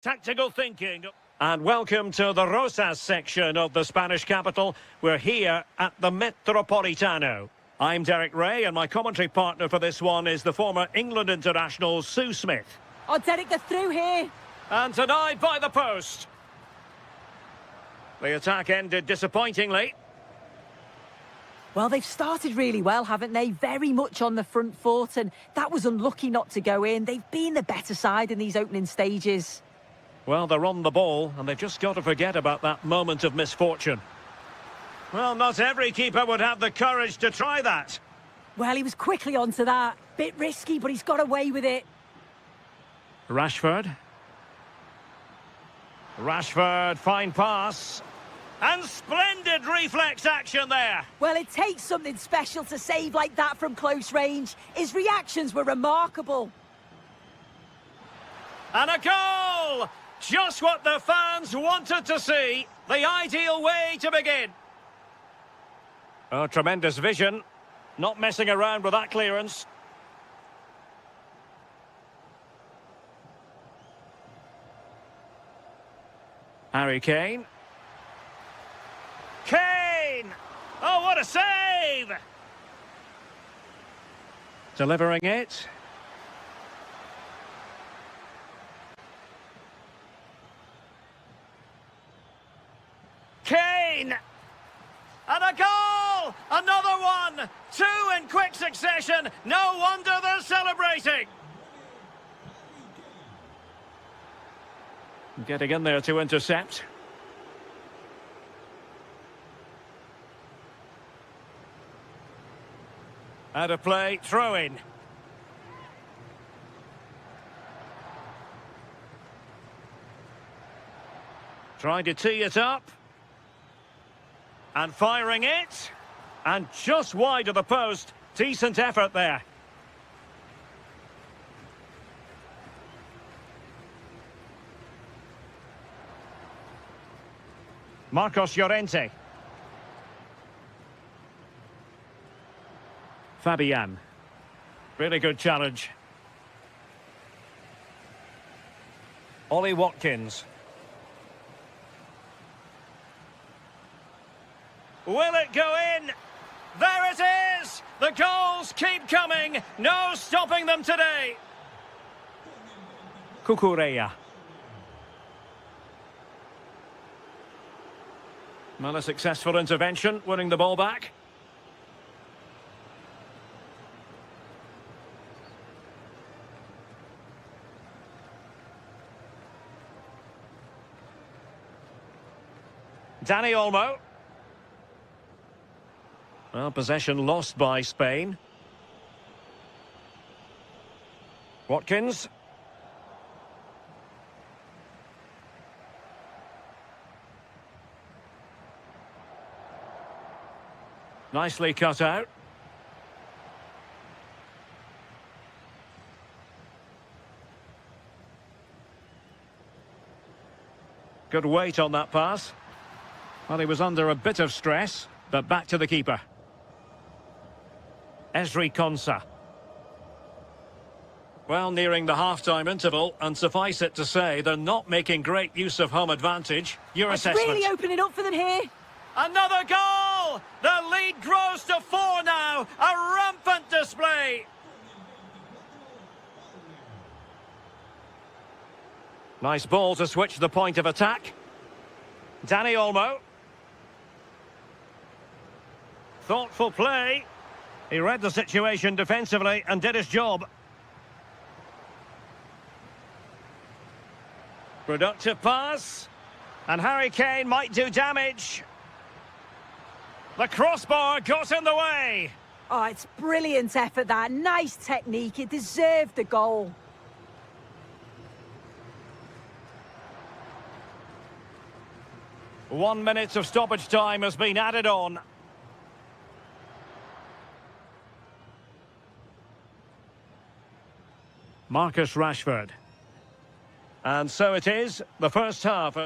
Tactical thinking. And welcome to the Rosas section of the Spanish capital. We're here at the Metropolitano. I'm Derek Ray, and my commentary partner for this one is the former England international Sue Smith. Oh, Derek, they're through here. And denied by the post. The attack ended disappointingly. Well, they've started really well, haven't they? Very much on the front foot, and that was unlucky not to go in. They've been the better side in these opening stages. Well, they're on the ball, and they've just got to forget about that moment of misfortune. Well, not every keeper would have the courage to try that. Well, he was quickly onto that. Bit risky, but he's got away with it. Rashford. Rashford, fine pass. And splendid reflex action there. Well, it takes something special to save like that from close range. His reactions were remarkable. And a goal! Just what the fans wanted to see. The ideal way to begin. Oh, tremendous vision. Not messing around with that clearance. Harry Kane. Kane! Oh, what a save! Delivering it. Kane! And a goal! Another one! Two in quick succession. No wonder they're celebrating. Getting in there to intercept. Out of play, throw in. Trying to tee it up. And firing it. And just wide of the post. Decent effort there. Marcos Llorente. Fabian. Really good challenge. Ollie Watkins. Will it go in? There it is! The goals keep coming. No stopping them today. Cucurella. Well, a successful intervention, winning the ball back. Dani Olmo. Well, possession lost by Spain. Watkins. Nicely cut out. Good weight on that pass. Well, he was under a bit of stress, but back to the keeper. Ezri Konsa. Well, nearing the half-time interval, and suffice it to say, they're not making great use of home advantage. Your assessment? It's really opening up for them here. Another goal! The lead grows to 4 now. A rampant display. Nice ball to switch the point of attack. Dani Olmo. Thoughtful play. He read the situation defensively and did his job. Productive pass. And Harry Kane might do damage. The crossbar got in the way. Oh, it's brilliant effort, that. Nice technique. It deserved the goal. One minute of stoppage time has been added on. Marcus Rashford. And so it is, the first half.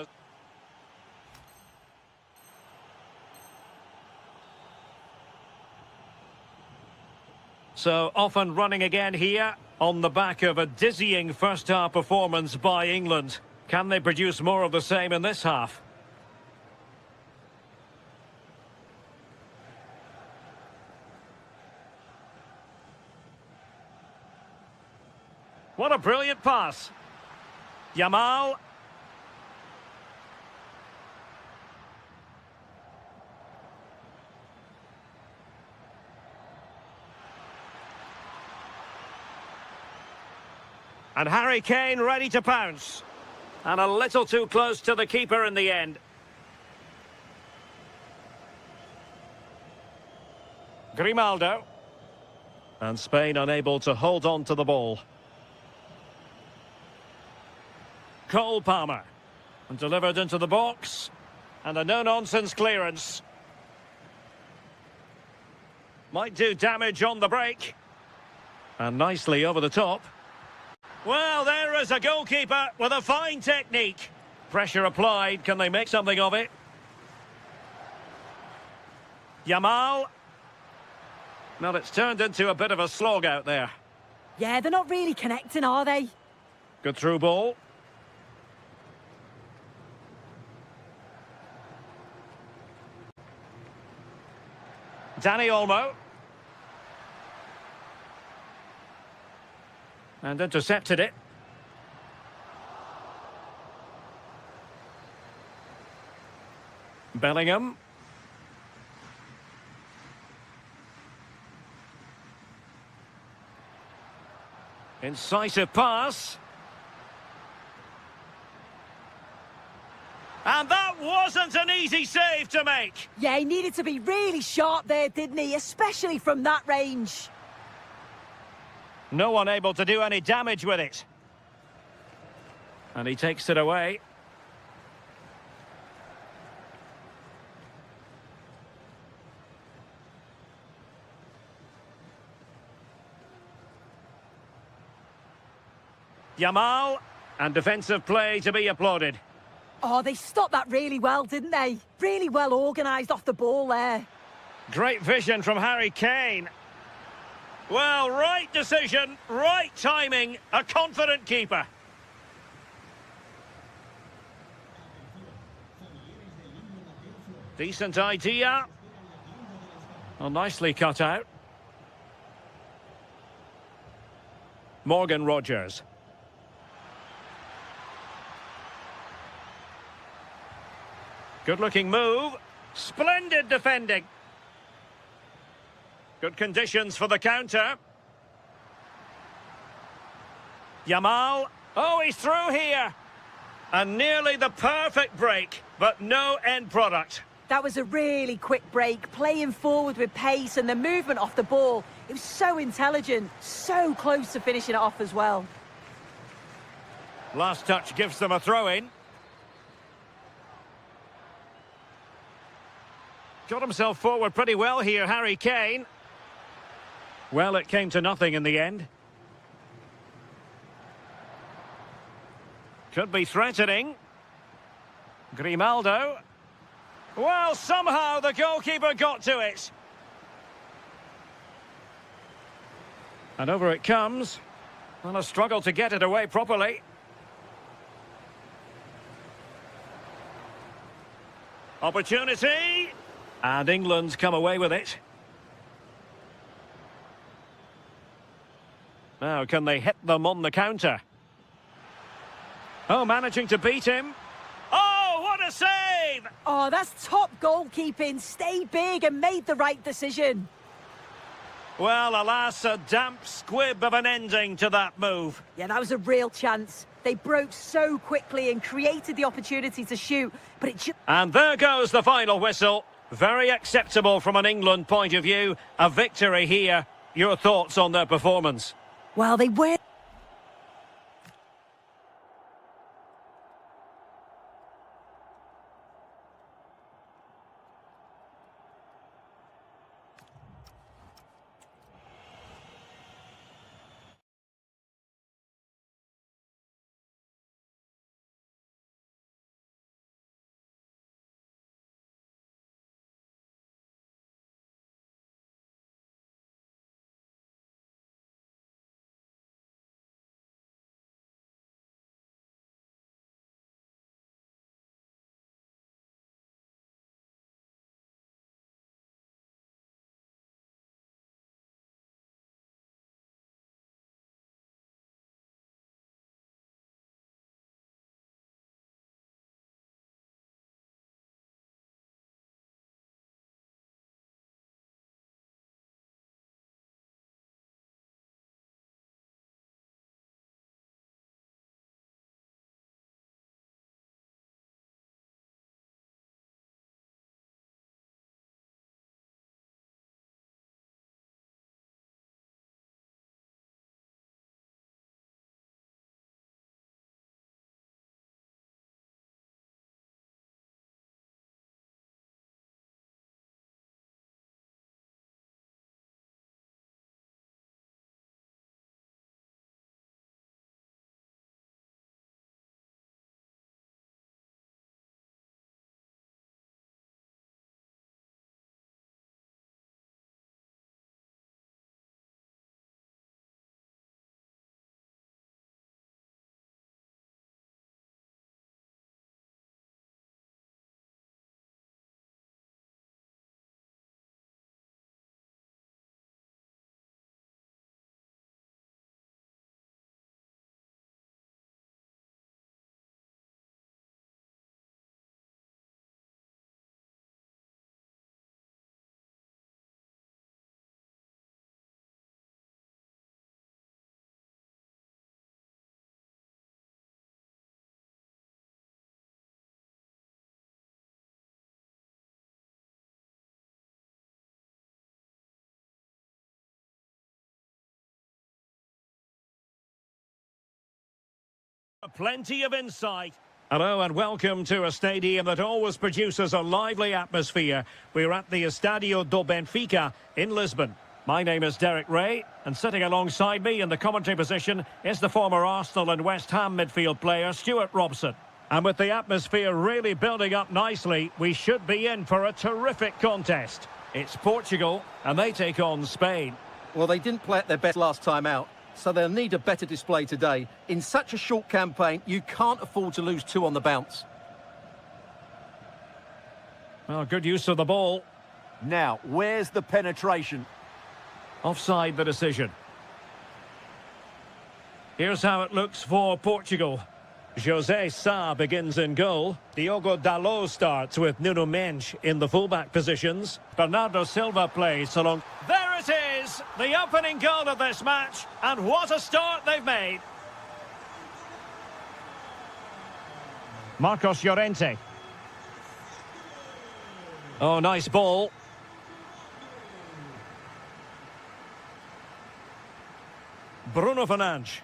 So off and running again here on the back of a dizzying first half performance by England. Can they produce more of the same in this half? What a brilliant pass. Yamal. And Harry Kane ready to pounce. And a little too close to the keeper in the end. Grimaldo. And Spain unable to hold on to the ball. Cole Palmer. And delivered into the box. And a no-nonsense clearance. Might do damage on the break. And nicely over the top. Well, there is a goalkeeper with a fine technique. Pressure applied. Can they make something of it? Yamal. Well, it's turned into a bit of a slog out there. Yeah, they're not really connecting, are they? Good through ball. Danny Olmo. And intercepted it. Bellingham. Incisive pass. And that wasn't an easy save to make. Yeah, he needed to be really sharp there, didn't he? Especially from that range. No one able to do any damage with it. And he takes it away. Yamal, and defensive play to be applauded. Oh, they stopped that really well, didn't they? Really well organised off the ball there. Great vision from Harry Kane. Well, right decision, right timing, a confident keeper. Decent idea. Well, nicely cut out. Morgan Rogers. Good-looking move. Splendid defending. Good conditions for the counter. Yamal. Oh, he's through here. And nearly the perfect break, but no end product. That was a really quick break, playing forward with pace and the movement off the ball. It was so intelligent, so close to finishing it off as well. Last touch gives them a throw-in. Got himself forward pretty well here, Harry Kane. Well, it came to nothing in the end. Could be threatening. Grimaldo. Well, somehow the goalkeeper got to it. And over it comes. And a struggle to get it away properly. Opportunity. And England's come away with it. Now, can they hit them on the counter? Oh, managing to beat him. Oh, what a save! Oh, that's top goalkeeping. Stayed big and made the right decision. Well, alas, a damp squib of an ending to that move. Yeah, that was a real chance. They broke so quickly and created the opportunity to shoot, but it just... And there goes the final whistle. Very acceptable from an England point of view. A victory here. Your thoughts on their performance? Well, they were... Plenty of insight. Hello and welcome to a stadium that always produces a lively atmosphere. We're at the Estadio do Benfica in Lisbon. My name is Derek Ray, and sitting alongside me in the commentary position is the former Arsenal and West Ham midfield player Stuart Robson. And with the atmosphere really building up nicely, we should be in for a terrific contest. It's Portugal, and they take on Spain. Well, they didn't play at their best last time out, so they'll need a better display today. In such a short campaign, you can't afford to lose two on the bounce. Well, good use of the ball. Now, where's the penetration? Offside the decision. Here's how it looks for Portugal. José Sá begins in goal. Diogo Dalot starts with Nuno Mendes in the fullback positions. Bernardo Silva plays along. There it is! The opening goal of this match. And what a start they've made. Marcos Llorente. Oh, nice ball. Bruno Fernandes.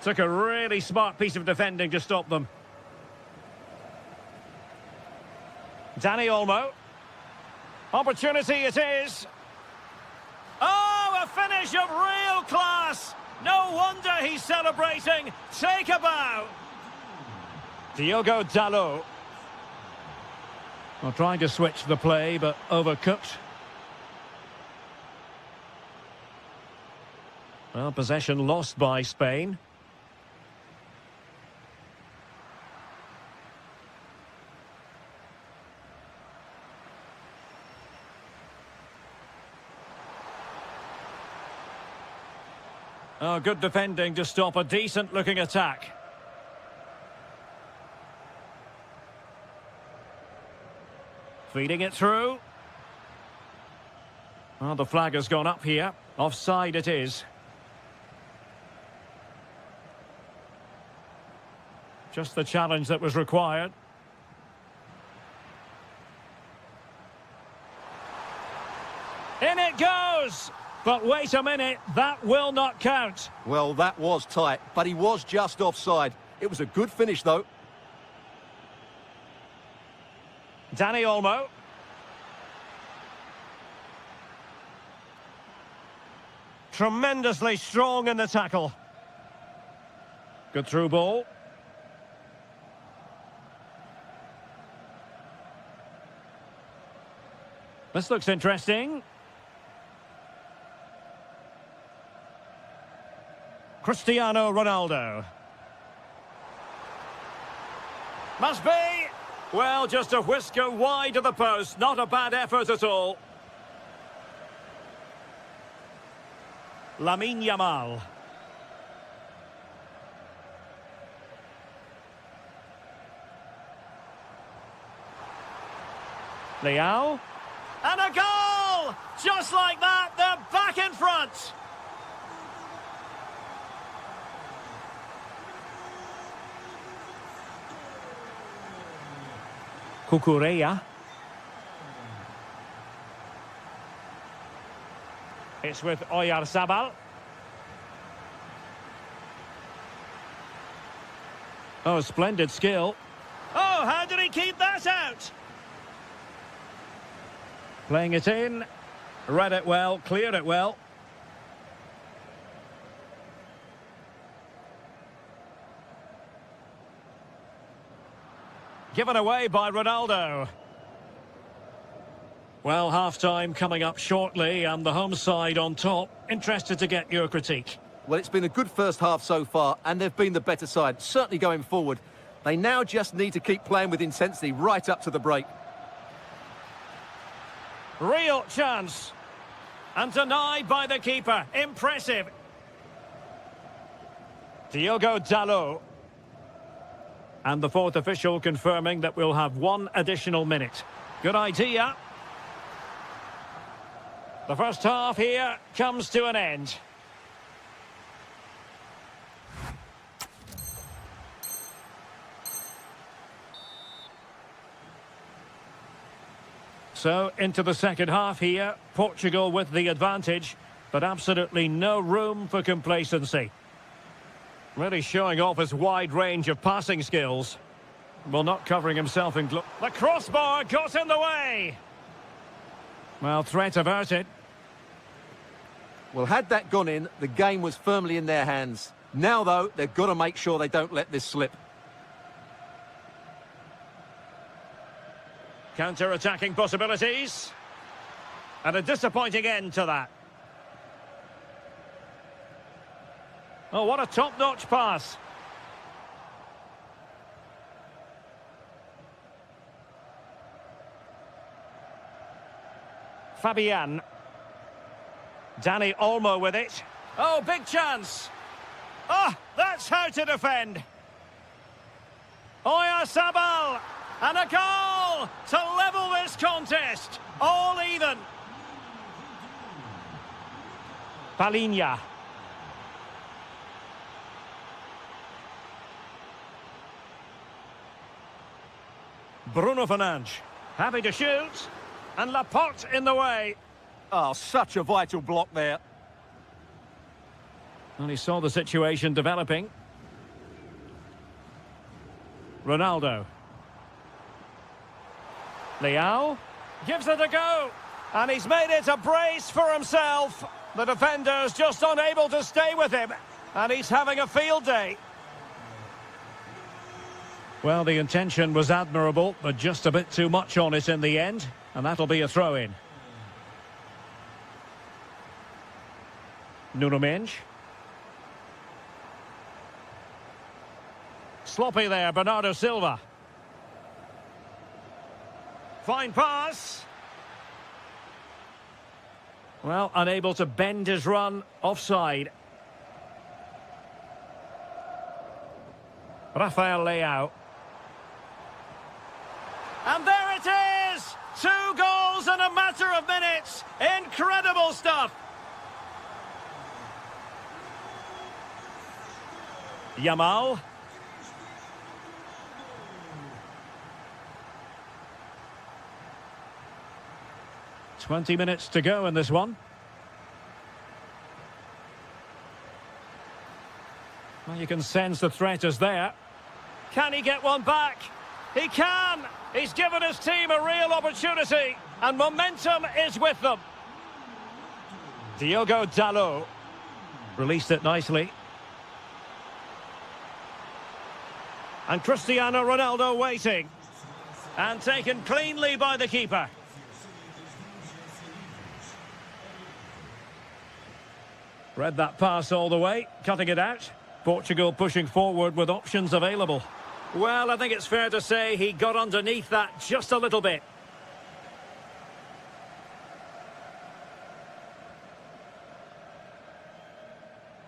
Took a really smart piece of defending to stop them. Dani Olmo. Opportunity it is. Oh, a finish of real class. No wonder he's celebrating. Take a bow. Diogo Dalot. Well, trying to switch the play, but overcooked. Well, possession lost by Spain. Oh, good defending to stop a decent-looking attack. Feeding it through. Oh, the flag has gone up here. Offside it is. Just the challenge that was required. In it goes! But wait a minute, that will not count. Well, that was tight, but he was just offside. It was a good finish, though. Dani Olmo. Tremendously strong in the tackle. Good through ball. This looks interesting. Cristiano Ronaldo. Must be. Well, just a whisker wide of the post. Not a bad effort at all. Lamine Yamal. Leao. And a goal! Just like that, they're back in front. Cucurella. It's with Oyarzabal. Oh, splendid skill. Oh, how did he keep that out? Playing it in. Read it well, cleared it well. Given away by Ronaldo. Well, half-time coming up shortly and the home side on top. Interested to get your critique. Well, it's been a good first half so far, and they've been the better side, certainly going forward. They now just need to keep playing with intensity right up to the break. Real chance. And denied by the keeper. Impressive. Diogo Dalot. And the fourth official confirming that we'll have one additional minute. Good idea. The first half here comes to an end. So, into the second half here. Portugal with the advantage, but absolutely no room for complacency. Really showing off his wide range of passing skills. Well, not covering himself in glory. The crossbar got in the way. Well, threat averted. Well, had that gone in, the game was firmly in their hands. Now, though, they've got to make sure they don't let this slip. Counter-attacking possibilities. And a disappointing end to that. Oh, what a top-notch pass. Fabian. Danny Olmo with it. Oh, big chance. Oh, that's how to defend. Oyarzabal. And a goal to level this contest. All even. Palinha. Bruno Fernandes. Happy to shoot. And Laporte in the way. Oh, such a vital block there. And he saw the situation developing. Ronaldo. Leao gives it a go. And he's made it a brace for himself. The defender's just unable to stay with him. And he's having a field day. Well, the intention was admirable, but just a bit too much on it in the end. And that'll be a throw-in. Nuno Mendes. Sloppy there, Bernardo Silva. Fine pass. Well, unable to bend his run, offside. Rafael Leao. And there it is! 2 goals in a matter of minutes. Incredible stuff. Yamal. "20 minutes to go in this one." Well, you can sense the threat is there. Can he get one back? He can! He's given his team a real opportunity, and momentum is with them. Diogo Dalot released it nicely. And Cristiano Ronaldo waiting. And taken cleanly by the keeper. Read that pass all the way, cutting it out. Portugal pushing forward with options available. Well, I think it's fair to say he got underneath that just a little bit.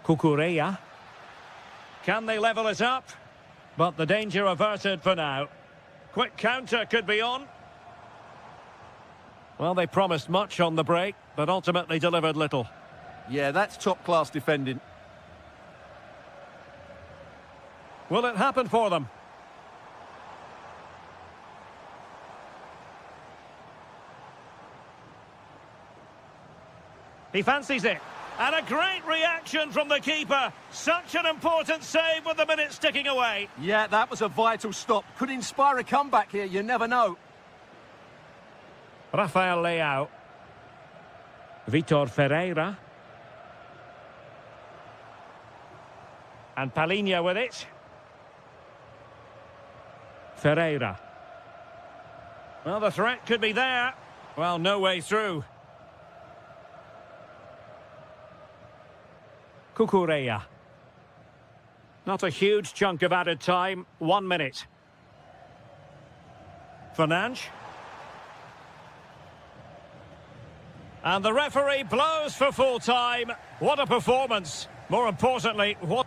Cucurella. Can they level it up? But the danger averted for now. Quick counter could be on. Well, they promised much on the break, but ultimately delivered little. Yeah, that's top-class defending. Will it happen for them? He fancies it. And a great reaction from the keeper. Such an important save with the minutes ticking away. Yeah, that was a vital stop. Could inspire a comeback here, you never know. Rafael Leao. Vitor Ferreira. And Palinha with it. Ferreira. Well, the threat could be there. Well, no way through. Cucurella. Not a huge chunk of added time. 1 minute. Fernandes. And the referee blows for full time. What a performance. More importantly, what...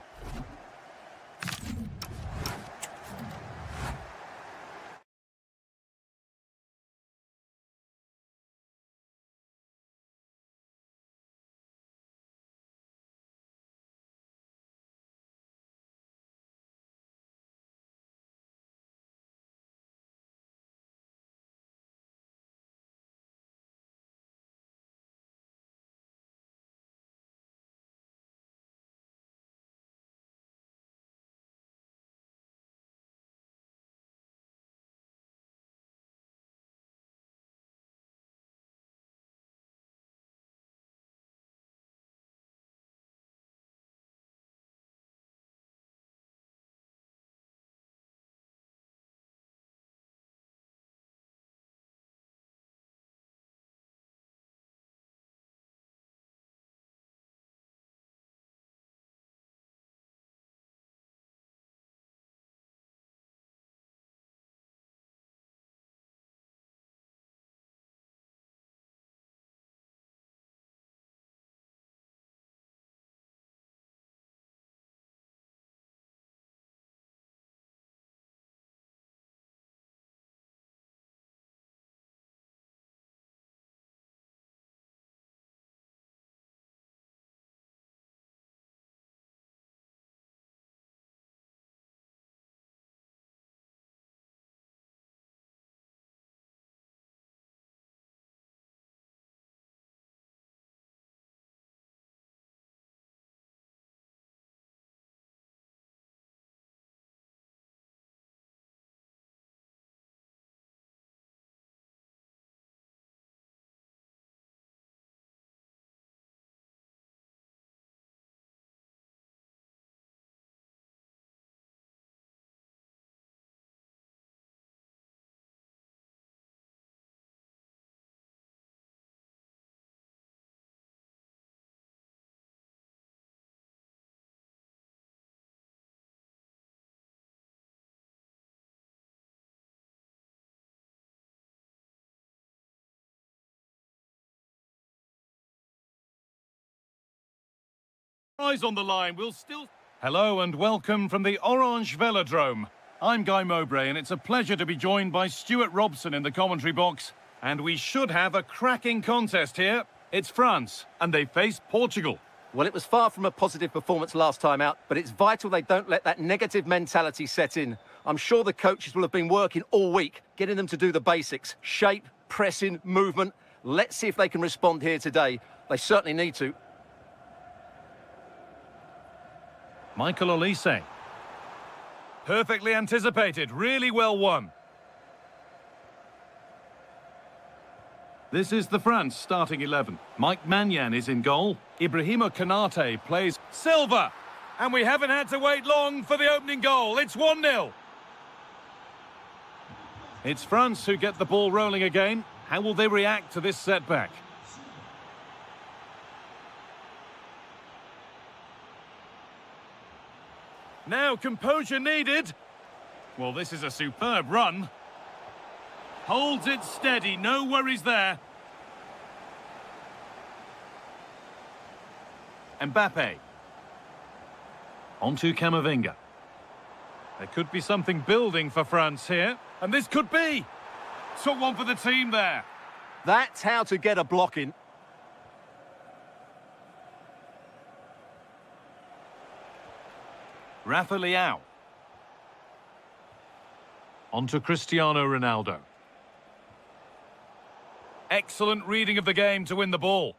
Eyes on the line, we'll still... Hello and welcome from the Orange Velodrome. I'm Guy Mowbray and it's a pleasure to be joined by Stuart Robson in the commentary box. And we should have a cracking contest here. It's France and they face Portugal. Well, it was far from a positive performance last time out, but it's vital they don't let that negative mentality set in. I'm sure the coaches will have been working all week, getting them to do the basics. Shape, pressing, movement. Let's see if they can respond here today. They certainly need to. Michael Olise. Perfectly anticipated, really well won. This is the France starting 11. Mike Maignan is in goal. Ibrahima Konate plays Silva. And we haven't had to wait long for the opening goal. It's 1-0. It's France who get the ball rolling again. How will they react to this setback? Now composure needed. Well, this is a superb run. Holds it steady, no worries there. Mbappe. On to Camavinga. There could be something building for France here. And this could be. Took one for the team there. That's how to get a block in. Rafa Leao. On to Cristiano Ronaldo. Excellent reading of the game to win the ball.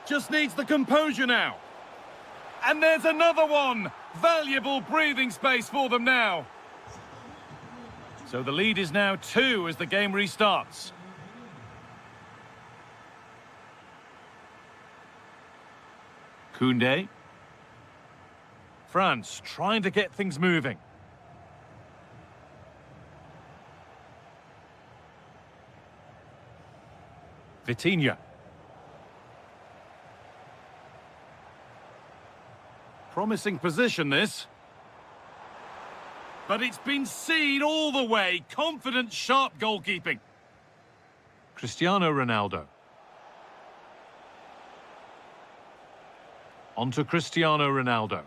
Just needs the composure now. And there's another one. Valuable breathing space for them now. So the lead is now 2 as the game restarts. Koundé. France trying to get things moving. Vitinha. Promising position, this. But it's been seen all the way. Confident, sharp goalkeeping. Cristiano Ronaldo. On to Cristiano Ronaldo.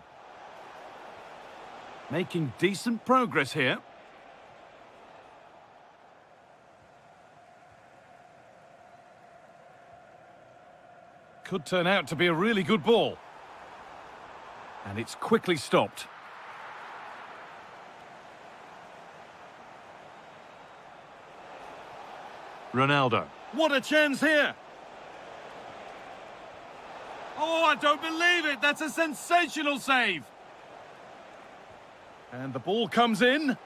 Making decent progress here. Could turn out to be a really good ball. And it's quickly stopped. Ronaldo. What a chance here! Oh, I don't believe it! That's a sensational save! And the ball comes in.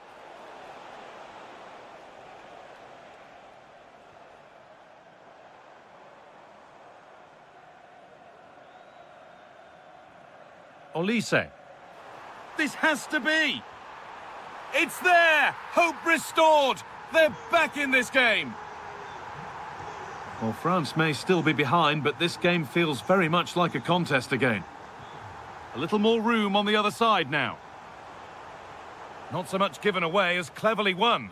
Olise. This has to be! It's there! Hope restored! They're back in this game! Well, France may still be behind, but this game feels very much like a contest again. A little more room on the other side now. Not so much given away as cleverly won.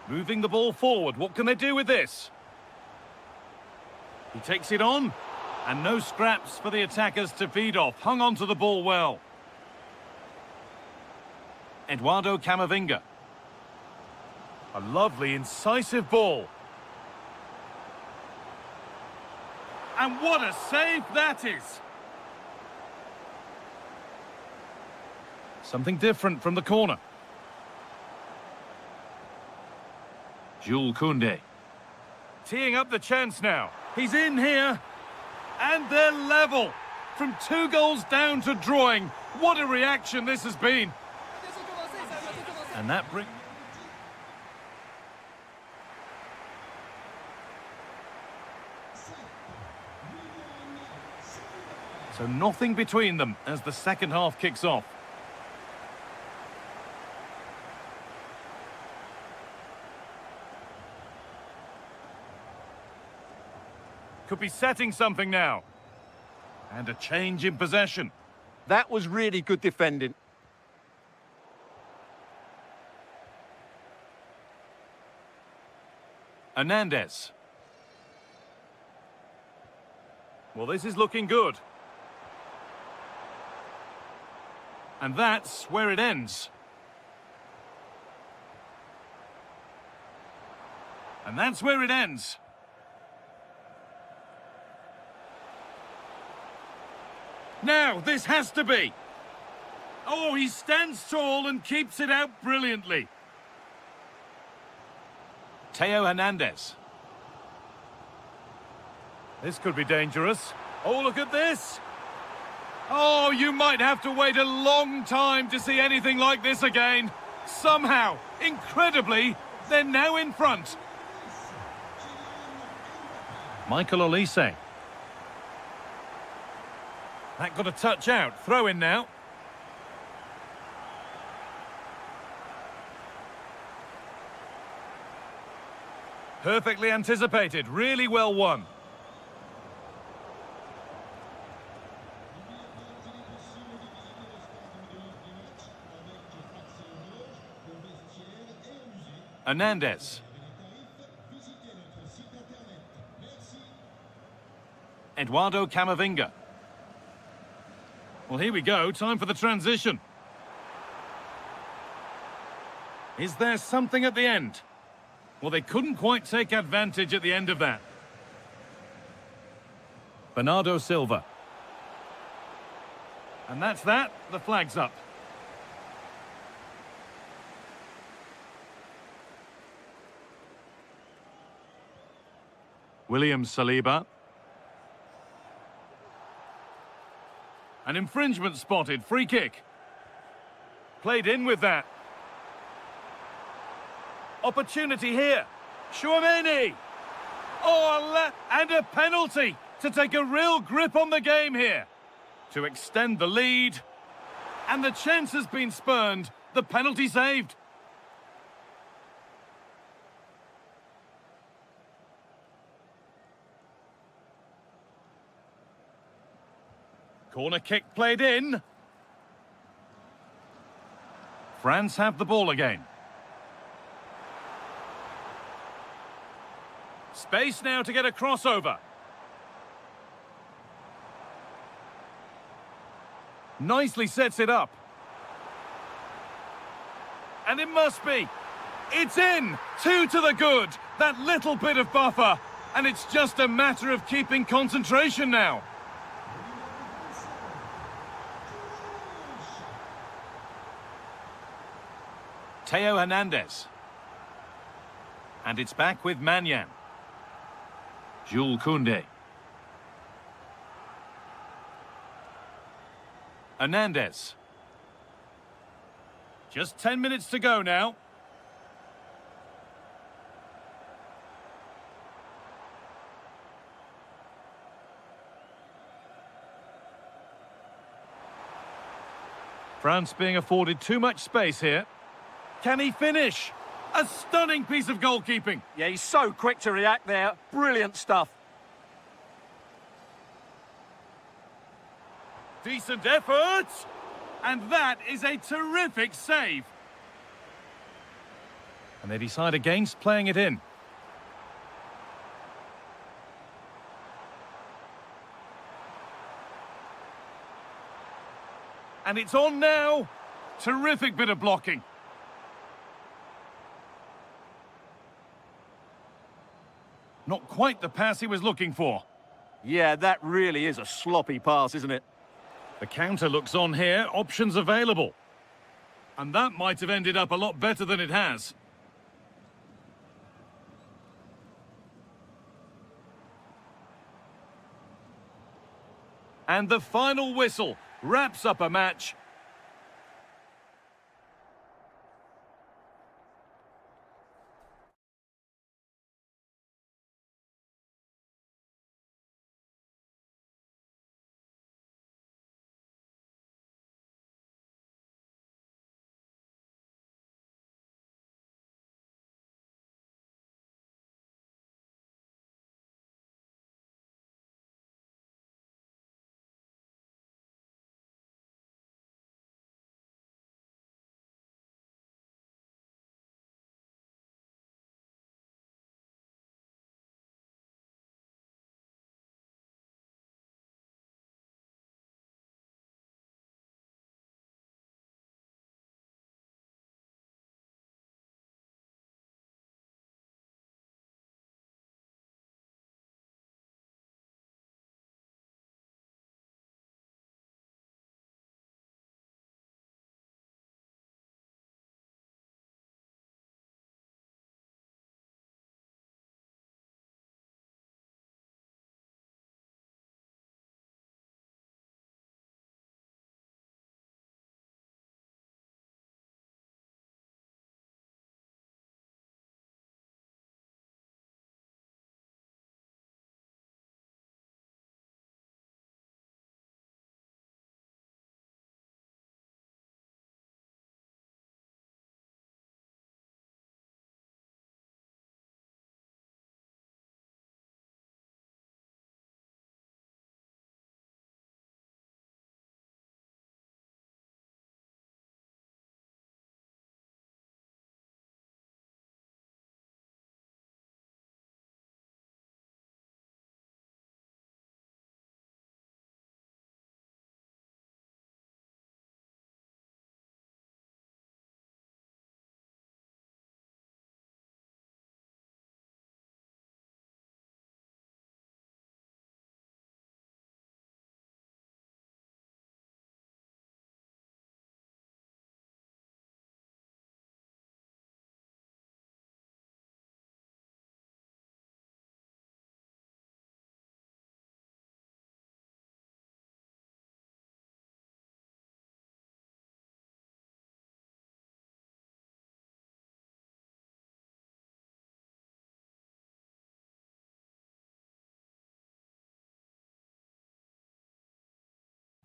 Moving the ball forward, what can they do with this? He takes it on, and no scraps for the attackers to feed off. Hung on to the ball well. Eduardo Camavinga. A lovely, incisive ball. And what a save that is! Something different from the corner. Jules Koundé. Teeing up the chance now. He's in here. And they're level. From 2 goals down to drawing. What a reaction this has been. And that brings... So nothing between them as the second half kicks off. Could be setting something now. And a change in possession. That was really good defending. Hernandez. Well, this is looking good. And that's where it ends. And that's where it ends. Now, this has to be. Oh, he stands tall and keeps it out brilliantly. Teo Hernandez. This could be dangerous. Oh, look at this. Oh, you might have to wait a long time to see anything like this again. Somehow, incredibly, they're now in front. Michael Olise. That got a touch out. Throw in now. Perfectly anticipated. Really well won. Hernandez. Eduardo Camavinga. Well, here we go. Time for the transition. Is there something at the end? Well, they couldn't quite take advantage at the end of that. Bernardo Silva. And that's that. The flag's up. William Saliba. An infringement spotted. Free kick. Played in with that. Opportunity here. Chouameni. Oh, and a penalty to take a real grip on the game here. To extend the lead. And the chance has been spurned. The penalty saved. Corner kick played in. France have the ball again. Space now to get a crossover. Nicely sets it up. And it must be. It's in. 2 to the good. That little bit of buffer. And it's just a matter of keeping concentration now. Teo Hernandez. And it's back with Manyan. Jules Koundé. Hernandez. Just 10 minutes to go now. France being afforded too much space here. Can he finish? A stunning piece of goalkeeping. Yeah, he's so quick to react there. Brilliant stuff. Decent effort. And that is a terrific save. And they decide against playing it in. And it's on now. Terrific bit of blocking. Not quite the pass he was looking for. Yeah, that really is a sloppy pass, isn't it? The counter looks on here. Options available. And that might have ended up a lot better than it has. And the final whistle wraps up a match.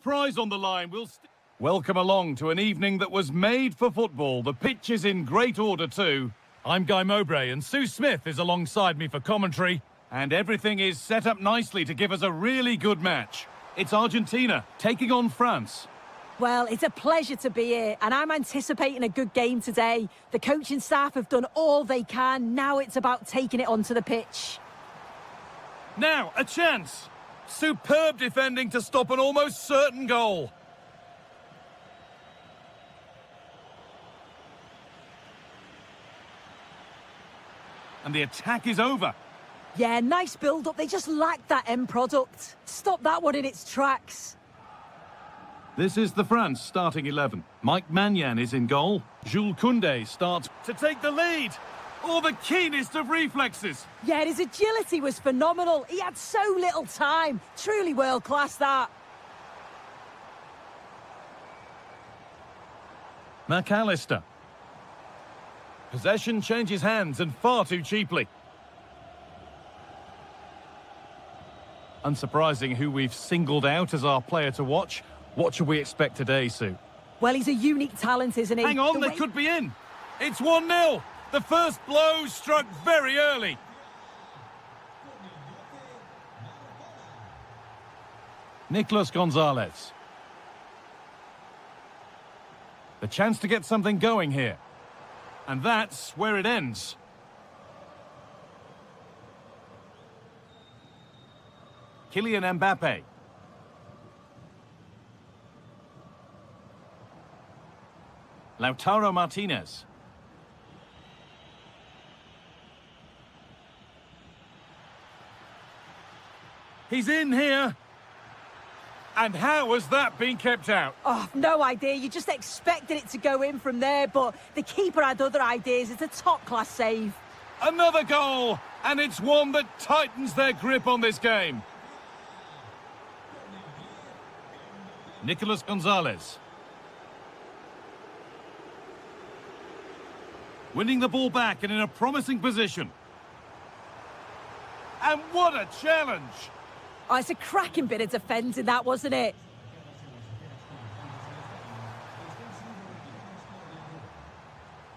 prize on the line. Welcome along to an evening that was made for football. The pitch is in great order too. I'm Guy Mowbray and Sue Smith is alongside me for commentary. And everything is set up nicely to give us a really good match. It's Argentina taking on France. Well, it's a pleasure to be here, and I'm anticipating a good game today. The coaching staff have done all they can. Now it's about taking it onto the pitch. Now, a chance. Superb defending to stop an almost certain goal. And the attack is over. Yeah, nice build-up. They just lacked that end product. Stop that one in its tracks. This is the France starting 11. Mike Maignan is in goal. Jules Koundé starts to take the lead. Oh, the keenest of reflexes. Yeah, his agility was phenomenal. He had so little time. Truly world-class, that. McAllister. Possession changes hands and far too cheaply. Unsurprising who we've singled out as our player to watch. What should we expect today, Sue? Well, he's a unique talent, isn't he? Hang on, they could be in. It's 1-0. The first blow struck very early. Nicolas Gonzalez. The chance to get something going here. And that's where it ends. Kylian Mbappe. Lautaro Martinez. He's in here. And how has that been kept out? Oh, no idea. You just expected it to go in from there, but the keeper had other ideas. It's a top-class save. Another goal, and it's one that tightens their grip on this game. Nicolas Gonzalez. Winning the ball back and in a promising position. And what a challenge! Oh, it's a cracking bit of defending, that, wasn't it?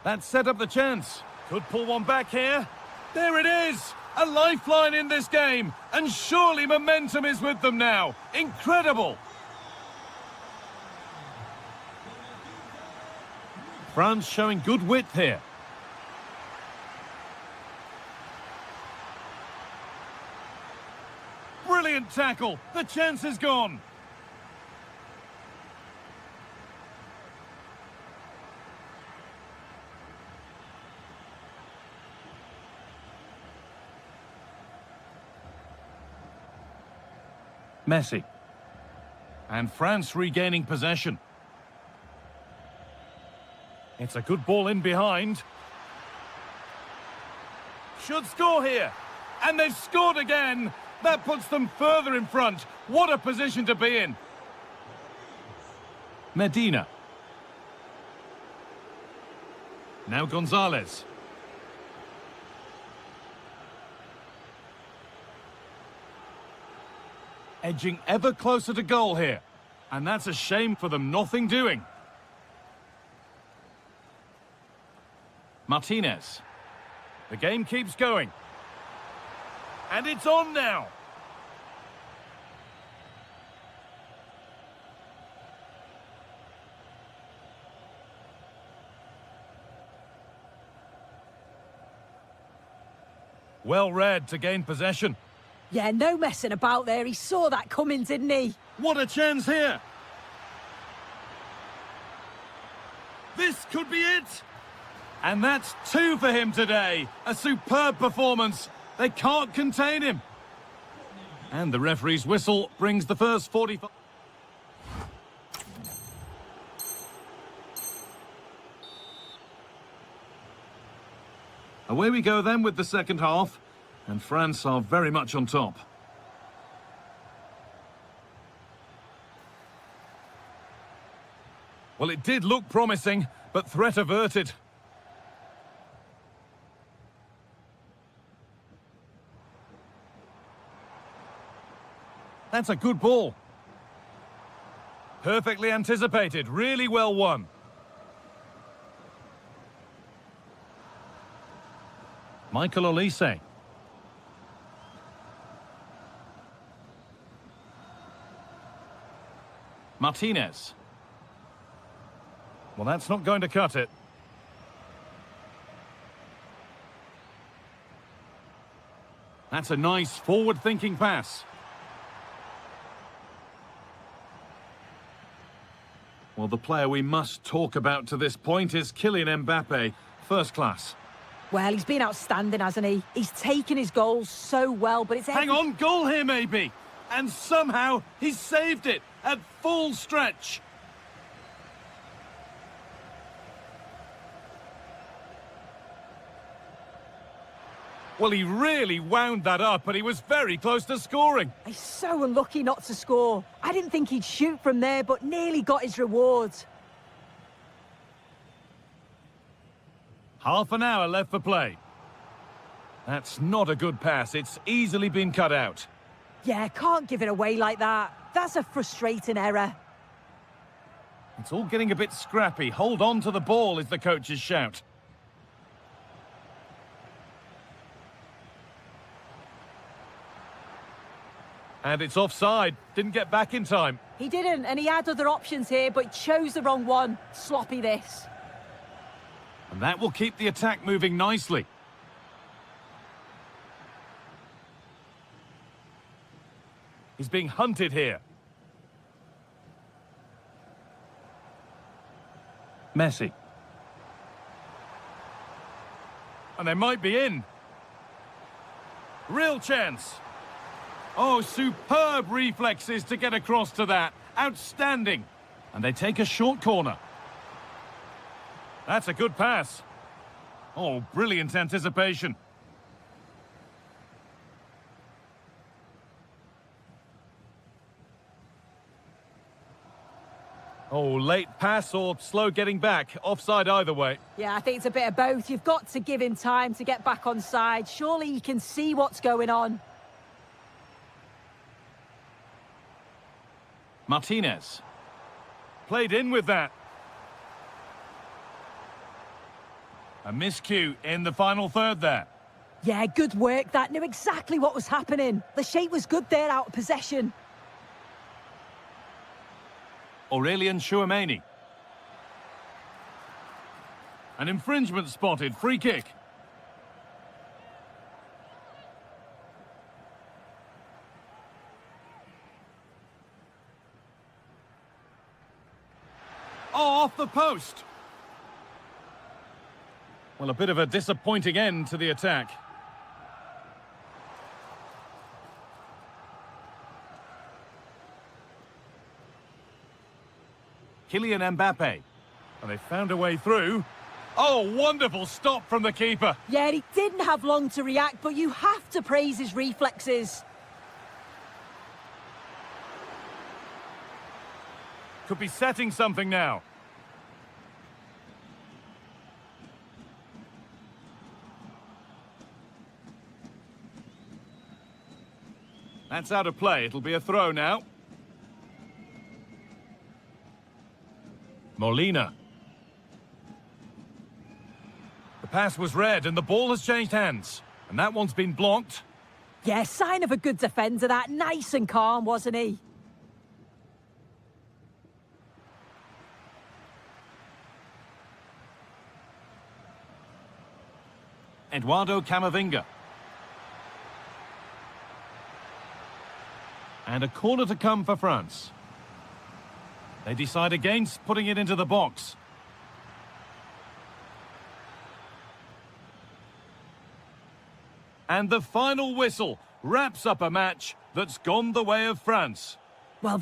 That set up the chance. Could pull one back here. There it is! A lifeline in this game. And surely momentum is with them now. Incredible! France showing good width here. Brilliant tackle. The chance is gone. Messi. And France regaining possession. It's a good ball in behind. Should score here. And they've scored again. That puts them further in front. What a position to be in. Medina. Now Gonzalez. Edging ever closer to goal here. And that's a shame for them. Nothing doing. Martinez. The game keeps going. And it's on now. Well read to gain possession. Yeah, no messing about there. He saw that coming, didn't he? What a chance here. This could be it. And that's 2 for him today. A superb performance. They can't contain him. And the referee's whistle brings the first 45. Away we go then with the second half. And France are very much on top. Well, it did look promising, but threat averted. That's a good ball. Perfectly anticipated, really well won. Michael Olise. Martinez. Well, that's not going to cut it. That's a nice forward-thinking pass. Well, the player we must talk about to this point is Kylian Mbappe. First class. Well, he's been outstanding, hasn't he? He's taken his goals so well, but it's... Hang on, goal here maybe. And somehow he's saved it at full stretch. Well, he really wound that up, but he was very close to scoring. He's so unlucky not to score. I didn't think he'd shoot from there, but nearly got his reward. Half an hour left for play. That's not a good pass. It's easily been cut out. Yeah, can't give it away like that. That's a frustrating error. It's all getting a bit scrappy. Hold on to the ball is the coach's shout. And it's offside. Didn't get back in time. He didn't, and he had other options here, but chose the wrong one. Sloppy this. And that will keep the attack moving nicely. He's being hunted here. Messi. And they might be in. Real chance. Oh, superb reflexes to get across to that. Outstanding. And they take a short corner. That's a good pass. Oh, brilliant anticipation. Oh, late pass or slow getting back. Offside either way. Yeah, I think it's a bit of both. You've got to give him time to get back on side. Surely he can see what's going on. Martinez. Played in with that. A miscue in the final third there. Yeah, good work. That knew exactly what was happening. The shape was good there out of possession. Aurelian Chouameni. An infringement spotted. Free kick. Oh, off the post. Well, a bit of a disappointing end to the attack. Kylian Mbappe. And they found a way through. Oh, wonderful stop from the keeper. Yeah, he didn't have long to react, but you have to praise his reflexes. Could be setting something now. That's out of play. It'll be a throw now. Molina. The pass was read and the ball has changed hands. And that one's been blocked. Yeah, sign of a good defender, that. Nice and calm, wasn't he? Eduardo Camavinga. And a corner to come for France. They decide against putting it into the box. And the final whistle wraps up a match that's gone the way of France. Well,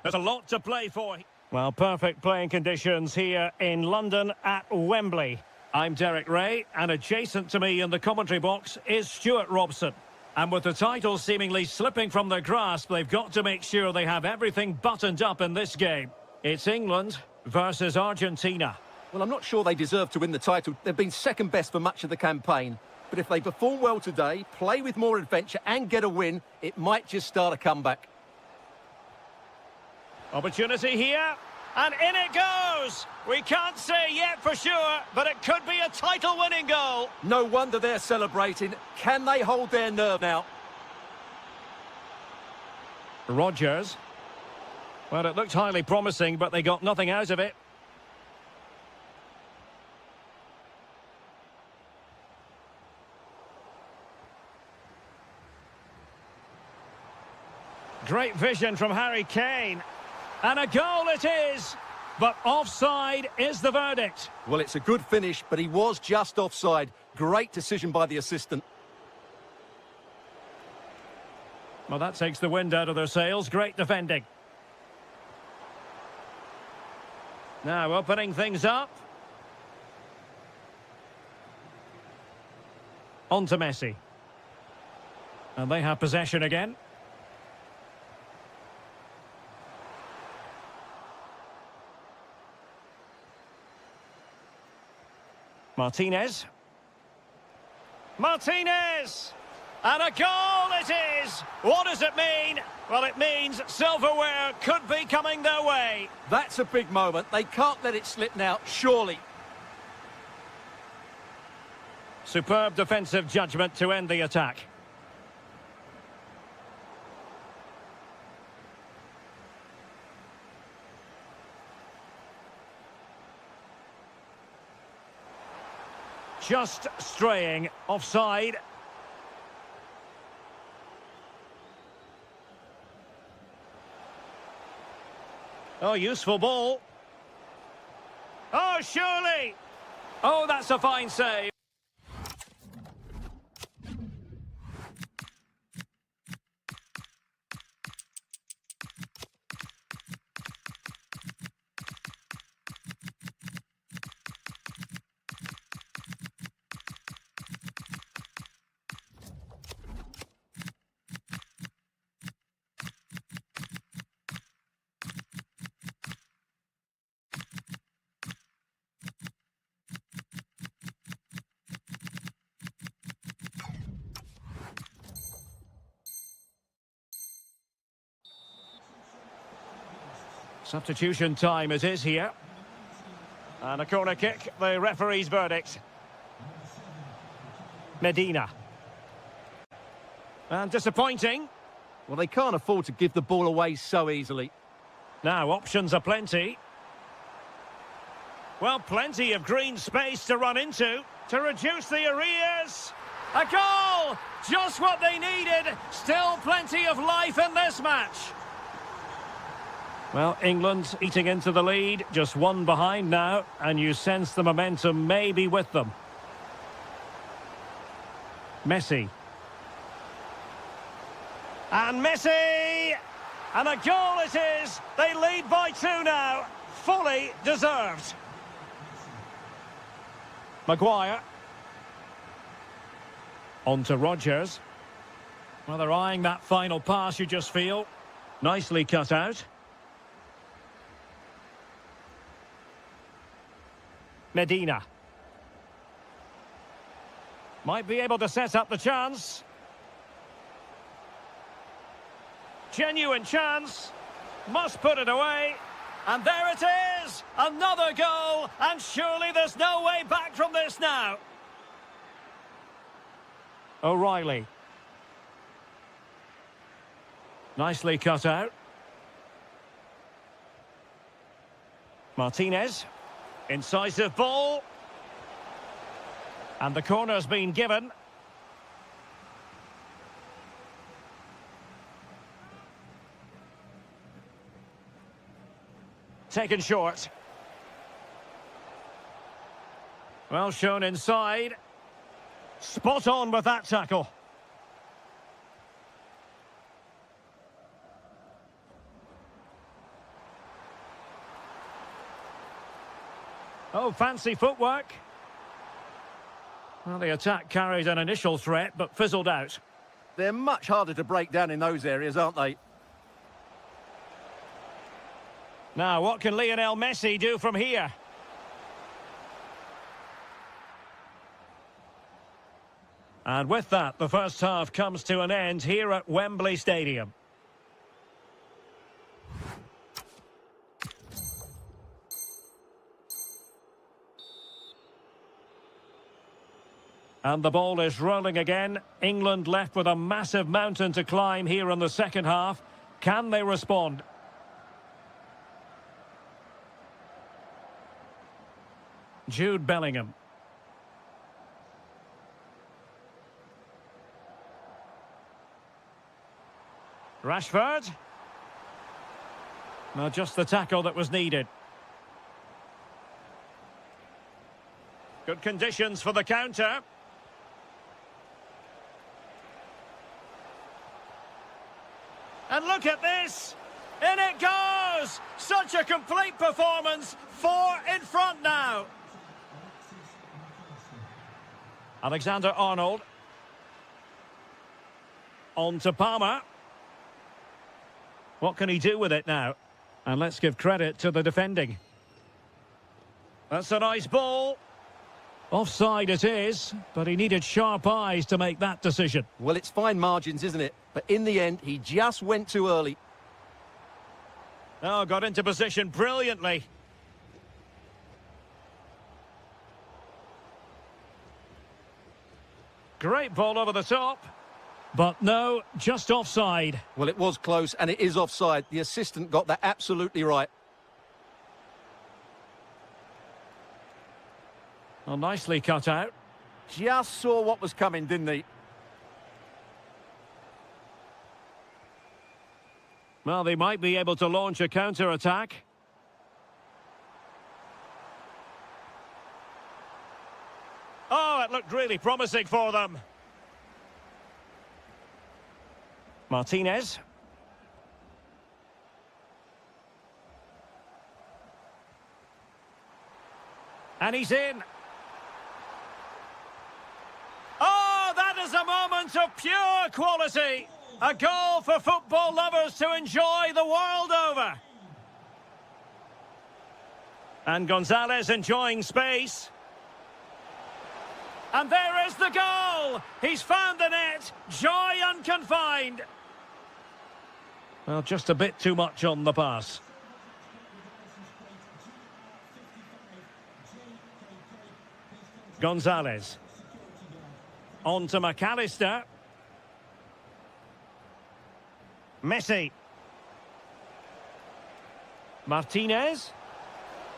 There's a lot to play for. Well, perfect playing conditions here in London at Wembley. I'm Derek Ray, and adjacent to me in the commentary box is Stuart Robson. And with the title seemingly slipping from their grasp, they've got to make sure they have everything buttoned up in this game. It's England versus Argentina. Well, I'm not sure they deserve to win the title. They've been second best for much of the campaign. But if they perform well today, play with more adventure and get a win, it might just start a comeback. Opportunity here, and in it goes! We can't say yet for sure, but it could be a title-winning goal. No wonder they're celebrating. Can they hold their nerve now? Rodgers. Well, it looked highly promising, but they got nothing out of it. Great vision from Harry Kane. And a goal it is. But offside is the verdict. Well, it's a good finish, but he was just offside. Great decision by the assistant. Well, that takes the wind out of their sails. Great defending. Now opening things up. On to Messi. And they have possession again. Martinez. Martinez! And a goal it is! What does it mean? Well, it means silverware could be coming their way. That's a big moment. They can't let it slip now, surely. Superb defensive judgment to end the attack. Just straying offside. Oh, useful ball. Oh, surely. Oh, that's a fine save. Substitution time it is here. And a corner kick, the referee's verdict. Medina. And disappointing. Well, they can't afford to give the ball away so easily. Now, options are plenty. Well, plenty of green space to run into to reduce the arrears. A goal! Just what they needed. Still plenty of life in this match. Well, England eating into the lead, just one behind now, and you sense the momentum may be with them. Messi. And Messi! And a goal it is! They lead by 2 now. Fully deserved. Maguire. On to Rodgers. Well, they're eyeing that final pass, you just feel. Nicely cut out. Medina. Might be able to set up the chance. Genuine chance. Must put it away. And there it is! Another goal! And surely there's no way back from this now. O'Reilly. Nicely cut out. Martinez. Incisive ball. And the corner's been given. Taken short. Well shown inside. Spot on with that tackle. Oh, fancy footwork. Well, the attack carried an initial threat, but fizzled out. They're much harder to break down in those areas, aren't they? Now, what can Lionel Messi do from here? And with that, the first half comes to an end here at Wembley Stadium. And the ball is rolling again. England left with a massive mountain to climb here in the second half. Can they respond? Jude Bellingham. Rashford. Well, just the tackle that was needed. Good conditions for the counter. And look at this! In it goes! Such a complete performance. 4 in front now. Alexander-Arnold. On to Palmer. What can he do with it now? And let's give credit to the defending. That's a nice ball. Offside it is, but he needed sharp eyes to make that decision. Well, it's fine margins, isn't it? But in the end, he just went too early. Oh, got into position brilliantly. Great ball over the top. But no, just offside. Well, it was close, and it is offside. The assistant got that absolutely right. Well, nicely cut out. Just saw what was coming, didn't he? Well, they might be able to launch a counter-attack. Oh, it looked really promising for them. Martinez. And he's in. Oh, that is a moment of pure quality. A goal for football lovers to enjoy the world over. And Gonzalez enjoying space. And there is the goal. He's found the net. Joy unconfined. Well, just a bit too much on the pass. Gonzalez. On to McAllister. Messi. Martinez.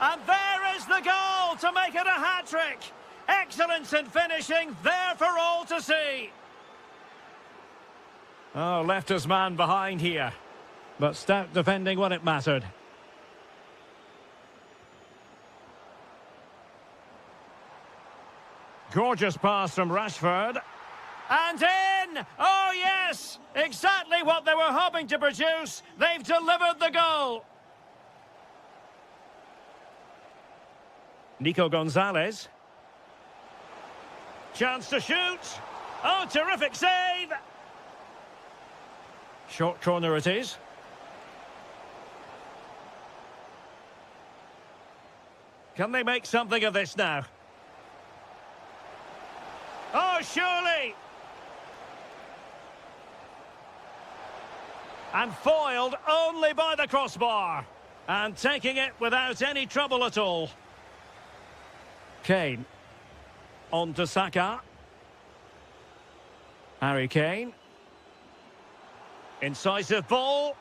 And there is the goal to make it a hat-trick. Excellence in finishing, there for all to see. Oh, left his man behind here. But stout defending when it mattered. Gorgeous pass from Rashford. And in! Oh, yes! Exactly what they were hoping to produce. They've delivered the goal. Nico Gonzalez. Chance to shoot. Oh, terrific save. Short corner it is. Can they make something of this now? Oh, surely! And foiled only by the crossbar. And taking it without any trouble at all. Kane. On to Saka. Harry Kane. Incisive ball.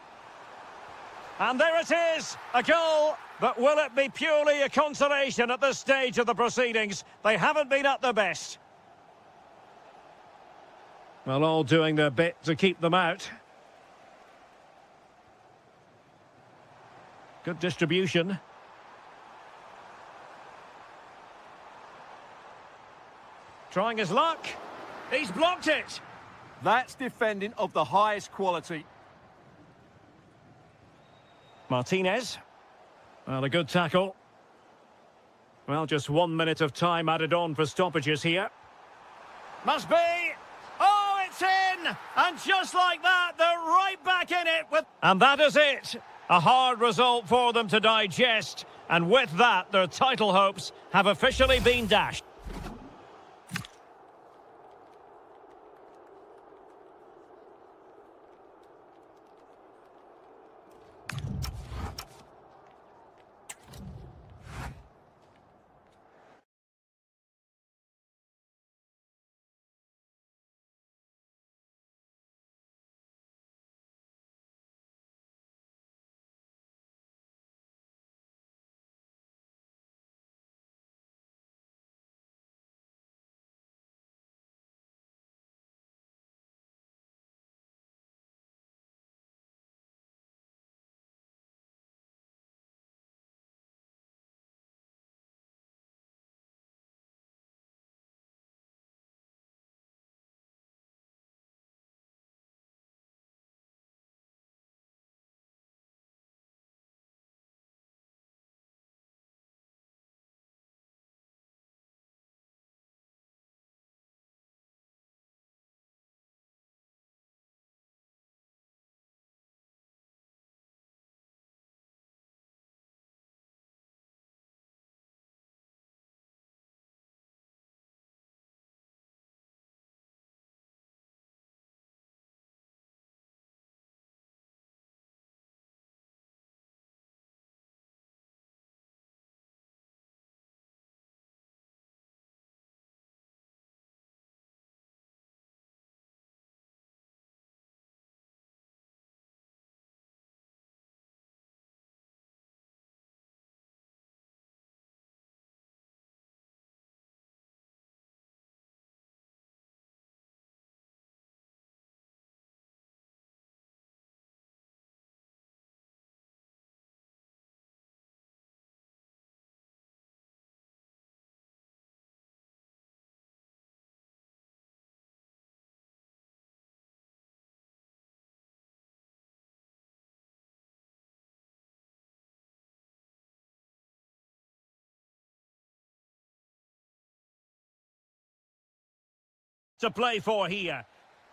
And there it is, a goal. But will it be purely a consolation at this stage of the proceedings? They haven't been at their best. Well, all doing their bit to keep them out. Good distribution. Trying his luck. He's blocked it. That's defending of the highest quality. Martinez. Well, a good tackle. Well, just 1 minute of time added on for stoppages here. Must be. Oh, it's in! And just like that, they're right back in it with... And that is it. A hard result for them to digest. And with that, their title hopes have officially been dashed. To play for here.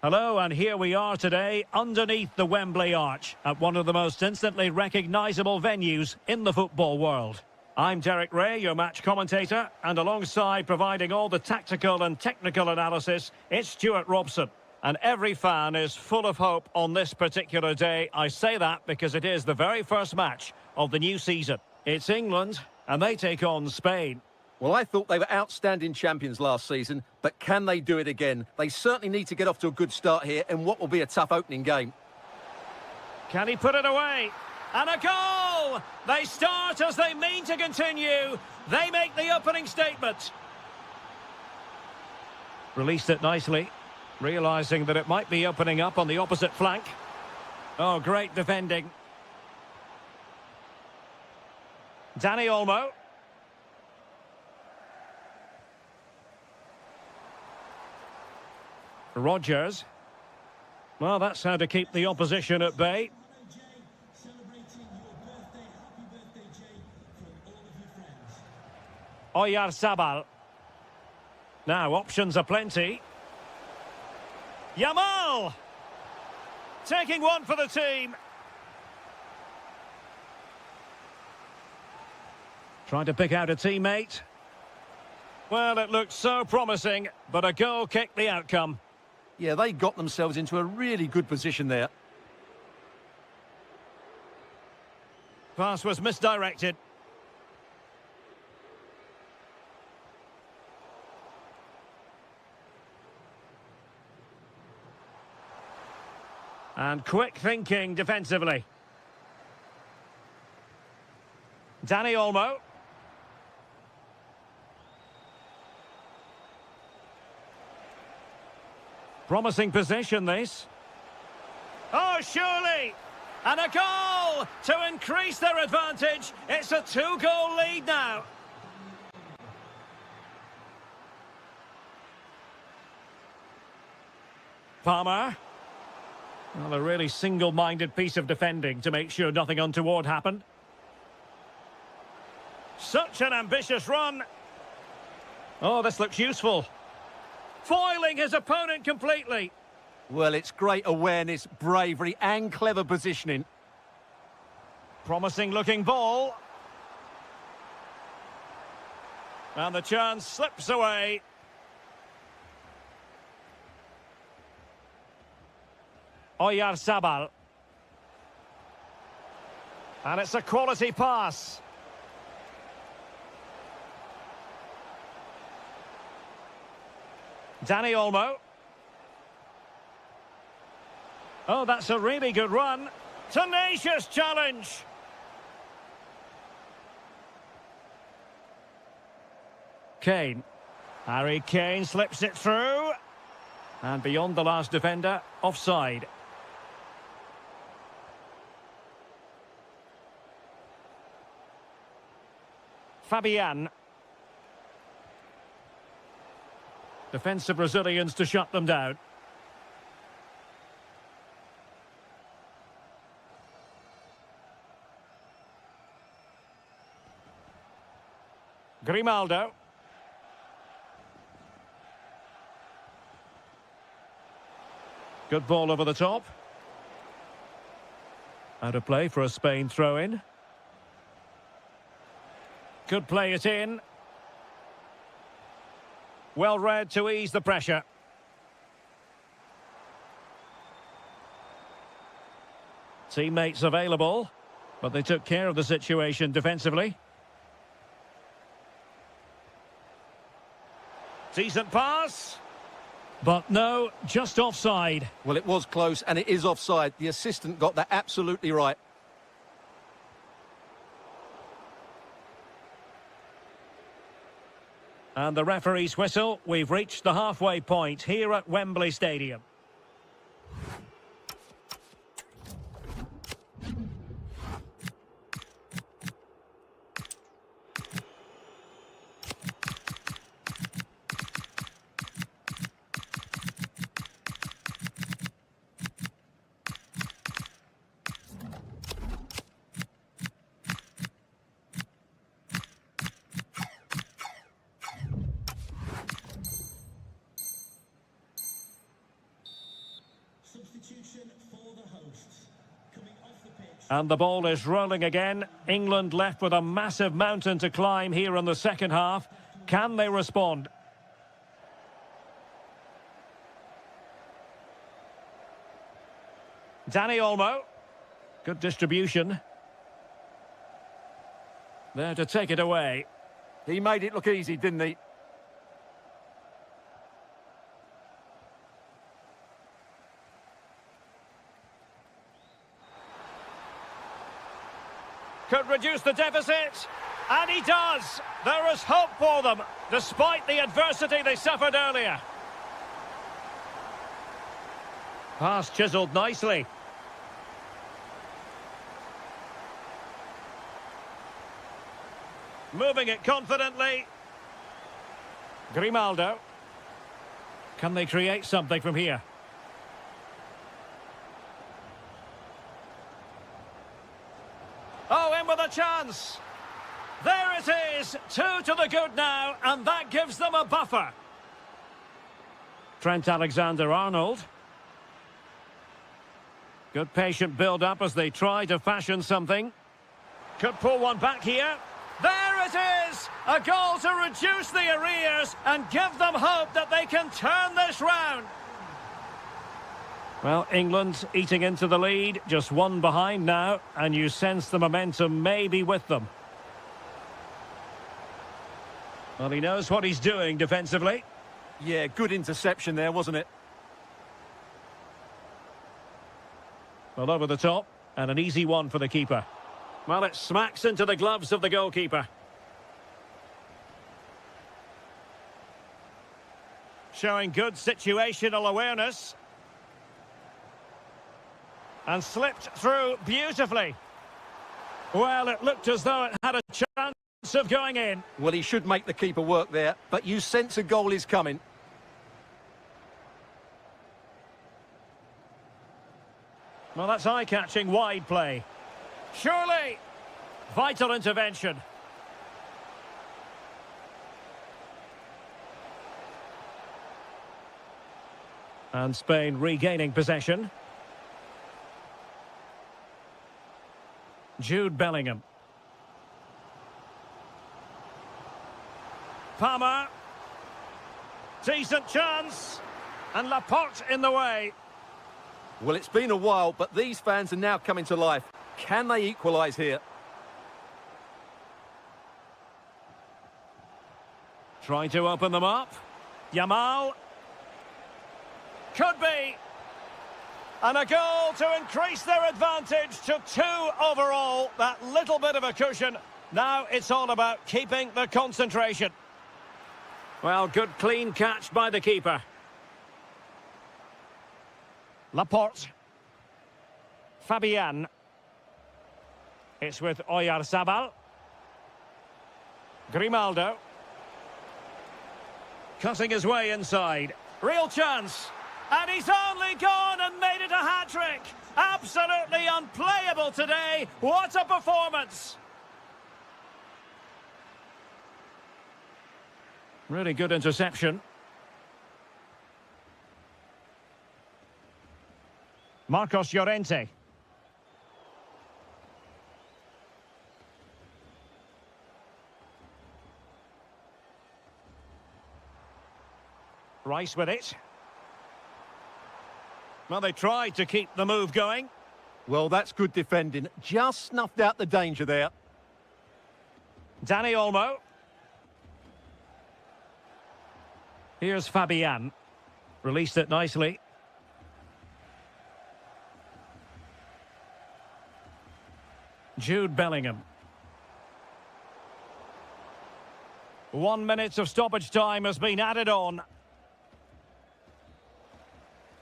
Hello, and here we are today underneath the Wembley Arch at one of the most instantly recognisable venues in the football world. I'm Derek Ray, your match commentator, and alongside providing all the tactical and technical analysis, it's Stuart Robson. And every fan is full of hope on this particular day. I say that because it is the very first match of the new season. It's England, and they take on Spain. Well, I thought they were outstanding champions last season, but can they do it again? They certainly need to get off to a good start here in what will be a tough opening game. Can he put it away? And a goal! They start as they mean to continue. They make the opening statement. Released it nicely, realising that it might be opening up on the opposite flank. Oh, great defending. Dani Olmo. Rodgers. Well, that's how to keep the opposition at bay. Oyarzabal. Now, options are plenty. Yamal! Taking one for the team. Trying to pick out a teammate. Well, it looked so promising, but a goal kicked the outcome. Yeah, they got themselves into a really good position there. Pass was misdirected. And quick thinking defensively. Dani Olmo. Promising position, this. Oh, surely! And a goal to increase their advantage. It's a 2-goal lead now. Palmer. Well, a really single-minded piece of defending to make sure nothing untoward happened. Such an ambitious run. Oh, this looks useful. Foiling his opponent completely. Well, it's great awareness, bravery and clever positioning. Promising looking ball. And the chance slips away. Oyarzabal. And it's a quality pass. Dani Olmo. Oh, that's a really good run. Tenacious challenge. Kane. Harry Kane slips it through. And beyond the last defender, offside. Fabian. Defensive Brazilians to shut them down. Grimaldo. Good ball over the top. Out of play for a Spain throw-in. Could play it in. Well read to ease the pressure. Teammates available, but they took care of the situation defensively. Decent pass. But no, just offside. Well, it was close and it is offside. The assistant got that absolutely right. And the referee's whistle. We've reached the halfway point here at Wembley Stadium. And the ball is rolling again. England left with a massive mountain to climb here in the second half. Can they respond? Dani Olmo. Good distribution. There to take it away. He made it look easy, didn't he? Could reduce the deficit, and he does. There is hope for them, despite the adversity they suffered earlier. Pass chiselled nicely. Moving it confidently. Grimaldo. Can they create something from here? Oh, in with a chance. There it is. 2 to the good now, and that gives them a buffer. Trent Alexander-Arnold. Good patient build-up as they try to fashion something. Could pull one back here. There it is! A goal to reduce the arrears and give them hope that they can turn this round. Well, England eating into the lead, just one behind now, and you sense the momentum may be with them. Well, he knows what he's doing defensively. Yeah, good interception there, wasn't it? Well, over the top, and an easy one for the keeper. Well, it smacks into the gloves of the goalkeeper. Showing good situational awareness. And slipped through beautifully. Well, it looked as though it had a chance of going in. Well, he should make the keeper work there, but you sense a goal is coming. Well, that's eye-catching wide play. Surely, vital intervention. And Spain regaining possession. Jude Bellingham. Palmer. Decent chance. And Laporte in the way. Well, it's been a while, but these fans are now coming to life. Can they equalise here? Trying to open them up. Yamal. Could be. And a goal to increase their advantage to 2 overall. That little bit of a cushion. Now it's all about keeping the concentration. Well, good clean catch by the keeper. Laporte. Fabian. It's with Oyarzabal. Grimaldo. Cutting his way inside. Real chance. And he's only gone and made it a hat-trick. Absolutely unplayable today. What a performance. Really good interception. Marcos Llorente. Rice with it. Well, they tried to keep the move going. Well, that's good defending. Just snuffed out the danger there. Dani Olmo. Here's Fabian. Released it nicely. Jude Bellingham. 1 minute of stoppage time has been added on.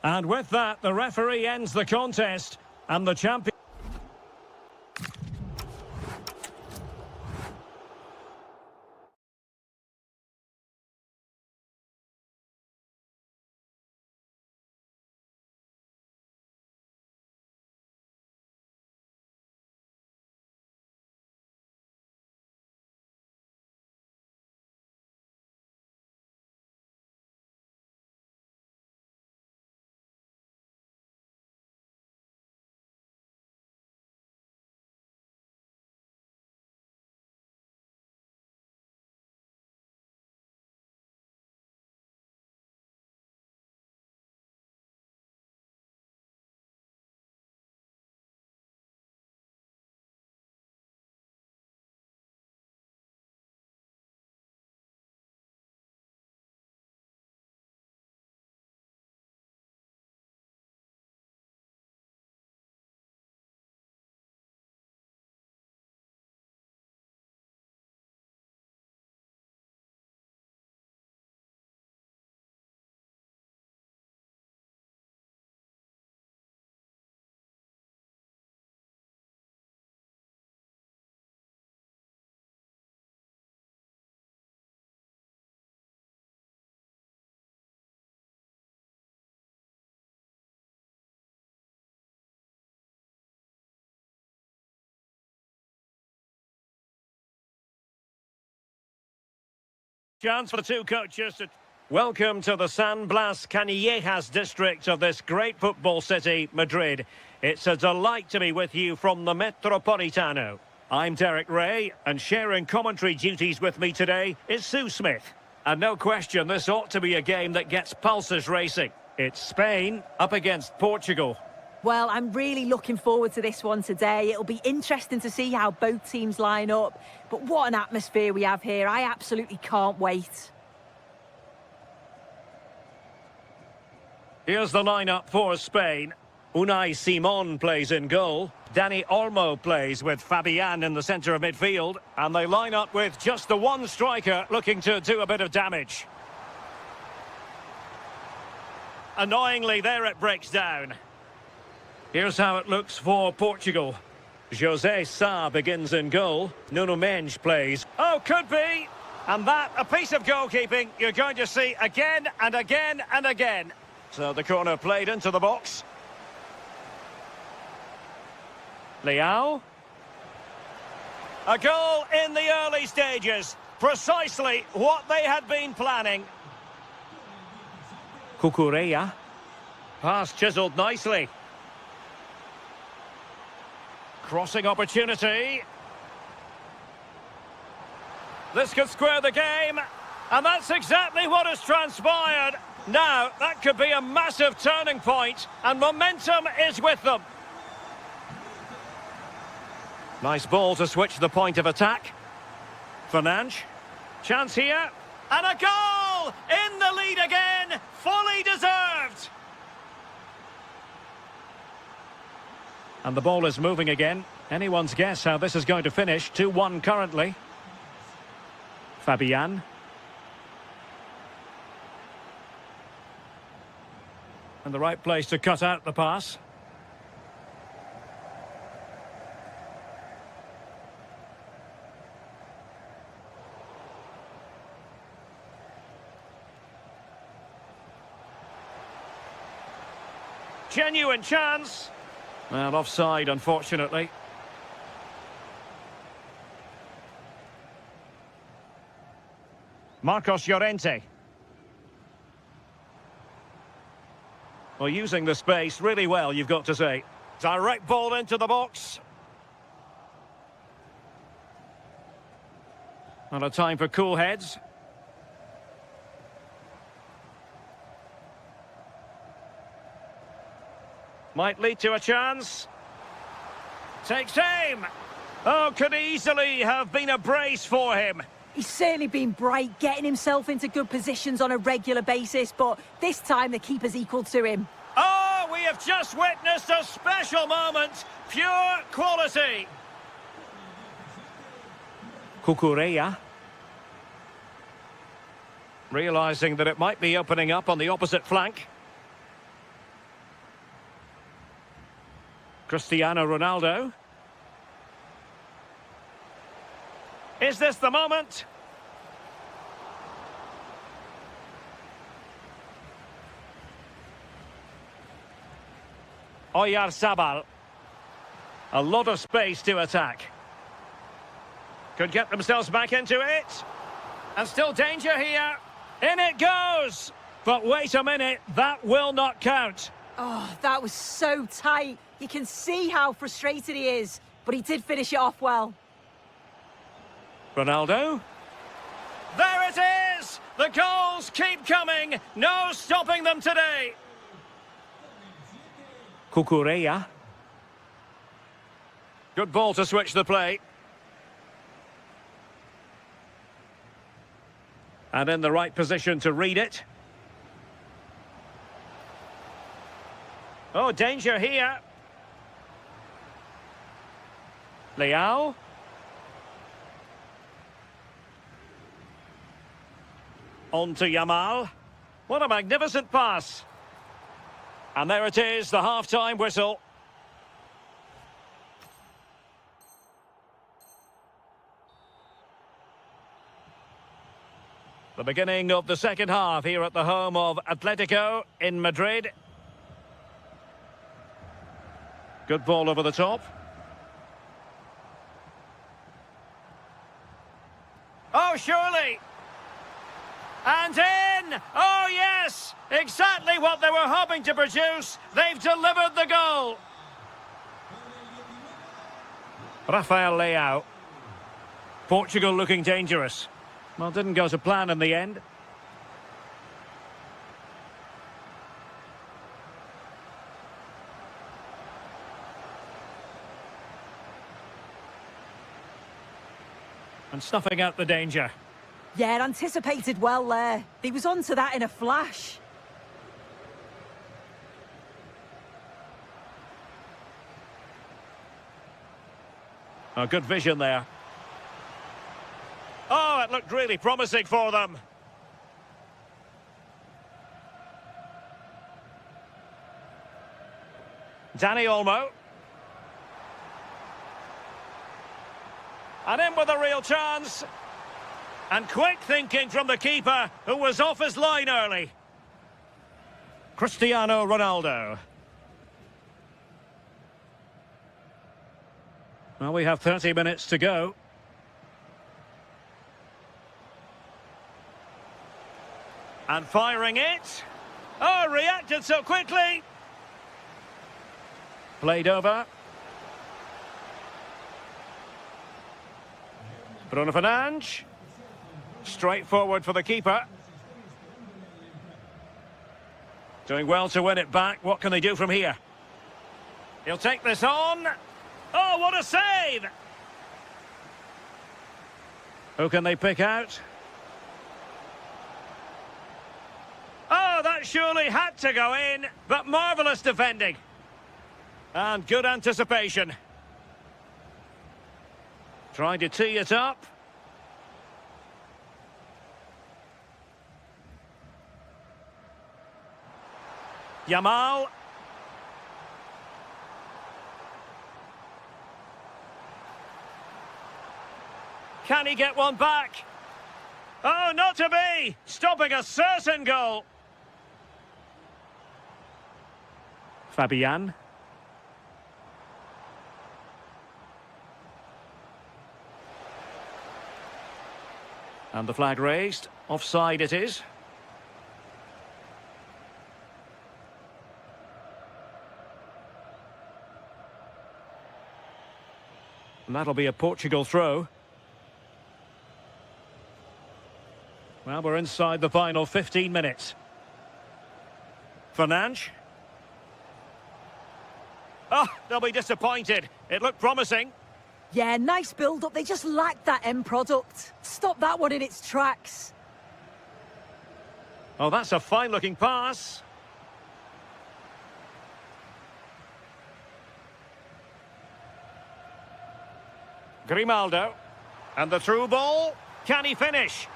And with that, the referee ends the contest, and the champion... Chance for the 2 coaches to... Welcome to the San Blas Canillejas district of this great football city, Madrid. It's a delight to be with you from the Metropolitano. I'm Derek Ray, and sharing commentary duties with me today is Sue Smith. And no question, this ought to be a game that gets pulses racing. It's Spain up against Portugal. Well, I'm really looking forward to this one today. It'll be interesting to see how both teams line up. But what an atmosphere we have here. I absolutely can't wait. Here's the lineup for Spain. Unai Simon plays in goal. Dani Olmo plays with Fabian in the centre of midfield. And they line up with just the one striker looking to do a bit of damage. Annoyingly, there it breaks down. Here's how it looks for Portugal. José Sá begins in goal. Nuno Mendes plays. Oh, could be! And that, a piece of goalkeeping you're going to see again and again and again. So the corner played into the box. Leao. A goal in the early stages. Precisely what they had been planning. Cucurella. Pass chiselled nicely. Crossing opportunity. This could square the game. And that's exactly what has transpired. Now, that could be a massive turning point, and momentum is with them. Nice ball to switch the point of attack. Fernandes. Chance here. And a goal! In the lead again. Fully deserved. And the ball is moving again. Anyone's guess how this is going to finish. 2-1 currently. Fabian. And the right place to cut out the pass. Genuine chance. Well, offside, unfortunately. Marcos Llorente. Well, using the space really well, you've got to say. Direct ball into the box. Not a time for cool heads. Might lead to a chance. Takes aim. Oh, could easily have been a brace for him. He's certainly been bright, getting himself into good positions on a regular basis, but this time the keeper's equal to him. Oh, we have just witnessed a special moment. Pure quality. Cucurella. Realising that it might be opening up on the opposite flank. Cristiano Ronaldo. Is this the moment? Oyarzabal. A lot of space to attack. Could get themselves back into it. And still danger here. In it goes. But wait a minute, that will not count. Oh, that was so tight. You can see how frustrated he is, but he did finish it off well. Ronaldo. There it is! The goals keep coming. No stopping them today. Cucurella. Good ball to switch the play. And in the right position to read it. Oh, danger here. Leao. On to Yamal. What a magnificent pass. And there it is, the half-time whistle. The beginning of the second half here at the home of Atletico in Madrid. Good ball over the top. Oh, surely. And in! Oh, yes! Exactly what they were hoping to produce. They've delivered the goal. Rafael Leao. Portugal looking dangerous. Well, didn't go to plan in the end. And snuffing out the danger. Yeah, anticipated well there. He was onto that in a flash. Oh, good vision there. Oh, it looked really promising for them. Dani Olmo. And in with a real chance. And quick thinking from the keeper, who was off his line early. Cristiano Ronaldo. Well, we have 30 minutes to go. And firing it. Oh, reacted so quickly. Played over. Bruno Fernandes. Straightforward for the keeper. Doing well to win it back. What can they do from here? He'll take this on. Oh, what a save! Who can they pick out? Oh, that surely had to go in, but marvellous defending. And good anticipation. Trying to tee it up. Yamal. Can he get one back? Oh, not to be! Stopping a certain goal. Fabian. And the flag raised. Offside it is. And that'll be a Portugal throw. Well, we're inside the final 15 minutes. Fernandes. Oh, they'll be disappointed. It looked promising. Yeah, nice build-up. They just lacked that end product. Stop that one in its tracks. Oh, that's a fine-looking pass. Grimaldo. And the through ball. Can he finish?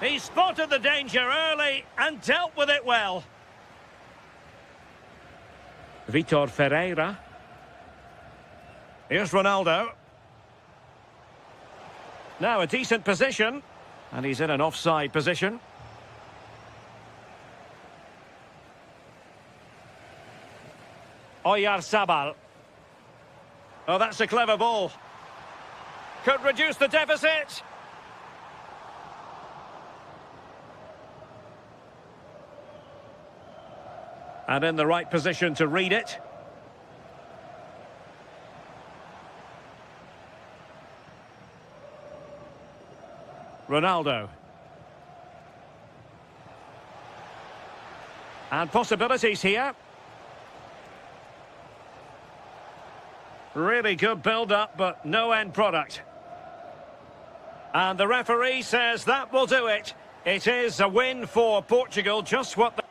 He spotted the danger early and dealt with it well. Vitor Ferreira. Here's Ronaldo. Now a decent position. And he's in an offside position. Oyarzabal. Oh, that's a clever ball. Could reduce the deficit. And in the right position to read it. Ronaldo. And possibilities here. Really good build-up, but no end product. And the referee says that will do it. It is a win for Portugal, just what they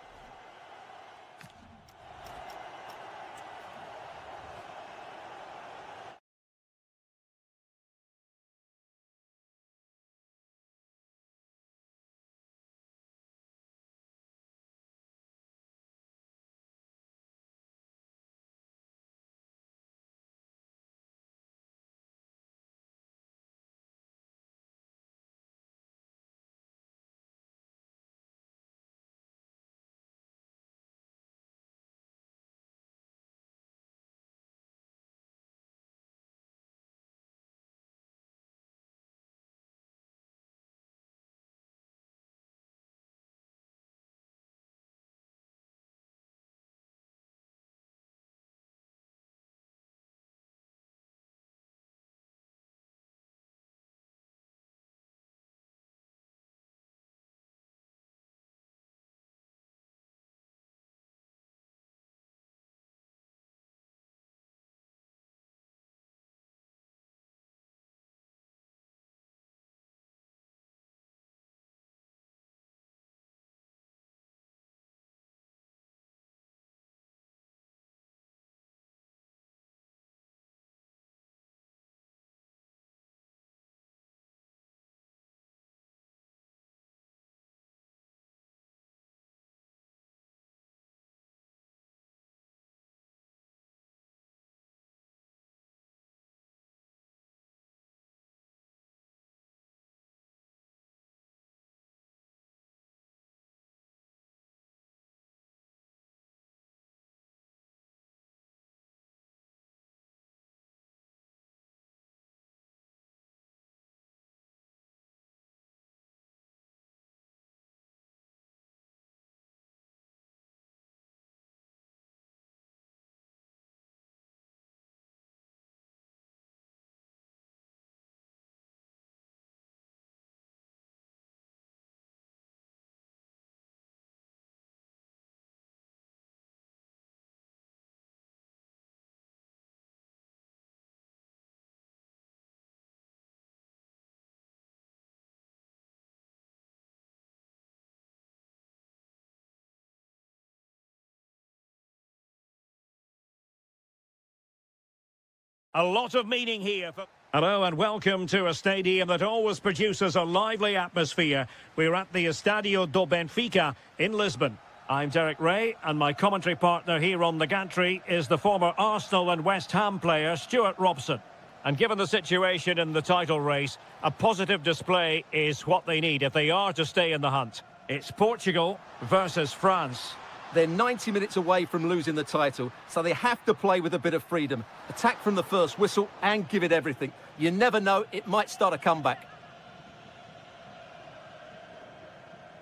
A lot of meaning here. Hello and welcome to a stadium that always produces a lively atmosphere. We're at the Estadio do Benfica in Lisbon. I'm Derek Ray, and my commentary partner here on the gantry is the former Arsenal and West Ham player Stuart Robson. And given the situation in the title race, a positive display is what they need if they are to stay in the hunt. It's Portugal versus France. They're 90 minutes away from losing the title, so they have to play with a bit of freedom. Attack from the first whistle and give it everything. You never know, it might start a comeback.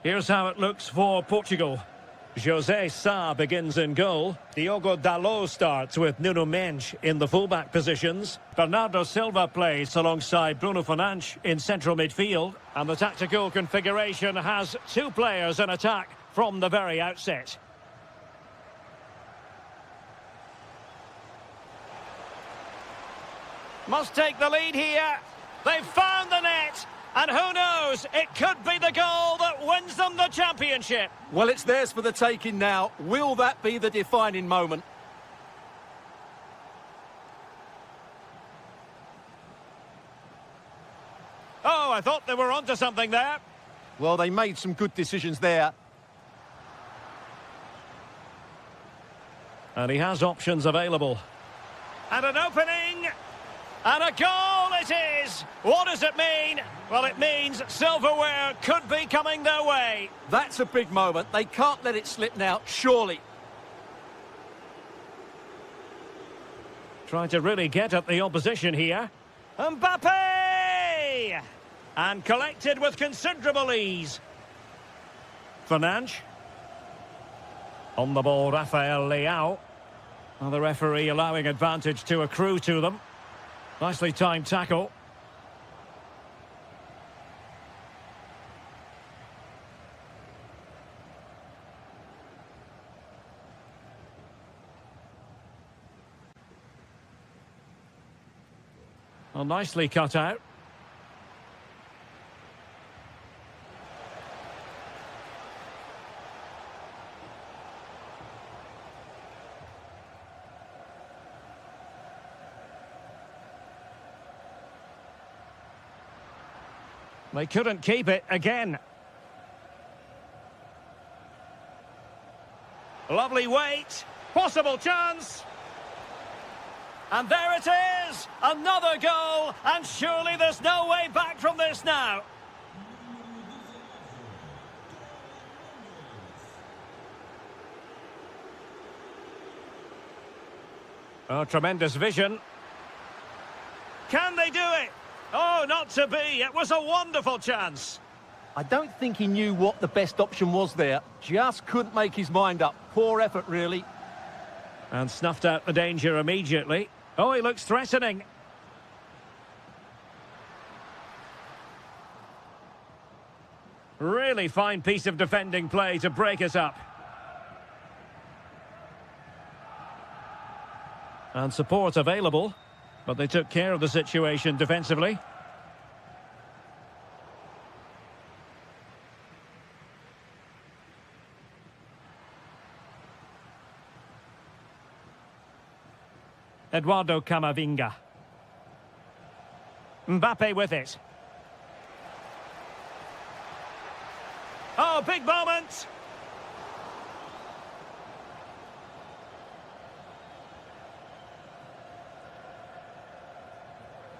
Here's how it looks for Portugal. José Sá begins in goal. Diogo Dalot starts with Nuno Mendes in the fullback positions. Bernardo Silva plays alongside Bruno Fernandes in central midfield. And the tactical configuration has two players in attack from the very outset. Must take the lead here. They've found the net. And who knows, it could be the goal that wins them the championship. Well, it's theirs for the taking now. Will that be the defining moment? Oh, I thought they were onto something there. Well, they made some good decisions there. And he has options available. And an opening. And a goal it is! What does it mean? Well, it means silverware could be coming their way. That's a big moment. They can't let it slip now, surely. Trying to really get at the opposition here. Mbappe! And collected with considerable ease. Fernandes. On the ball, Rafael Leao. And the referee allowing advantage to accrue to them. Nicely timed tackle. Well, nicely cut out. They couldn't keep it again. Lovely weight. Possible chance. And there it is. Another goal. And surely there's no way back from this now. Oh, tremendous vision. Can they do it? Oh, not to be. It was a wonderful chance. I don't think he knew what the best option was there. Just couldn't make his mind up. Poor effort, really. And snuffed out the danger immediately. Oh, he looks threatening. Really fine piece of defending play to break us up. And support available. But they took care of the situation defensively. Eduardo Camavinga. Mbappe with it. Oh, big moment!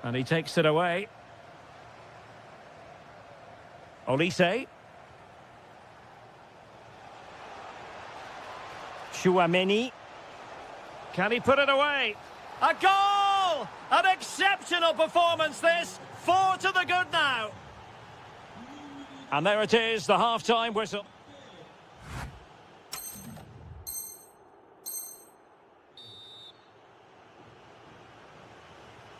And he takes it away. Olise. Chouameni. Can he put it away? A goal! An exceptional performance this. 4 to the good now. And there it is, the half-time whistle.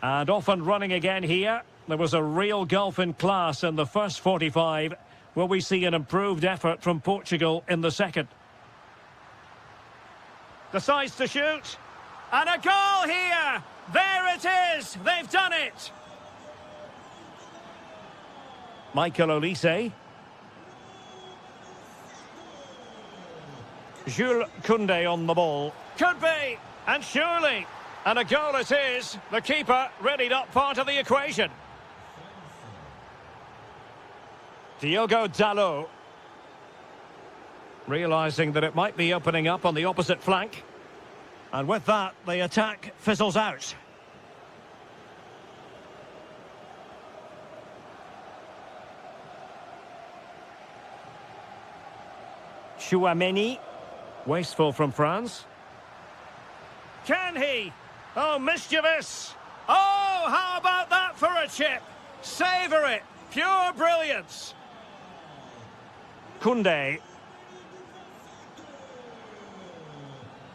And off and running again here. There was a real gulf in class in the first 45. Will we see an improved effort from Portugal in the second? Decides to shoot. And a goal here! There it is! They've done it! Michael Olise. Jules Koundé on the ball. Could be! And surely! And a goal it is. The keeper really not part of the equation. Diogo Dalot. Realising that it might be opening up on the opposite flank. And with that, the attack fizzles out. Chouameni. Wasteful from France. Can he? Oh, mischievous. Oh, how about that for a chip? Savour it. Pure brilliance. Koundé.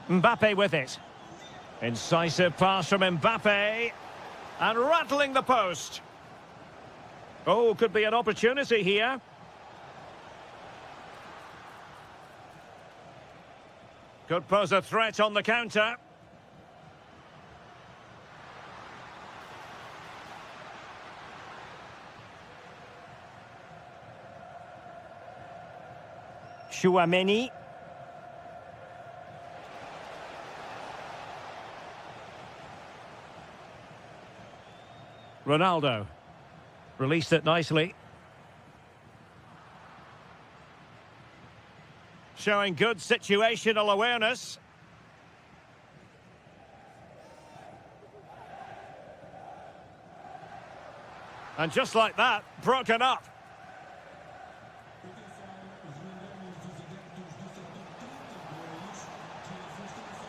Mbappe with it. Incisive pass from Mbappe. And rattling the post. Oh, could be an opportunity here. Could pose a threat on the counter. Chouameni. Ronaldo. Released it nicely. Showing good situational awareness. And just like that, broken up.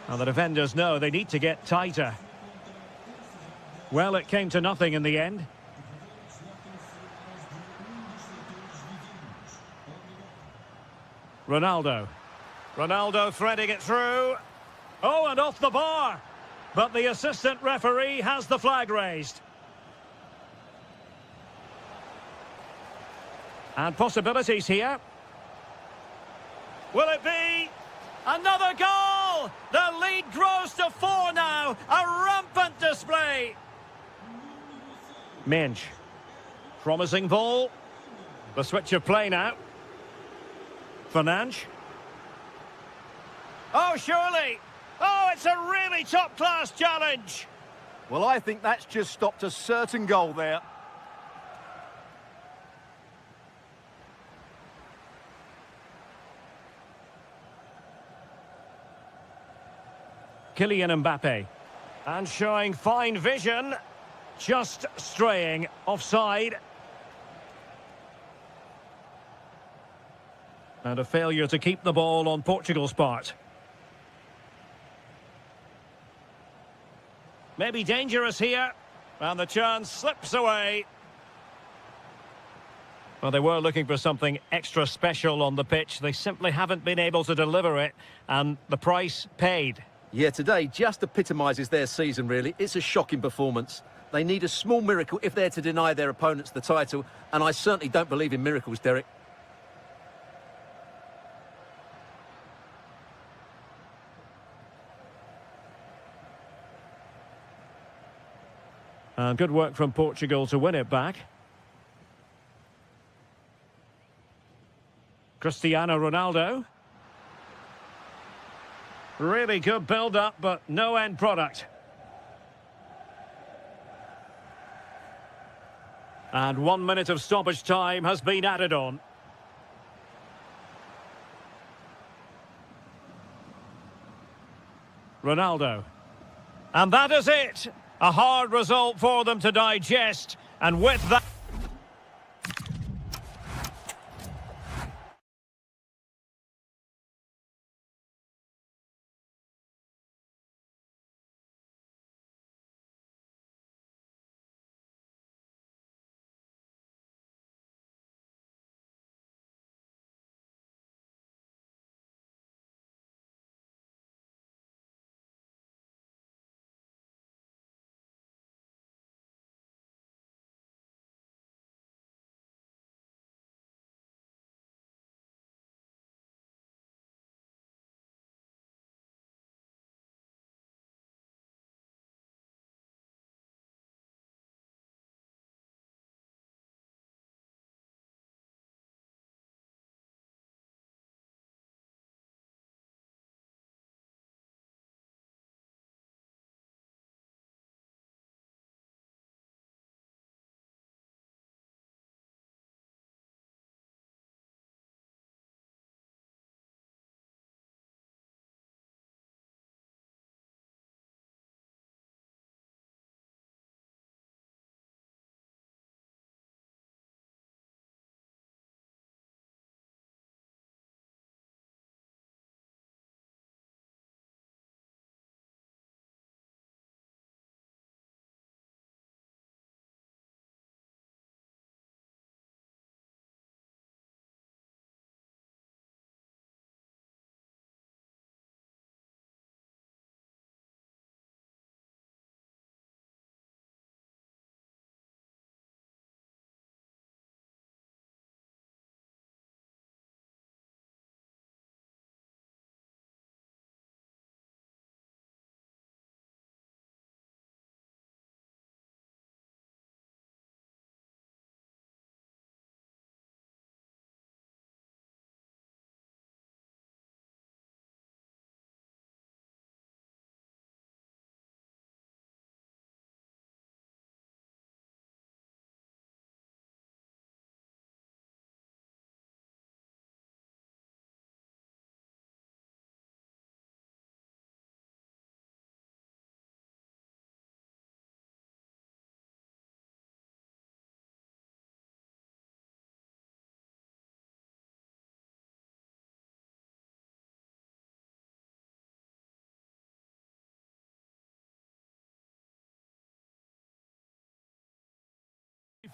Now the defenders know they need to get tighter. Well, it came to nothing in the end. Ronaldo. Ronaldo threading it through. Oh, and off the bar. But the assistant referee has the flag raised. And possibilities here. Will it be? Another goal! The lead grows to 4 now. A rampant display. Mensch. Promising ball. The switch of play now. Fernandes. Oh, surely. Oh, it's a really top-class challenge. Well, I think that's just stopped a certain goal there. Kylian Mbappe. And showing fine vision. Just straying offside. And a failure to keep the ball on Portugal's part. Maybe dangerous here. And the chance slips away. Well, they were looking for something extra special on the pitch. They simply haven't been able to deliver it. And the price paid. Yeah, today just epitomises their season, really. It's a shocking performance. They need a small miracle if they're to deny their opponents the title. And I certainly don't believe in miracles, Derek. And good work from Portugal to win it back. Cristiano Ronaldo. Really good build-up, but no end product. And 1 minute of stoppage time has been added on. Ronaldo. And that is it. A hard result for them to digest. And with that...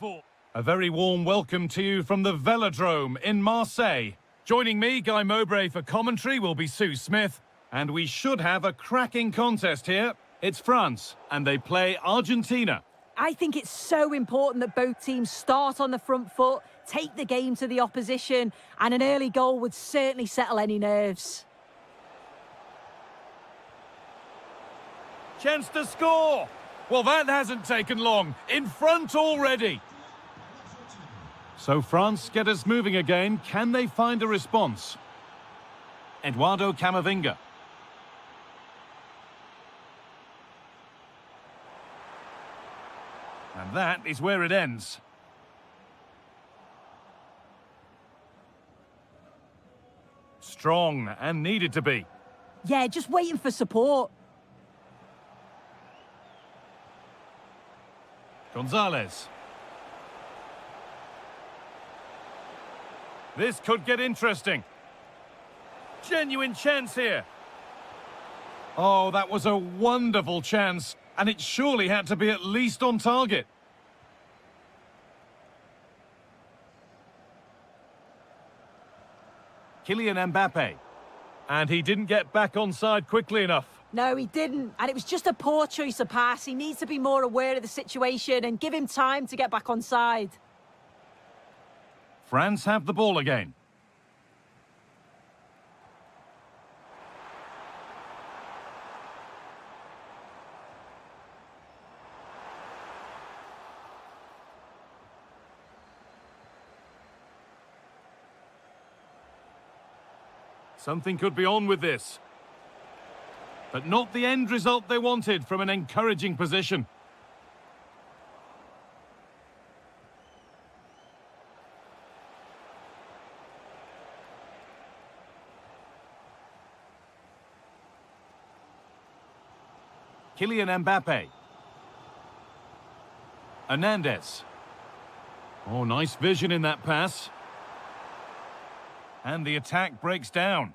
A very warm welcome to you from the Velodrome in Marseille. Joining me, Guy Mowbray, for commentary will be Sue Smith. And we should have a cracking contest here. It's France, and they play Argentina. I think it's so important that both teams start on the front foot, take the game to the opposition, and an early goal would certainly settle any nerves. Chance to score! Well, that hasn't taken long. In front already. So France get us moving again. Can they find a response? Eduardo Camavinga. And that is where it ends. Strong and needed to be. Yeah, just waiting for support. Gonzalez. This could get interesting. Genuine chance here. Oh, that was a wonderful chance, and it surely had to be at least on target. Kylian Mbappe. And he didn't get back on side quickly enough. No, he didn't. And it was just a poor choice of pass. He needs to be more aware of the situation and give him time to get back on side. France have the ball again. Something could be on with this. But not the end result they wanted from an encouraging position. Kylian Mbappe. Hernandez. Oh, nice vision in that pass. And the attack breaks down.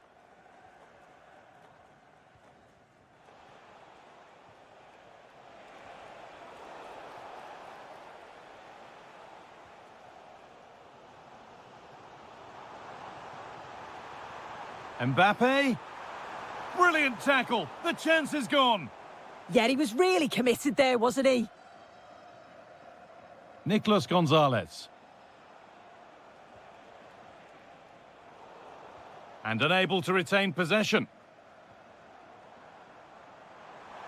Mbappe. Brilliant tackle. The chance is gone. Yeah, he was really committed there, wasn't he? Nicolas Gonzalez. And unable to retain possession.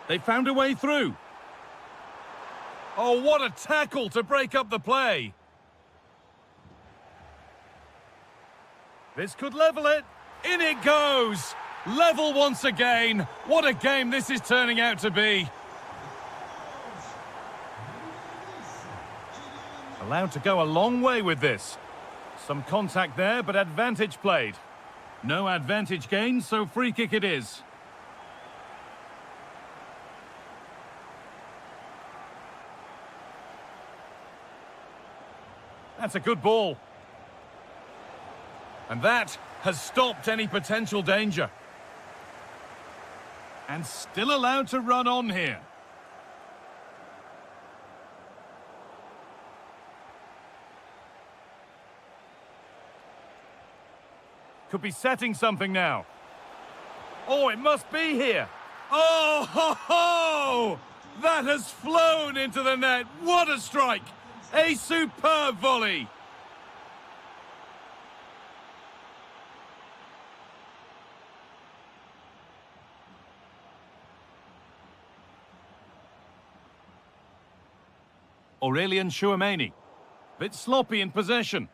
They found a way through. Oh, what a tackle to break up the play. This could level it. In it goes. Level once again. What a game this is turning out to be. Allowed to go a long way with this. Some contact there, but advantage played. No advantage gained, so free kick it is. That's a good ball. And that has stopped any potential danger. And still allowed to run on here. Could be setting something now. Oh, it must be here. Oh, ho, ho! That has flown into the net. What a strike! A superb volley. Aurélien Tchouameni. Bit sloppy in possession.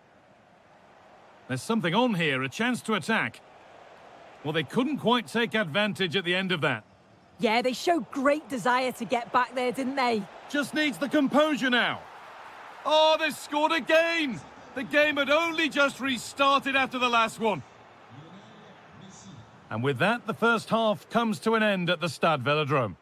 There's something on here, a chance to attack. Well, they couldn't quite take advantage at the end of that. Yeah, they showed great desire to get back there, didn't they? Just needs the composure now. Oh, they've scored again! The game had only just restarted after the last one. And with that, the first half comes to an end at the Stade Velodrome.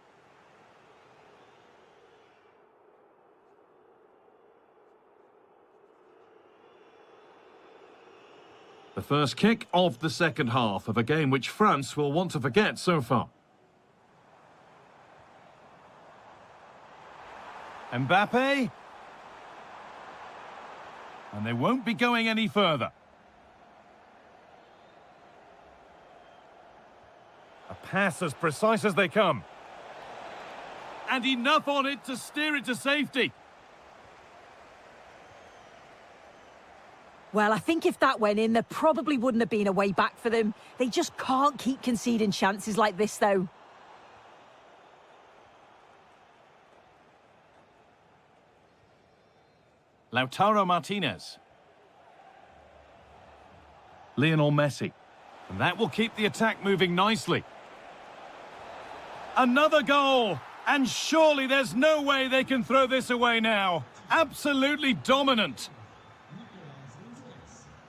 The first kick of the second half of a game which France will want to forget so far. Mbappe. And they won't be going any further. A pass as precise as they come. And enough on it to steer it to safety. Well, I think if that went in, there probably wouldn't have been a way back for them. They just can't keep conceding chances like this, though. Lautaro Martinez. Lionel Messi. And that will keep the attack moving nicely. Another goal! And surely there's no way they can throw this away now. Absolutely dominant.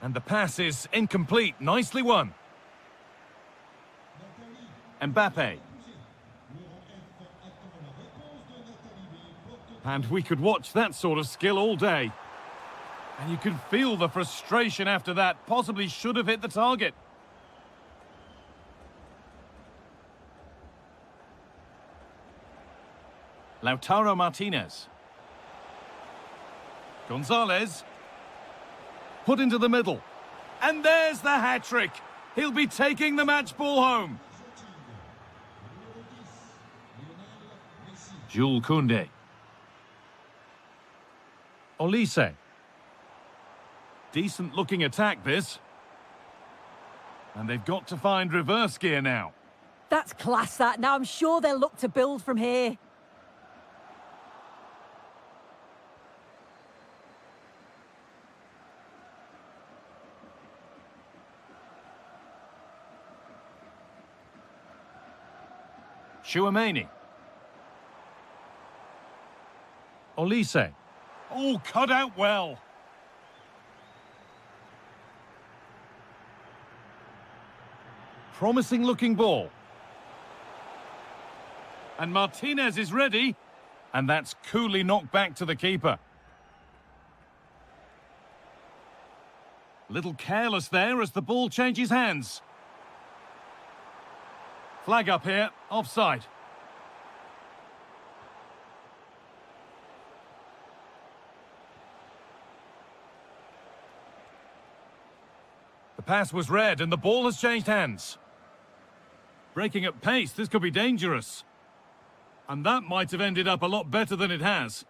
And the pass is incomplete. Nicely won. Mbappe. And we could watch that sort of skill all day. And you can feel the frustration after that. Possibly should have hit the target. Lautaro Martinez. Gonzalez. Put into the middle. And there's the hat-trick. He'll be taking the match ball home. Jules Koundé. Olise. Decent looking attack, this. And they've got to find reverse gear now. That's class, that. Now I'm sure they'll look to build from here. Chouameni. Olise. Oh, cut out well. Promising looking ball. And Martinez is ready. And that's coolly knocked back to the keeper. Little careless there as the ball changes hands. Flag up here, offside. The pass was read and the ball has changed hands. Breaking at pace, this could be dangerous. And that might have ended up a lot better than it has.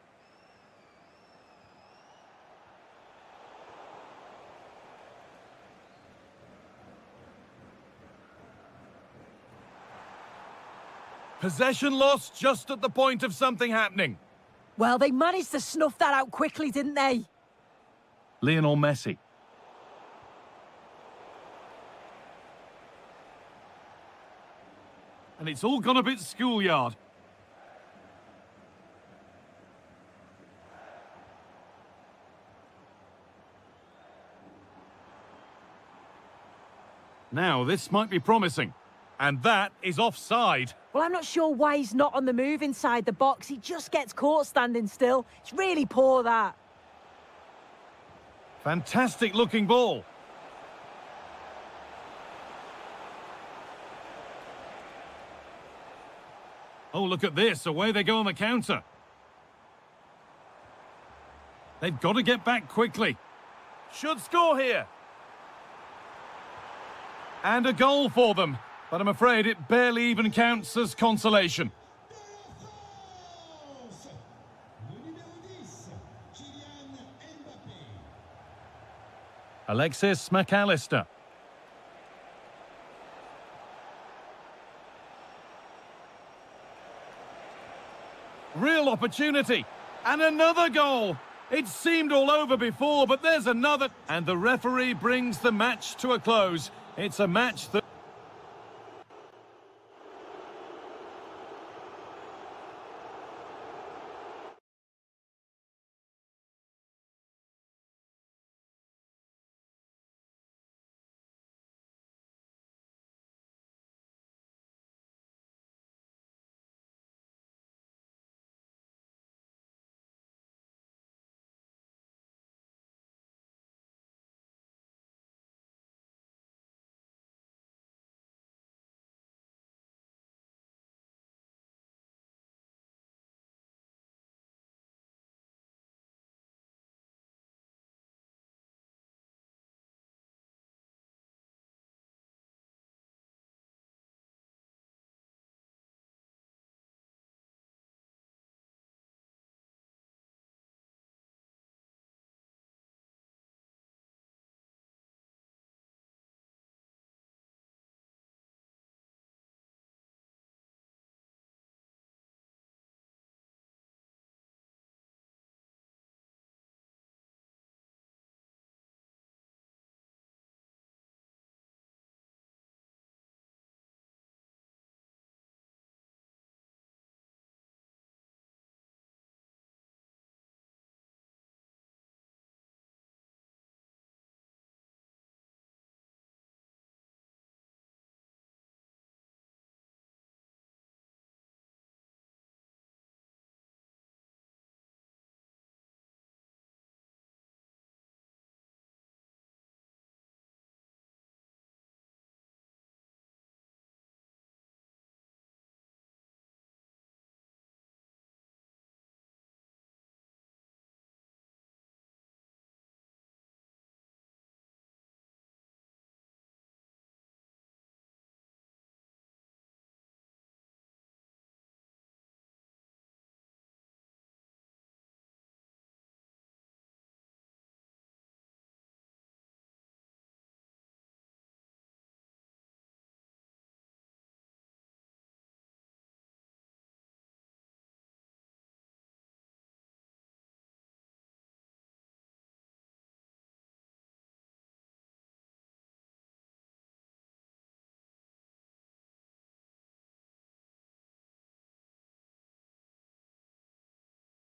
Possession lost just at the point of something happening. Well, they managed to snuff that out quickly, didn't they? Lionel Messi. And it's all gone a bit schoolyard. Now, this might be promising. And that is offside. Well, I'm not sure why he's not on the move inside the box. He just gets caught standing still. It's really poor, that. Fantastic looking ball. Oh, look at this. Away they go on the counter. They've got to get back quickly. Should score here. And a goal for them. But I'm afraid it barely even counts as consolation. Alexis McAllister. Real opportunity. And another goal. It seemed all over before, but there's another. And the referee brings the match to a close. It's a match that...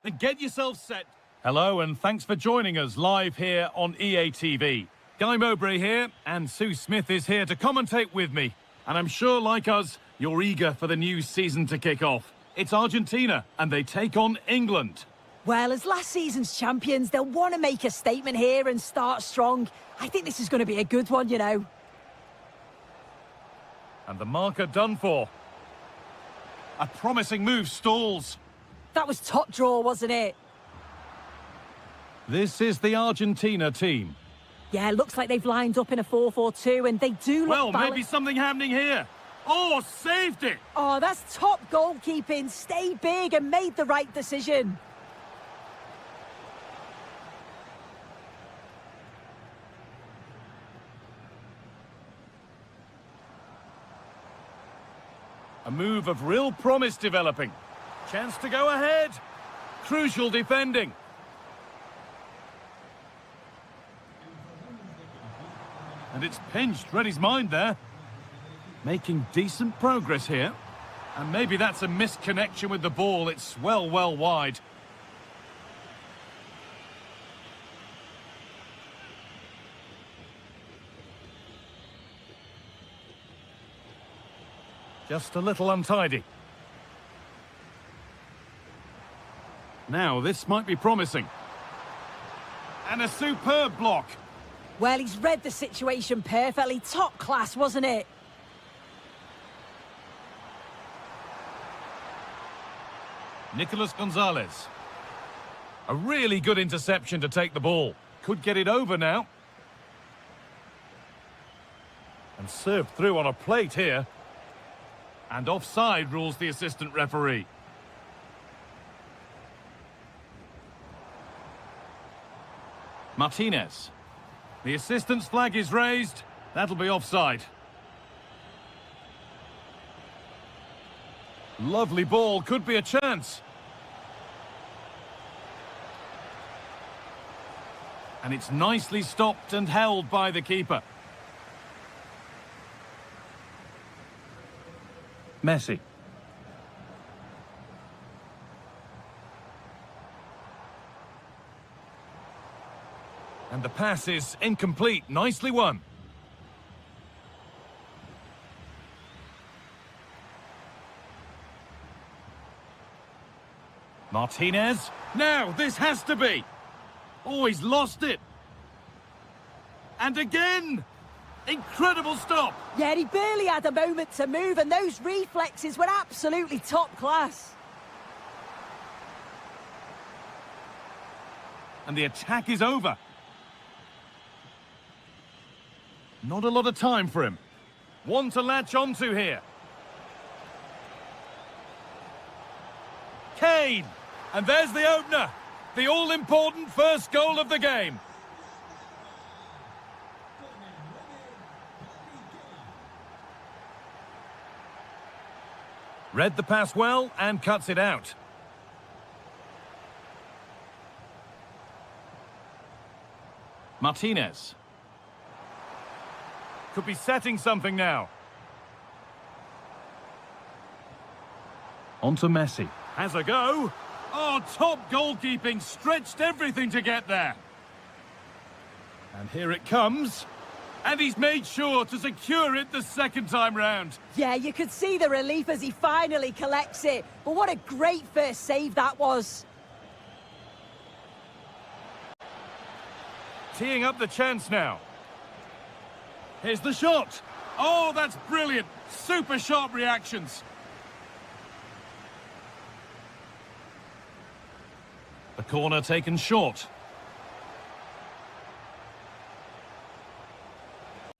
And get yourself set. Hello, and thanks for joining us live here on EA TV. Guy Mowbray here, and Sue Smith is here to commentate with me. And I'm sure, like us, you're eager for the new season to kick off. It's Argentina, and they take on England. Well, as last season's champions, they'll want to make a statement here and start strong. I think this is going to be a good one, you know. And the marker done for. A promising move stalls. That was top draw, wasn't it? This is the Argentina team. Yeah, looks like they've lined up in a 4-4-2, and they do look Well, balanced. maybe something happening here. Oh, saved it! Oh, that's top goalkeeping. Stayed big and made the right decision. A move of real promise developing. Chance to go ahead. Crucial defending. And it's pinched Reddy's mind there. Making decent progress here. And maybe that's a misconnection with the ball. It's well wide. Just a little untidy. Now, this might be promising. And a superb block. Well, he's read the situation perfectly. Top class, wasn't it? Nicolas Gonzalez. A really good interception to take the ball. Could get it over now. And served through on a plate here. And offside rules the assistant referee. Martinez. The assistant's flag is raised. That'll be offside. Lovely ball, could be a chance. And it's nicely stopped and held by the keeper. Messi. And the pass is incomplete. Nicely won. Martinez. Now, this has to be. Oh, he's lost it. And again. Incredible stop. Yeah, he barely had a moment to move, and those reflexes were absolutely top class. And the attack is over. Not a lot of time for him. One to latch onto here. Kane! And there's the opener. The all-important first goal of the game. Read the pass well and cuts it out. Martinez. Could be setting something now. On to Messi. Has a go. Oh, top goalkeeping. Stretched everything to get there. And here it comes. And he's made sure to secure it the second time round. Yeah, you could see the relief as he finally collects it. But what a great first save that was. Teeing up the chance now. Here's the shot. Oh, that's brilliant. Super sharp reactions. The corner taken short.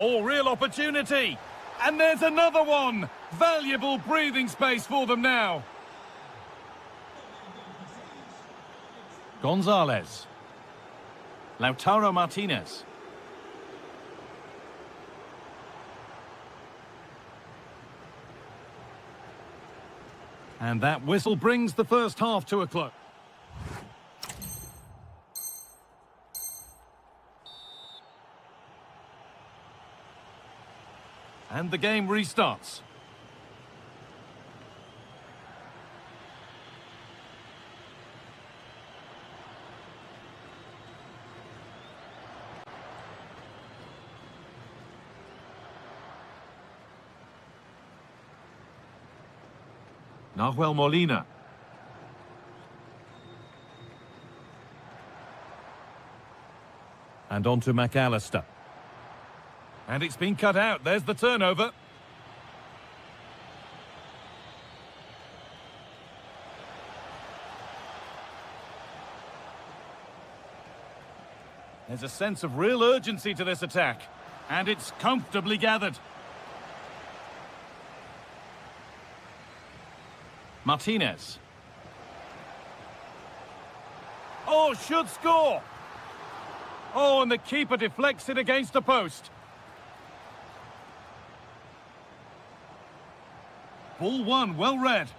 Oh, real opportunity. And there's another one. Valuable breathing space for them now. Gonzalez. Lautaro Martinez. And that whistle brings the first half to a close. And the game restarts. Nahuel Molina. And on to McAllister. And it's been cut out. There's the turnover. There's a sense of real urgency to this attack. And it's comfortably gathered. Martinez. Oh, should score! Oh, and the keeper deflects it against the post. Ball one, well read.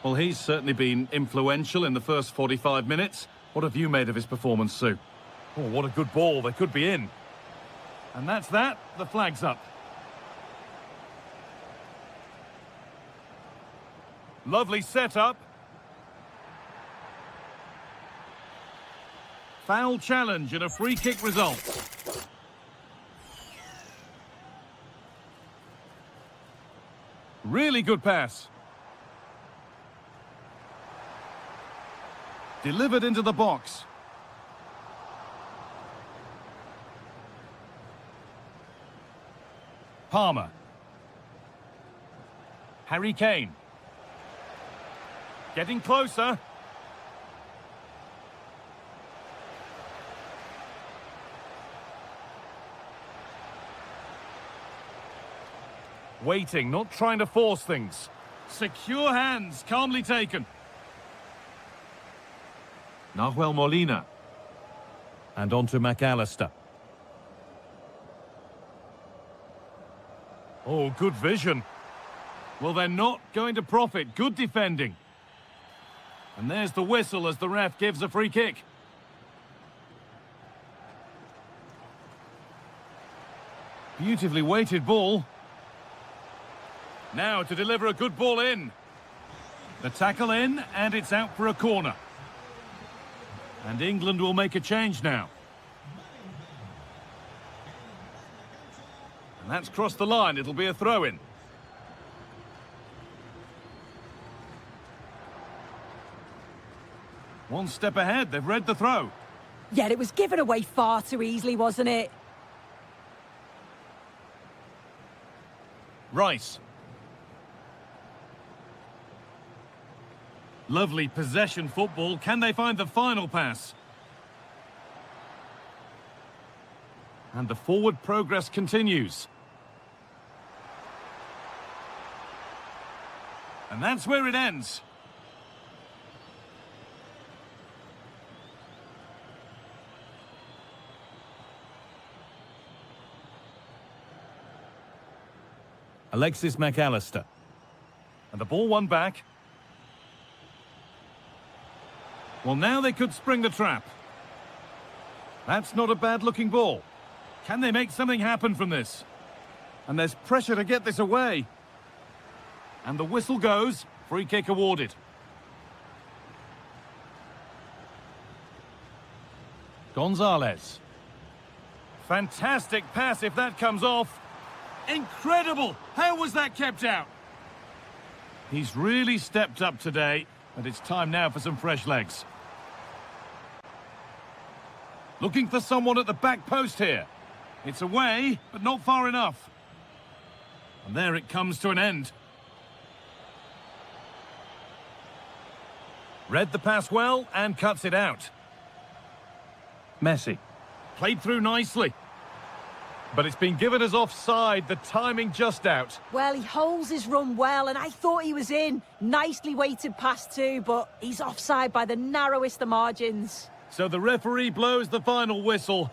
Well, he's certainly been influential in the first 45 minutes. What have you made of his performance, Sue? Oh, what a good ball. They could be in. And that's that. The flag's up. Lovely setup. Foul challenge and a free kick result. Really good pass. Delivered into the box. Palmer. Harry Kane. Getting closer. Waiting, not trying to force things. Secure hands, calmly taken. Nahuel Molina. And on to McAllister. Oh, good vision. Well, they're not going to profit. Good defending. And there's the whistle as the ref gives a free kick. Beautifully weighted ball. Now to deliver a good ball in. The tackle in, and it's out for a corner. And England will make a change now. And that's crossed the line. It'll be a throw-in. One step ahead. They've read the throw. Yeah, it was given away far too easily, wasn't it? Rice. Lovely possession football. Can they find the final pass? And the forward progress continues. And that's where it ends. Alexis McAllister. And the ball won back. Well, now they could spring the trap. That's not a bad-looking ball. Can they make something happen from this? And there's pressure to get this away. And the whistle goes. Free kick awarded. Gonzalez. Fantastic pass if that comes off. Incredible! How was that kept out? He's really stepped up today, and it's time now for some fresh legs. Looking for someone at the back post here. It's away, but not far enough. And there it comes to an end. Read the pass well and cuts it out. Messi. Played through nicely. But it's been given as offside, the timing just out. Well, he holds his run well, and I thought he was in. Nicely weighted pass too, but he's offside by the narrowest of margins. So the referee blows the final whistle.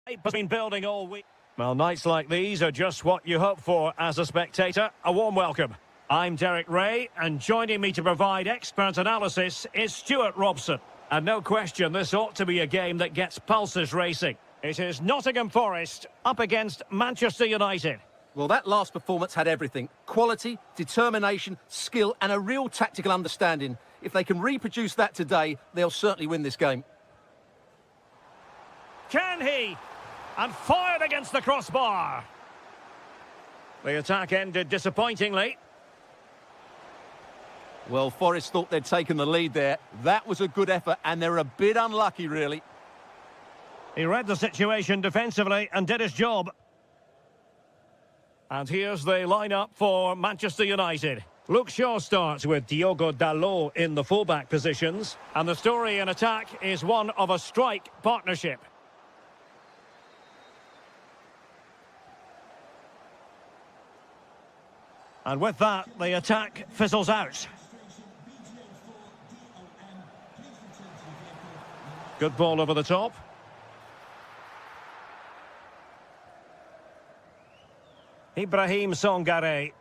Has been building all week. Well, nights like these are just what you hope for as a spectator. A warm welcome. I'm Derek Ray, and joining me to provide expert analysis is Stuart Robson. And no question, this ought to be a game that gets pulses racing. It is Nottingham Forest up against Manchester United. Well, that last performance had everything. Quality, determination, skill, and a real tactical understanding. If they can reproduce that today, they'll certainly win this game. Can he? And fired against the crossbar. The attack ended disappointingly. Well, Forest thought they'd taken the lead there. That was a good effort, and they're a bit unlucky, really. He read the situation defensively and did his job. And here's the lineup for Manchester United. Luke Shaw starts with Diogo Dalot in the fullback positions. And the story in attack is one of a strike partnership. And with that, the attack fizzles out. Good ball over the top. Ibrahim Songare.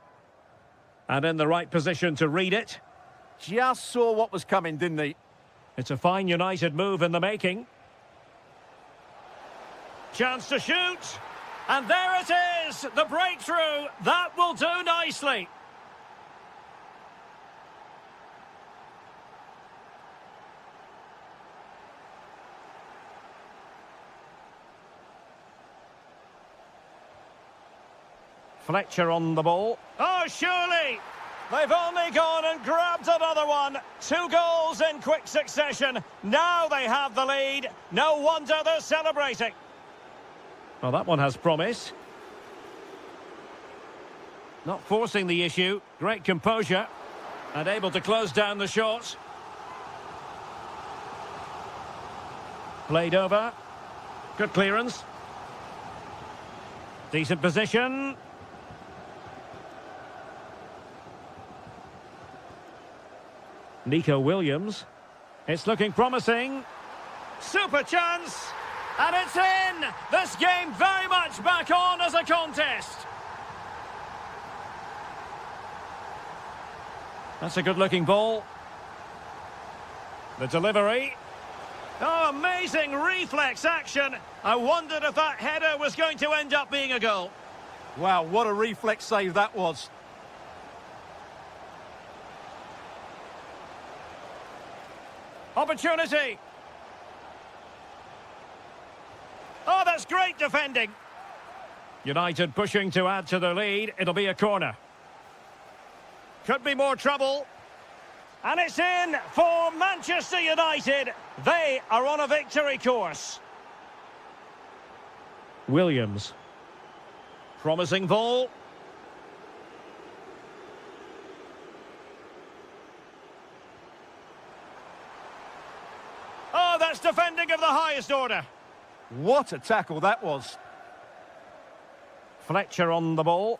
And in the right position to read it. Just saw what was coming, didn't he? It's a fine United move in the making. Chance to shoot. And there it is, the breakthrough. That will do nicely. Fletcher on the ball. Oh, surely! They've only gone and grabbed another one. 2 goals in quick succession. Now they have the lead. No wonder they're celebrating. Well, that one has promise. Not forcing the issue. Great composure. And able to close down the shots. Played over. Good clearance. Decent position. Nico Williams. It's looking promising. Super chance. And it's in! This game very much back on as a contest. That's a good-looking ball. The delivery. Oh, amazing reflex action. I wondered if that header was going to end up being a goal. Wow, what a reflex save that was. Opportunity. Oh, that's great defending. United pushing to add to their lead. It'll be a corner. Could be more trouble. And it's in for Manchester United. They are on a victory course. Williams. Promising ball. Oh, that's defending of the highest order. What a tackle that was. Fletcher on the ball.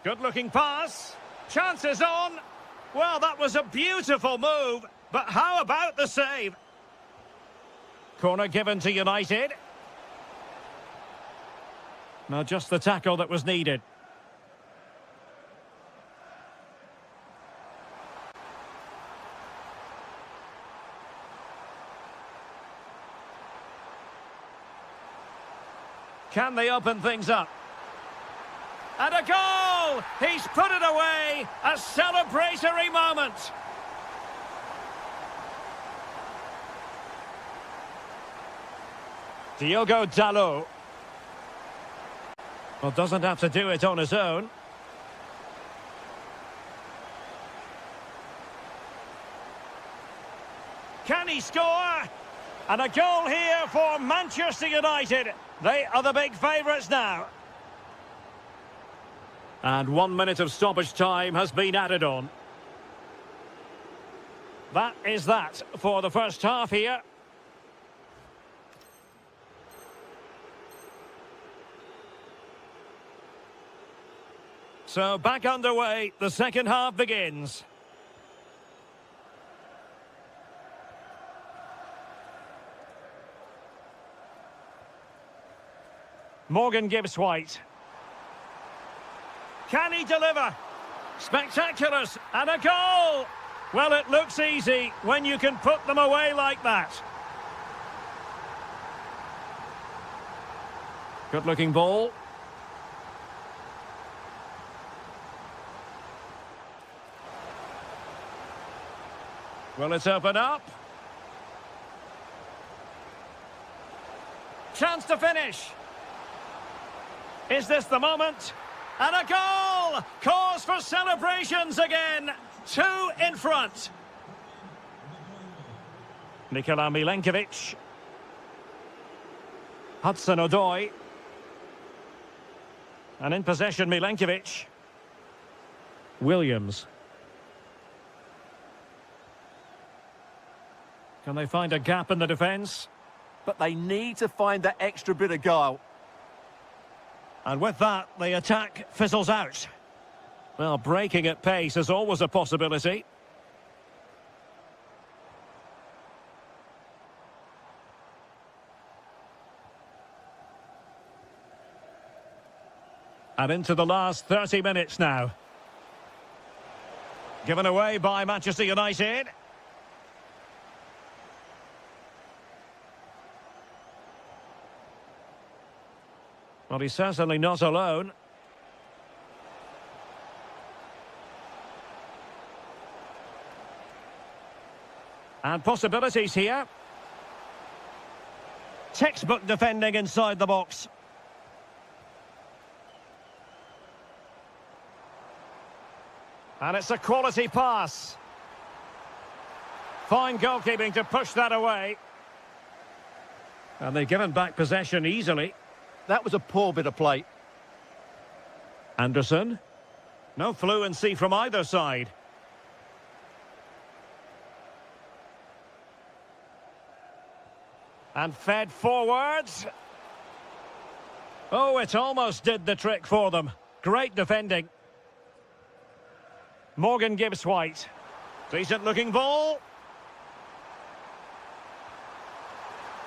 Good-looking pass. Chances on. Well, that was a beautiful move. But how about the save? Corner given to United. Now just the tackle that was needed. Can they open things up? And a goal! He's put it away! A celebratory moment! Diogo Dalot. Well, doesn't have to do it on his own. Can he score? And a goal here for Manchester United. They are the big favourites now. And 1 minute of stoppage time has been added on. That is that for the first half here. So back underway, the second half begins. Morgan Gibbs White. Can he deliver? Spectacular, and a goal! Well, it looks easy when you can put them away like that. Good-looking ball. Will it open up? Chance to finish. Is this the moment? And a goal! Cause for celebrations again. 2 in front. Nikola Milenkovic. Hudson-Odoi. And in possession, Milenkovic. Williams. Can they find a gap in the defence? But they need to find that extra bit of guile. And with that, the attack fizzles out. Well, breaking at pace is always a possibility. And into the last 30 minutes now. Given away by Manchester United. Well, he's certainly not alone. And possibilities here. Textbook defending inside the box. And it's a quality pass. Fine goalkeeping to push that away. And they've given back possession easily. That was a poor bit of play. Anderson. No fluency from either side. And fed forwards. Oh, it almost did the trick for them. Great defending. Morgan Gibbs White. Decent looking ball.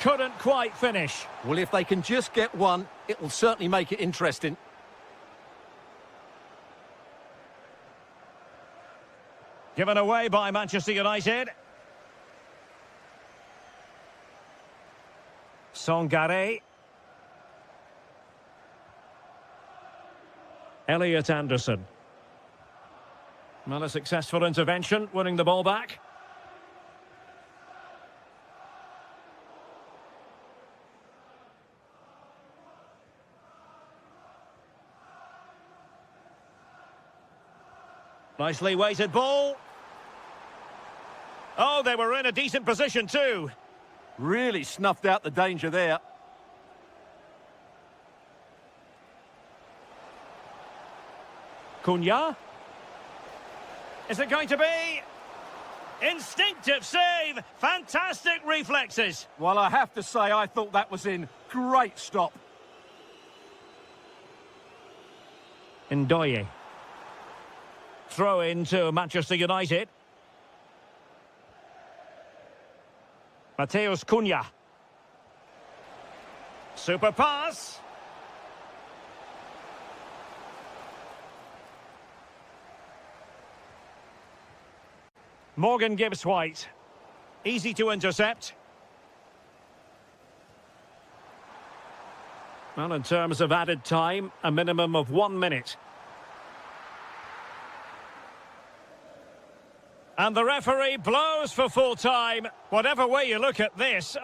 Couldn't quite finish. Well, if they can just get one, it will certainly make it interesting. Given away by Manchester United. Songare. Elliot Anderson. Well, a successful intervention, winning the ball back. Nicely weighted ball. Oh, they were in a decent position too. Really snuffed out the danger there. Cunha. Is it going to be? Instinctive save. Fantastic reflexes. Well, I have to say, I thought that was in. Great stop. Ndoye. Throw in to Manchester United. Mateus Cunha. Super pass. Morgan Gibbs White. Easy to intercept. Well, in terms of added time, a minimum of 1 minute. And the referee blows for full time. Whatever way you look at this...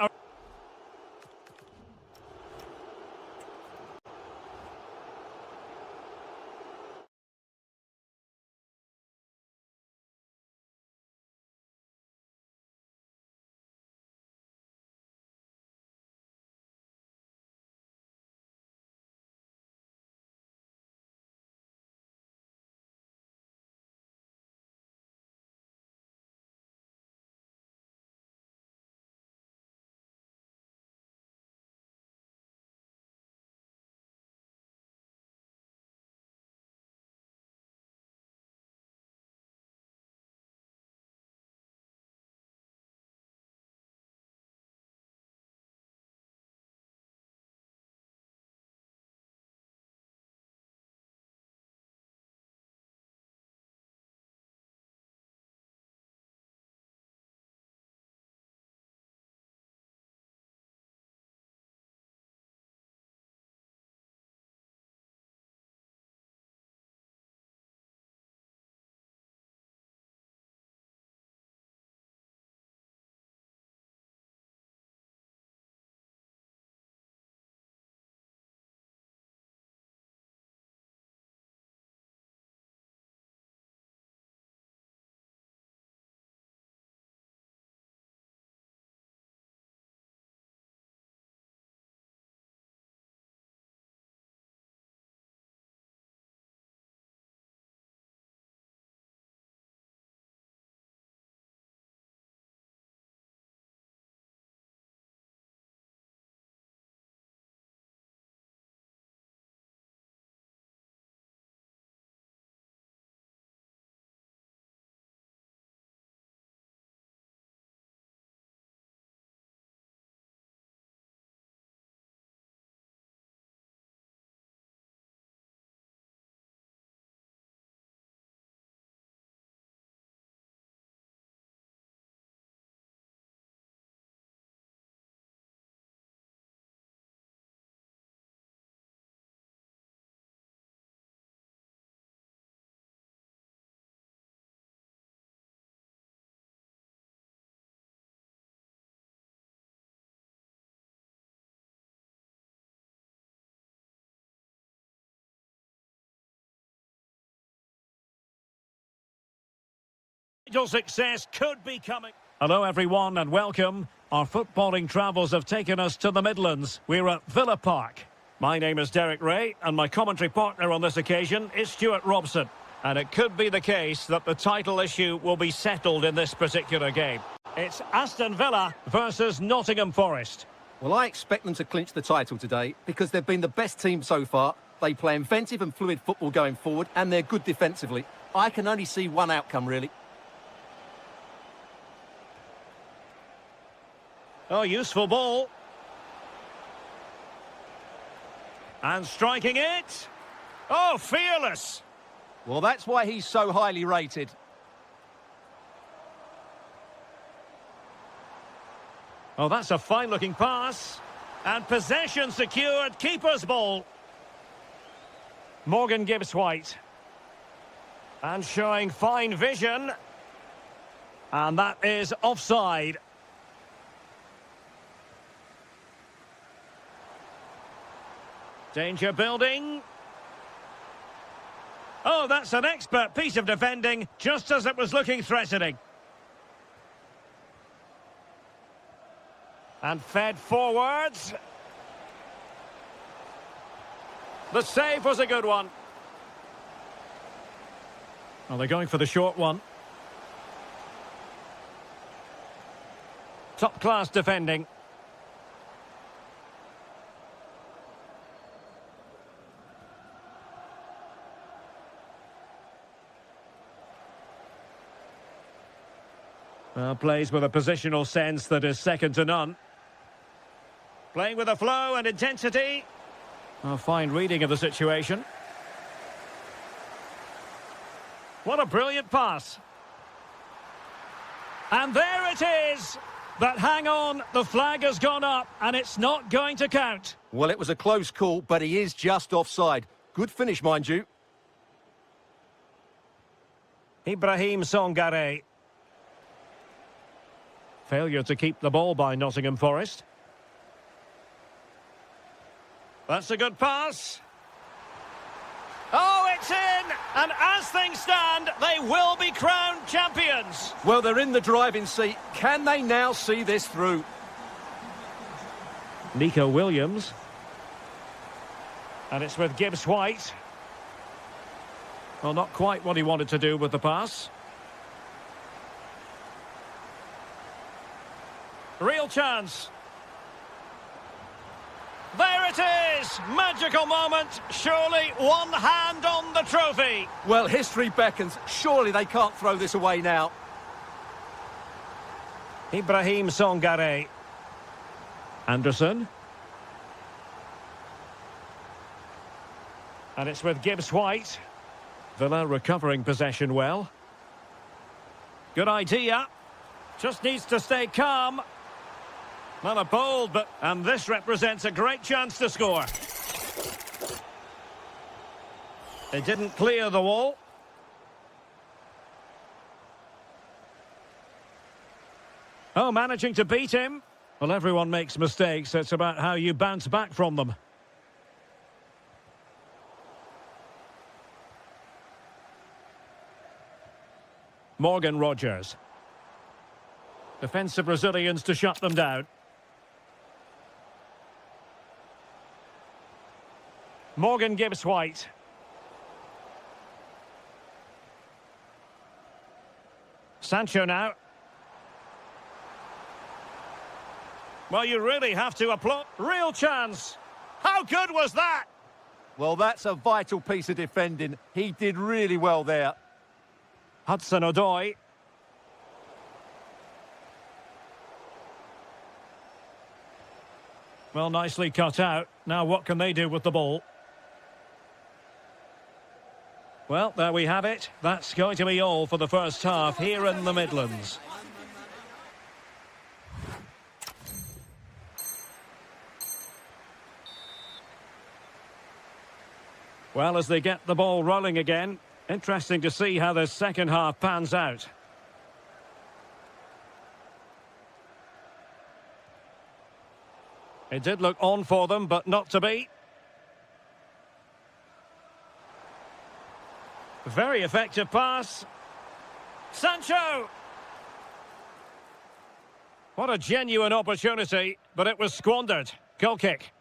Success could be coming. Hello everyone and welcome. Our footballing travels have taken us to the Midlands. We're at Villa Park. My name is Derek Ray and my commentary partner on this occasion is Stuart Robson. And it could be the case that the title issue will be settled in this particular game. It's Aston Villa versus Nottingham Forest. Well, I expect them to clinch the title today because they've been the best team so far. They play inventive and fluid football going forward and they're good defensively. I can only see one outcome, really. Oh, useful ball. And striking it. Oh, fearless. Well, that's why he's so highly rated. Oh, that's a fine-looking pass. And possession secured. Keeper's ball. Morgan Gibbs-White. And showing fine vision. And that is offside. Danger building. Oh, that's an expert piece of defending, just as it was looking threatening. And fed forwards. The save was a good one. Well, they're going for the short one. Top-class defending. Plays with a positional sense that is second to none. Playing with a flow and intensity. A fine reading of the situation. What a brilliant pass. And there it is. But hang on, the flag has gone up and it's not going to count. Well, it was a close call, but he is just offside. Good finish, mind you. Ibrahim Songare. Failure to keep the ball by Nottingham Forest. That's a good pass. Oh, it's in! And as things stand, they will be crowned champions. Well, they're in the driving seat. Can they now see this through? Nico Williams. And it's with Gibbs-White. Well, not quite what he wanted to do with the pass. Real chance. There it is! Magical moment. Surely one hand on the trophy. Well, history beckons. Surely they can't throw this away now. Ibrahim Songare. Anderson. And it's with Gibbs-White. Villa recovering possession well. Good idea. Just needs to stay calm. Not a bold, but... And this represents a great chance to score. They didn't clear the wall. Oh, managing to beat him. Well, everyone makes mistakes. It's about how you bounce back from them. Morgan Rogers. Defensive Brazilians to shut them down. Morgan Gibbs-White. Sancho now. Well, you really have to applaud. Real chance. How good was that? Well, that's a vital piece of defending. He did really well there. Hudson-Odoi. Well, nicely cut out. Now what can they do with the ball? Well, there we have it. That's going to be all for the first half here in the Midlands. Well, as they get the ball rolling again, interesting to see how the second half pans out. It did look on for them, but not to be. Very effective pass. Sancho! What a genuine opportunity, but it was squandered. Goal kick.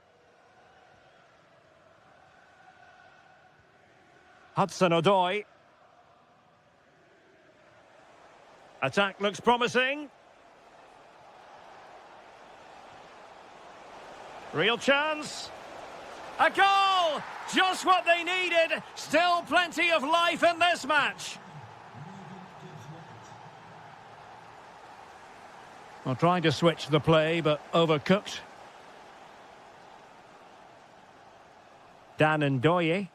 Hudson-Odoi. Attack looks promising. Real chance. A goal! Just what they needed. Still plenty of life in this match. Well, trying to switch the play, but overcooked. Dan Ndoye.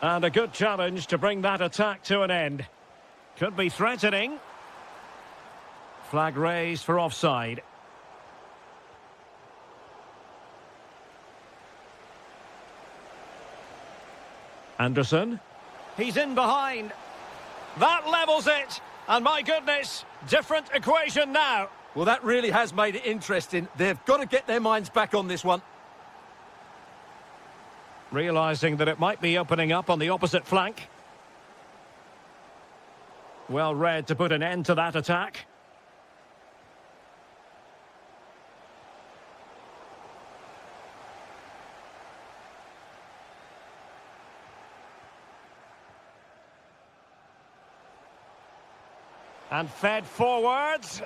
And a good challenge to bring that attack to an end. Could be threatening. Flag raised for offside. Anderson. He's in behind. That levels it. And my goodness, different equation now. Well, that really has made it interesting. They've got to get their minds back on this one. Realising that it might be opening up on the opposite flank. Well read to put an end to that attack. And fed forwards.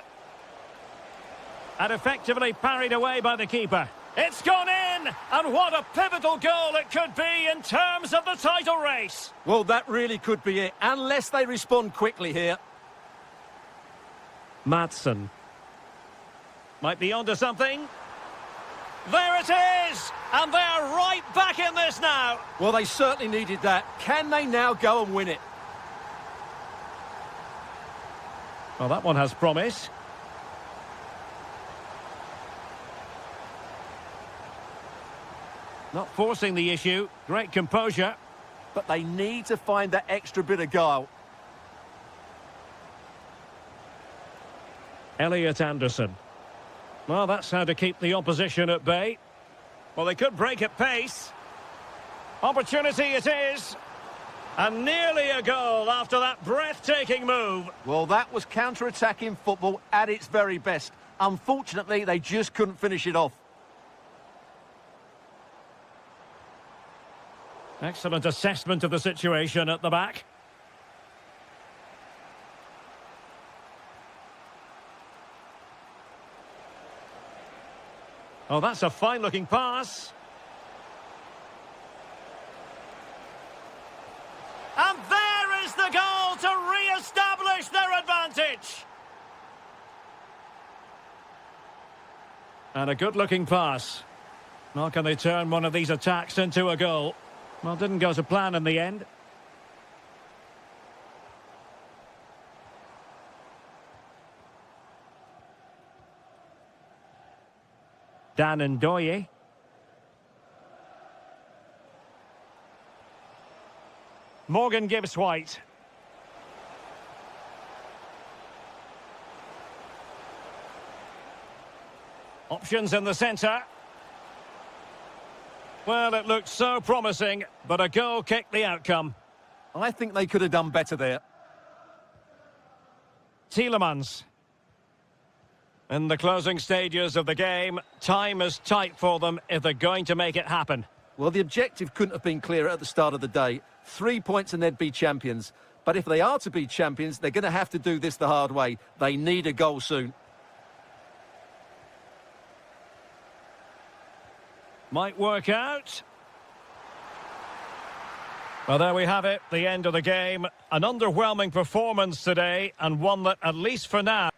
And effectively parried away by the keeper. It's gone in! And what a pivotal goal it could be in terms of the title race. Well, that really could be it, unless they respond quickly here. Madsen. Might be onto something. There it is! And they're right back in this now. Well, they certainly needed that. Can they now go and win it? Well, that one has promise. Not forcing the issue. Great composure. But they need to find that extra bit of guile. Elliot Anderson. Well, that's how to keep the opposition at bay. Well, they could break at pace. Opportunity it is. And nearly a goal after that breathtaking move. Well, that was counter-attacking football at its very best. Unfortunately, they just couldn't finish it off. Excellent assessment of the situation at the back. Oh, that's a fine-looking pass. And there is the goal to re-establish their advantage. And a good-looking pass. Now can they turn one of these attacks into a goal? Well, didn't go to plan in the end. Dan Ndoye. Morgan Gibbs White. Options in the centre. Well, it looked so promising, but a goal kicked the outcome. I think they could have done better there. Tielemans. In the closing stages of the game, time is tight for them if they're going to make it happen. Well, the objective couldn't have been clearer at the start of the day. 3 points and they'd be champions. But if they are to be champions, they're going to have to do this the hard way. They need a goal soon. Might work out. Well, there we have it, the end of the game. An underwhelming performance today, and one that, at least for now,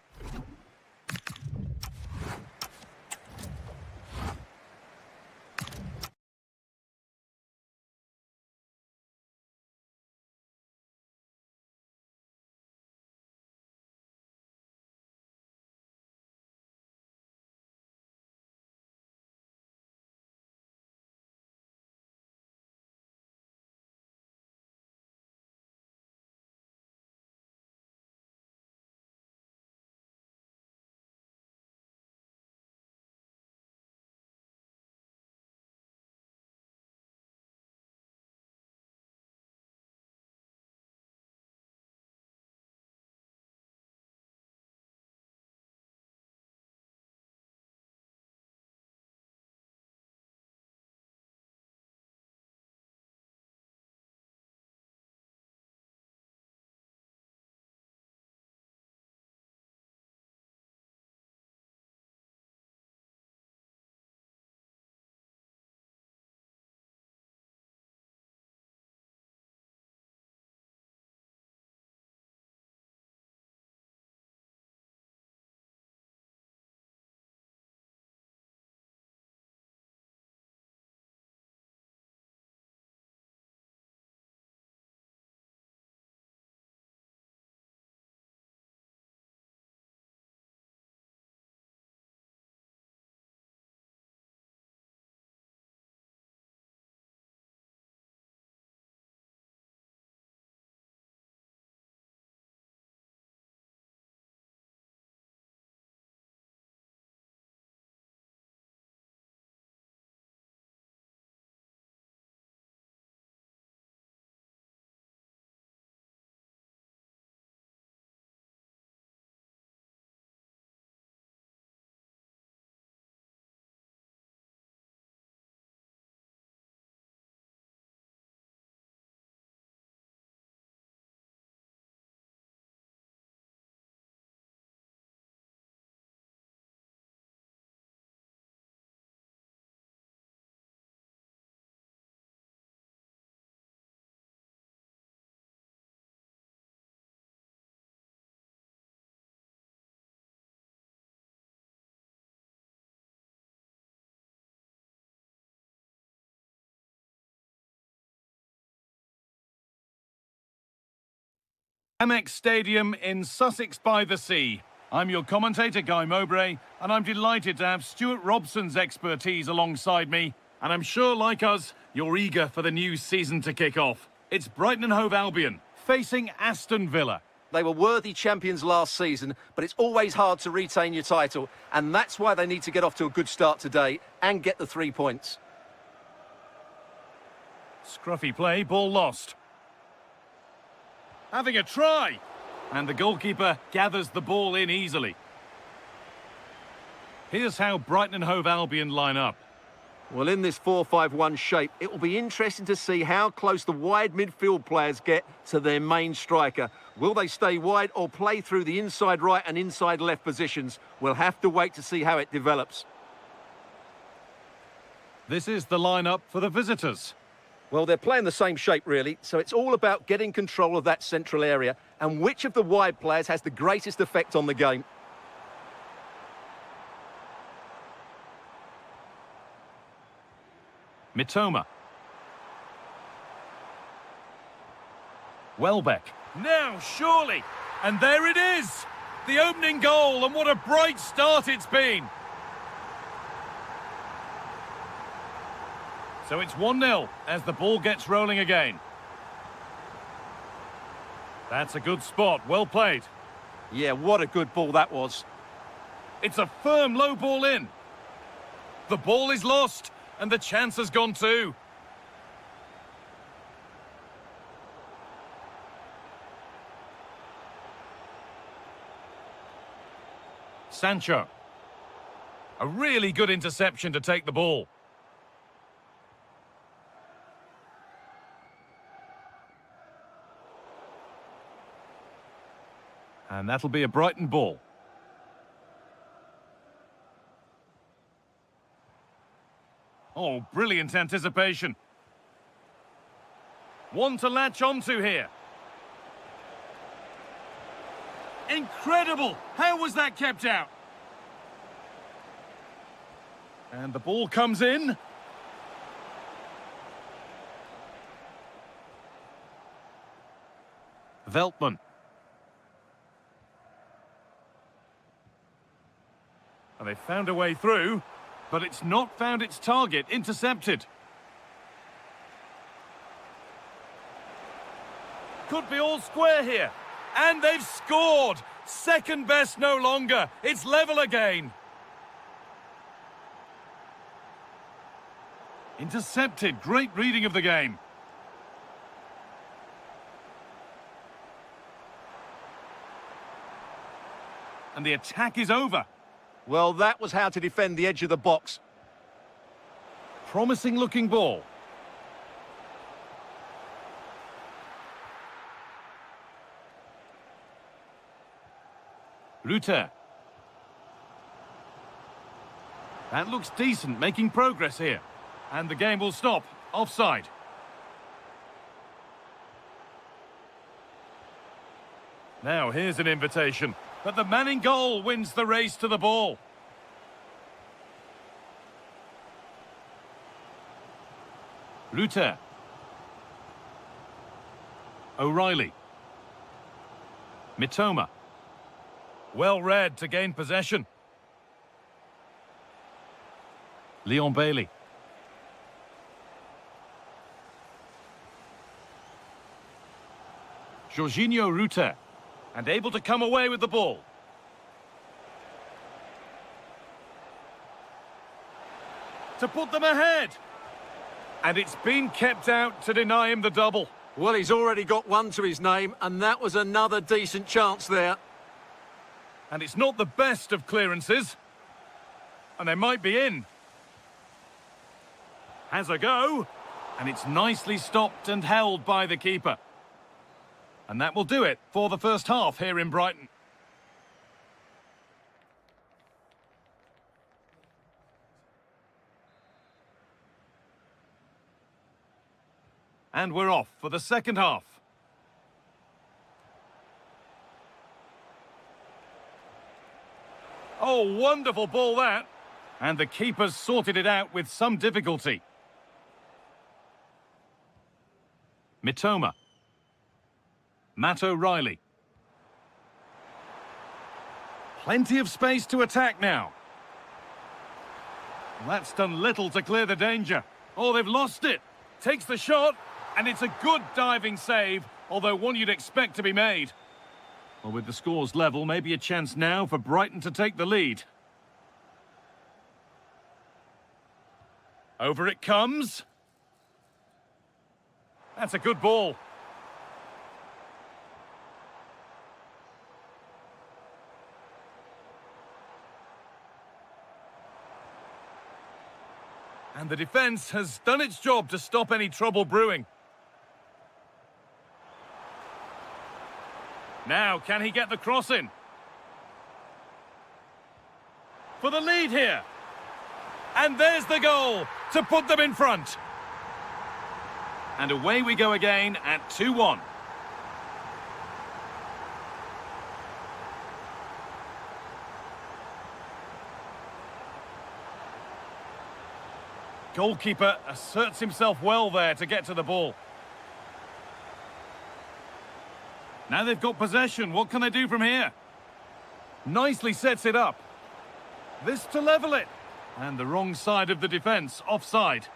Amex Stadium in Sussex by the Sea. I'm your commentator, Guy Mowbray, and I'm delighted to have Stuart Robson's expertise alongside me. And I'm sure, like us, you're eager for the new season to kick off. It's Brighton and Hove Albion facing Aston Villa. They were worthy champions last season, but it's always hard to retain your title, and that's why they need to get off to a good start today and get the 3 points. Scruffy play, ball lost. Having a try! And the goalkeeper gathers the ball in easily. Here's how Brighton and Hove Albion line up. Well, in this 4-5-1 shape, it will be interesting to see how close the wide midfield players get to their main striker. Will they stay wide or play through the inside right and inside left positions? We'll have to wait to see how it develops. This is the lineup for the visitors. Well, they're playing the same shape, really, so it's all about getting control of that central area and which of the wide players has the greatest effect on the game. Mitoma. Welbeck. Now, surely. And there it is. The opening goal, and what a bright start it's been. So it's 1-0 as the ball gets rolling again. That's a good spot. Well played. Yeah, what a good ball that was. It's a firm low ball in. The ball is lost. And the chance has gone too. Sancho. A really good interception to take the ball. And that'll be a Brighton ball. Oh, brilliant anticipation. One to latch onto here. Incredible! How was that kept out? And the ball comes in. Veltman. And they found a way through. But it's not found its target. Intercepted. Could be all square here. And they've scored! Second best no longer. It's level again. Intercepted. Great reading of the game. And the attack is over. Well, that was how to defend the edge of the box. Promising looking ball. Ruter. That looks decent, making progress here. And the game will stop. Offside. Now here's an invitation. But the man in goal wins the race to the ball. Ruter. O'Reilly. Mitoma. Well read to gain possession. Leon Bailey. Jorginho Ruter. And able to come away with the ball. To put them ahead. And it's been kept out to deny him the double. Well, he's already got one to his name, and that was another decent chance there. And it's not the best of clearances. And they might be in. Has a go. And it's nicely stopped and held by the keeper. And that will do it for the first half here in Brighton. And we're off for the second half. Oh, wonderful ball that. And the keeper's sorted it out with some difficulty. Mitoma. Matt O'Reilly. Plenty of space to attack now. Well, that's done little to clear the danger. Oh, they've lost it. Takes the shot, and it's a good diving save, although one you'd expect to be made. Well, with the scores level, maybe a chance now for Brighton to take the lead. Over it comes. That's a good ball. And the defence has done its job to stop any trouble brewing. Now, can he get the cross in? For the lead here. And there's the goal to put them in front. And away we go again at 2-1. Goalkeeper asserts himself well there to get to the ball. Now they've got possession. What can they do from here? Nicely sets it up. This to level it. And the wrong side of the defence, offside.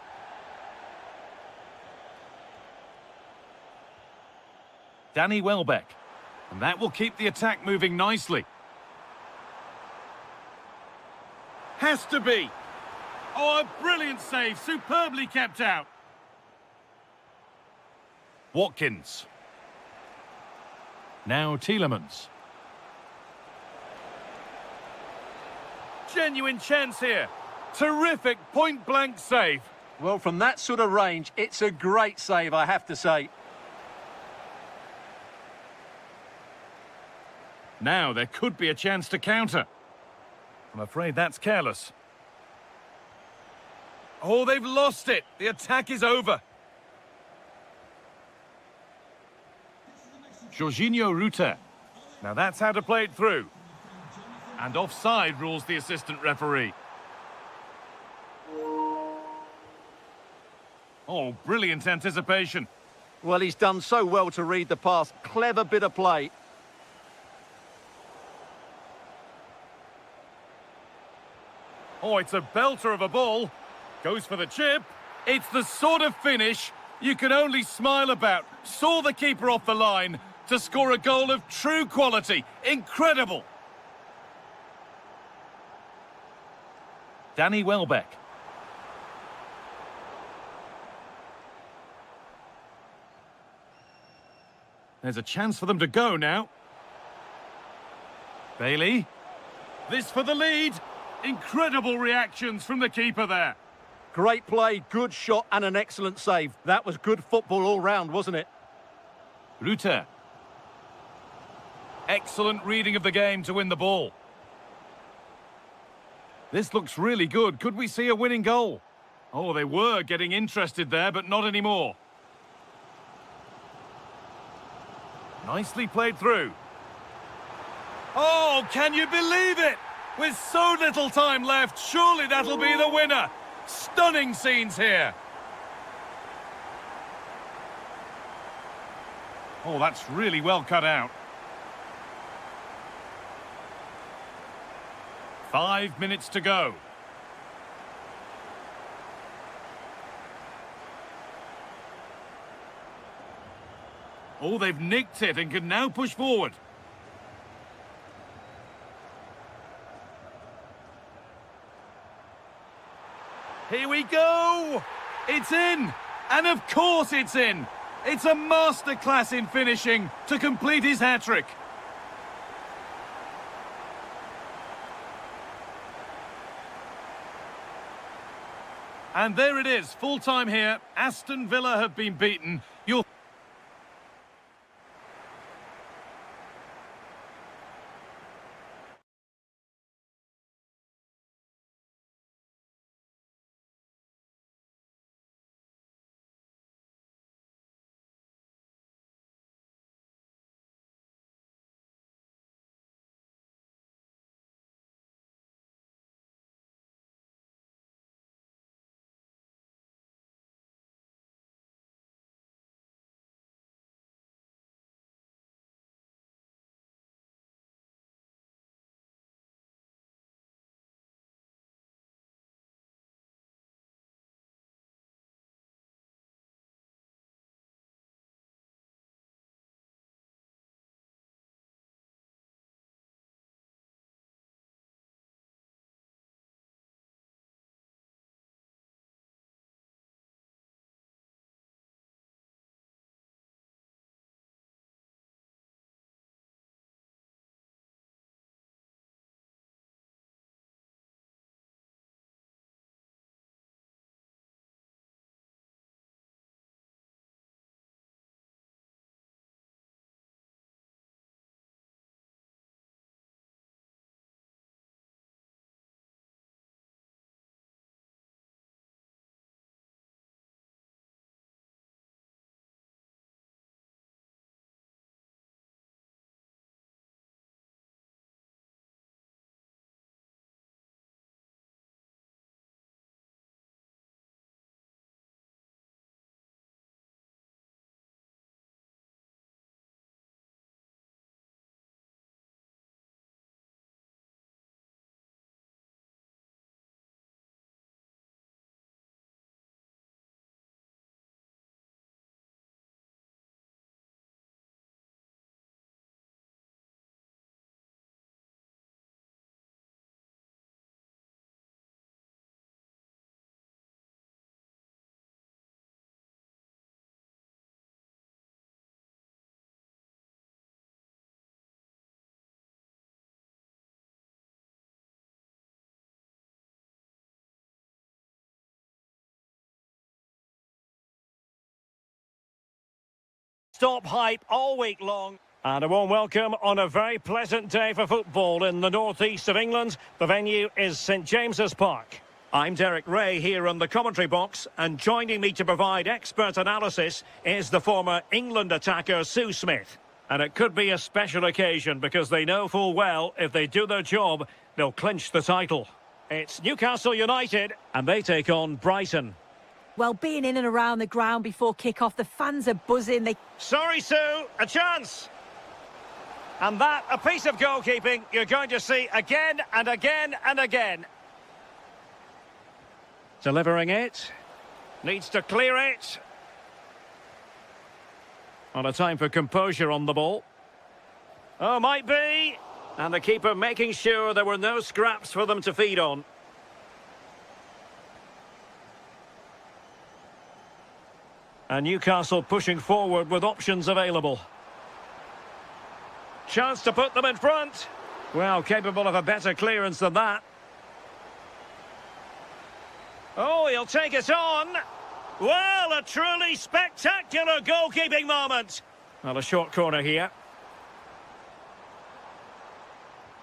Danny Welbeck. And that will keep the attack moving nicely. Has to be. Oh, a brilliant save. Superbly kept out. Watkins. Now Tielemans. Genuine chance here. Terrific point-blank save. Well, from that sort of range, it's a great save, I have to say. Now there could be a chance to counter. I'm afraid that's careless. Oh, they've lost it. The attack is over. Jorginho Rutter. Now that's how to play it through. And offside rules the assistant referee. Oh, brilliant anticipation. Well, he's done so well to read the pass. Clever bit of play. Oh, it's a belter of a ball. Goes for the chip. It's the sort of finish you can only smile about. Saw the keeper off the line to score a goal of true quality. Incredible. Danny Welbeck. There's a chance for them to go now. Bailey. This for the lead. Incredible reactions from the keeper there. Great play, good shot and an excellent save. That was good football all round, wasn't it? Rutter. Excellent reading of the game to win the ball. This looks really good. Could we see a winning goal? Oh, they were getting interested there, but not anymore. Nicely played through. Oh, can you believe it? With so little time left, surely that'll be the winner. Stunning scenes here. Oh, that's really well cut out. 5 minutes to go. Oh, they've nicked it and can now push forward. Here we go! It's in! And of course it's in! It's a masterclass in finishing to complete his hat-trick. And there it is, full-time here. Aston Villa have been beaten. You'll non-stop hype all week long. And a warm welcome on a very pleasant day for football in the northeast of England. The venue is St James's Park. I'm Derek Ray here in the commentary box, and joining me to provide expert analysis is the former England attacker Sue Smith. And it could be a special occasion because they know full well if they do their job, they'll clinch the title. It's Newcastle United, and they take on Brighton. Well, being in and around the ground before kick-off, the fans are buzzing. Sorry, Sue, a chance. And that, a piece of goalkeeping you're going to see again and again and again. Delivering it. Needs to clear it. On a time for composure on the ball. Oh, might be. And the keeper making sure there were no scraps for them to feed on. And Newcastle pushing forward with options available. Chance to put them in front. Well, capable of a better clearance than that. Oh, he'll take it on. Well, a truly spectacular goalkeeping moment. Well, a short corner here.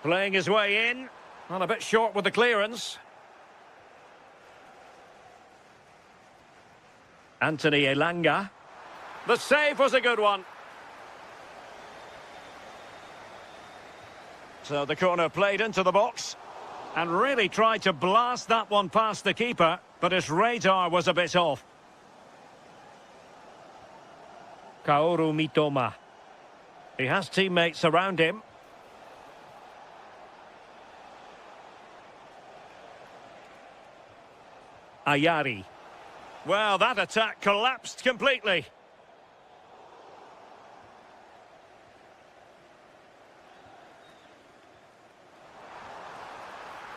Playing his way in. Well, a bit short with the clearance. Anthony Elanga. The save was a good one. So the corner played into the box. And really tried to blast that one past the keeper, but his radar was a bit off. Kaoru Mitoma. He has teammates around him. Ayari. Well, that attack collapsed completely.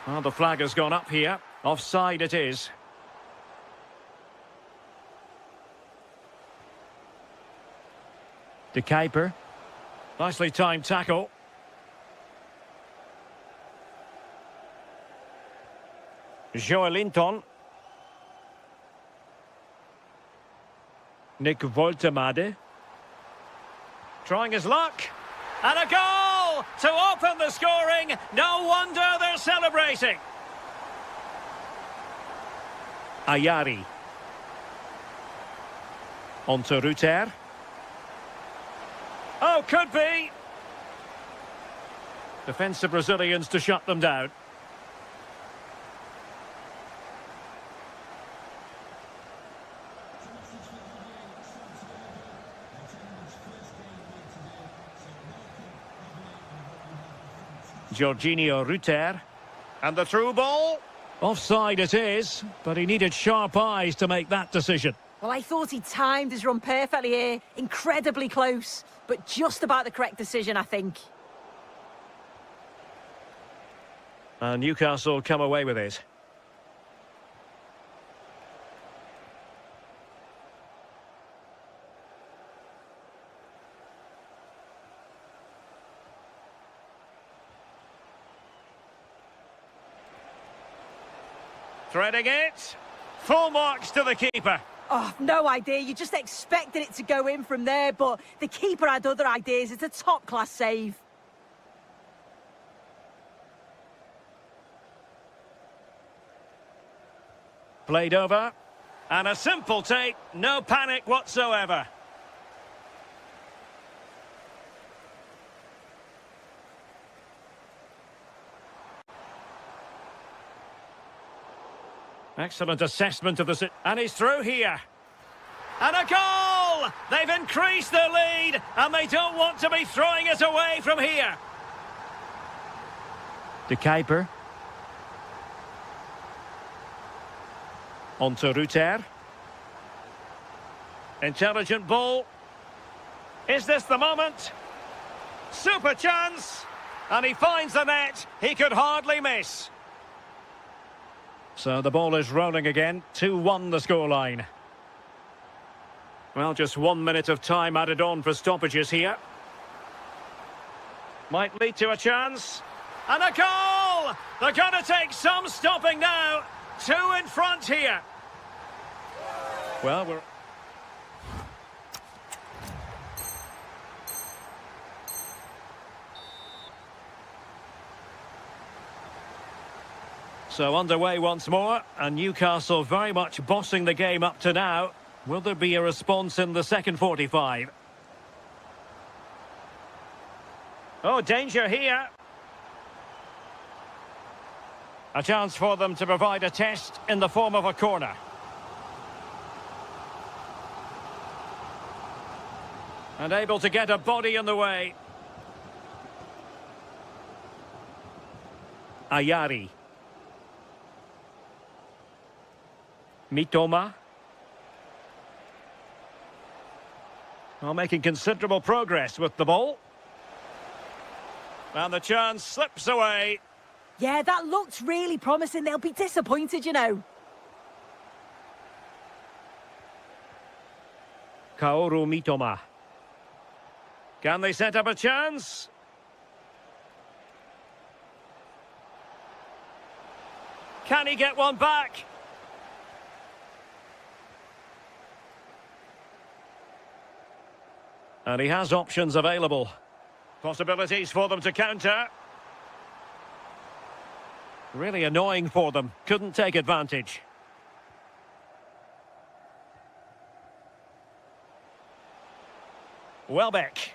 Well, the flag has gone up here. Offside it is. De Kuiper. Nicely timed tackle. Joelinton. Nick Woltemade. Trying his luck. And a goal to open the scoring. No wonder they're celebrating. Ayari. On to Ruter. Oh, could be. Defensive Brazilians to shut them down. Jorginho Ruter. And the through ball. Offside it is, but he needed sharp eyes to make that decision. Well, I thought he timed his run perfectly here. Incredibly close, but just about the correct decision, I think. And Newcastle come away with it. Threading it. Full marks to the keeper. Oh, no idea. You just expected it to go in from there, but the keeper had other ideas. It's a top-class save. Played over. And a simple take. No panic whatsoever. Excellent assessment of the... And he's through here. And a goal! They've increased their lead, and they don't want to be throwing it away from here. De Kuiper. On to Ruter. Intelligent ball. Is this the moment? Super chance! And he finds the net. He could hardly miss. So the ball is rolling again. 2-1 the scoreline. Well, just 1 minute of time added on for stoppages here. Might lead to a chance. And a goal! They're going to take some stopping now. 2 in front here. Well, we're... So underway once more, and Newcastle very much bossing the game up to now. Will there be a response in the second 45? Oh, danger here. A chance for them to provide a test in the form of a corner. And able to get a body in the way. Ayari. Mitoma. Well, making considerable progress with the ball. And the chance slips away. Yeah, that looked really promising. They'll be disappointed, you know. Kaoru Mitoma. Can they set up a chance? Can he get one back? And he has options available. Possibilities for them to counter. Really annoying for them. Couldn't take advantage. Welbeck.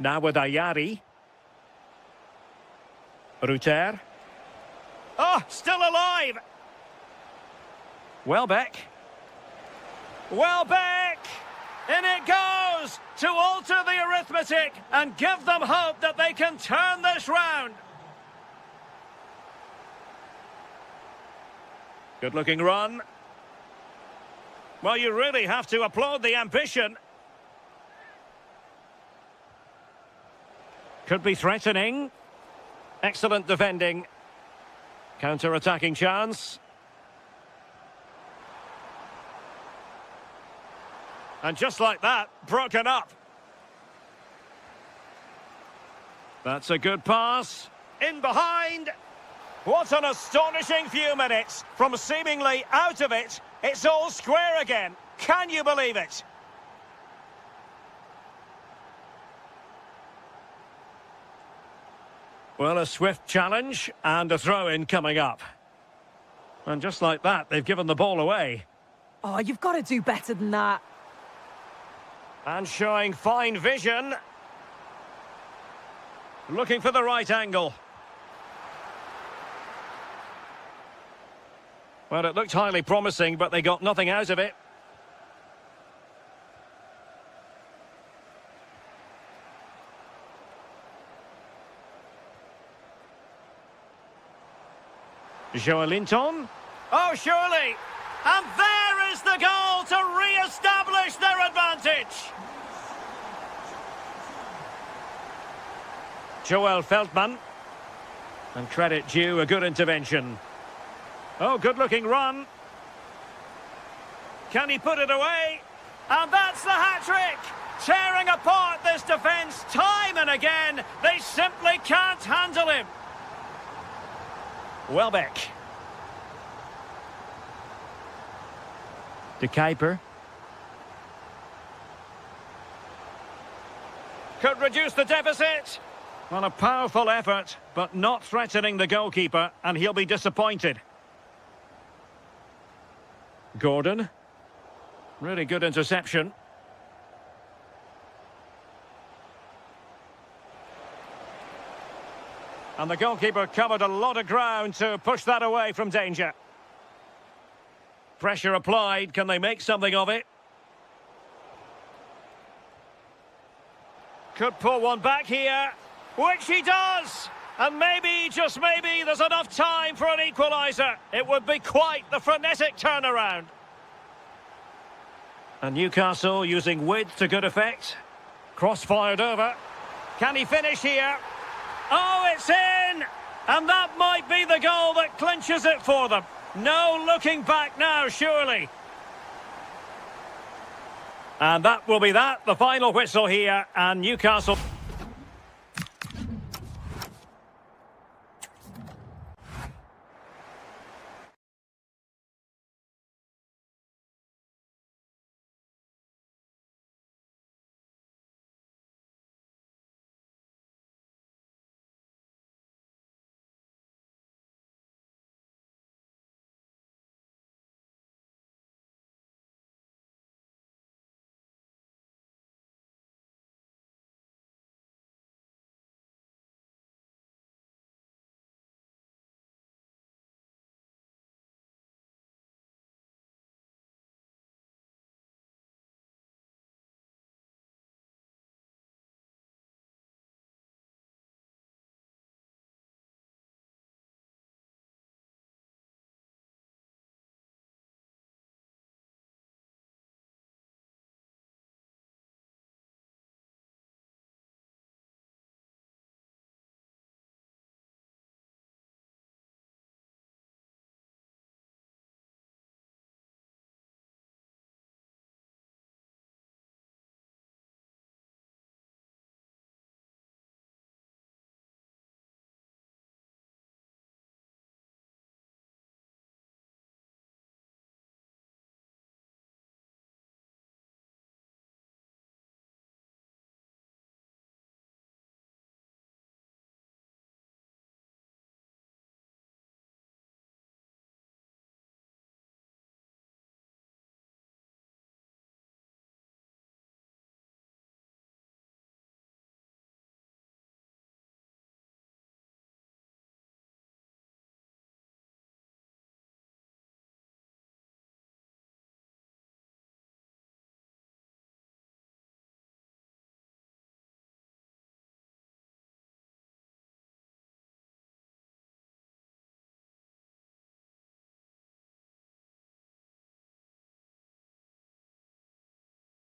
Now with Ayari. Ruter. Oh, still alive! Welbeck. Welbeck! In it goes to alter the arithmetic and give them hope that they can turn this round. Good-looking run. Well, you really have to applaud the ambition. Could be threatening. Excellent defending. Counter-attacking chance. And just like that, broken up. That's a good pass. In behind. What an astonishing few minutes. From seemingly out of it, it's all square again. Can you believe it? Well, a swift challenge and a throw-in coming up. And just like that, they've given the ball away. Oh, you've got to do better than that. And showing fine vision. Looking for the right angle. Well, it looked highly promising, but they got nothing out of it. Joelinton. Oh, surely! And there is the goal to re-establish their advantage! Joel Feldman. And credit due, a good intervention. Oh, good-looking run. Can he put it away? And that's the hat-trick! Tearing apart this defence time and again. They simply can't handle him. Welbeck. De Kuiper. Could reduce the deficit. Well, a powerful effort, but not threatening the goalkeeper, and he'll be disappointed. Gordon. Really good interception. And the goalkeeper covered a lot of ground to push that away from danger. Pressure applied. Can they make something of it? Could pull one back here, which he does. And maybe, just maybe, there's enough time for an equaliser. It would be quite the frenetic turnaround. And Newcastle using width to good effect. Cross-fired over. Can he finish here? Oh, it's in! And that might be the goal that clinches it for them. No looking back now, surely. And that will be that, the final whistle here, and Newcastle...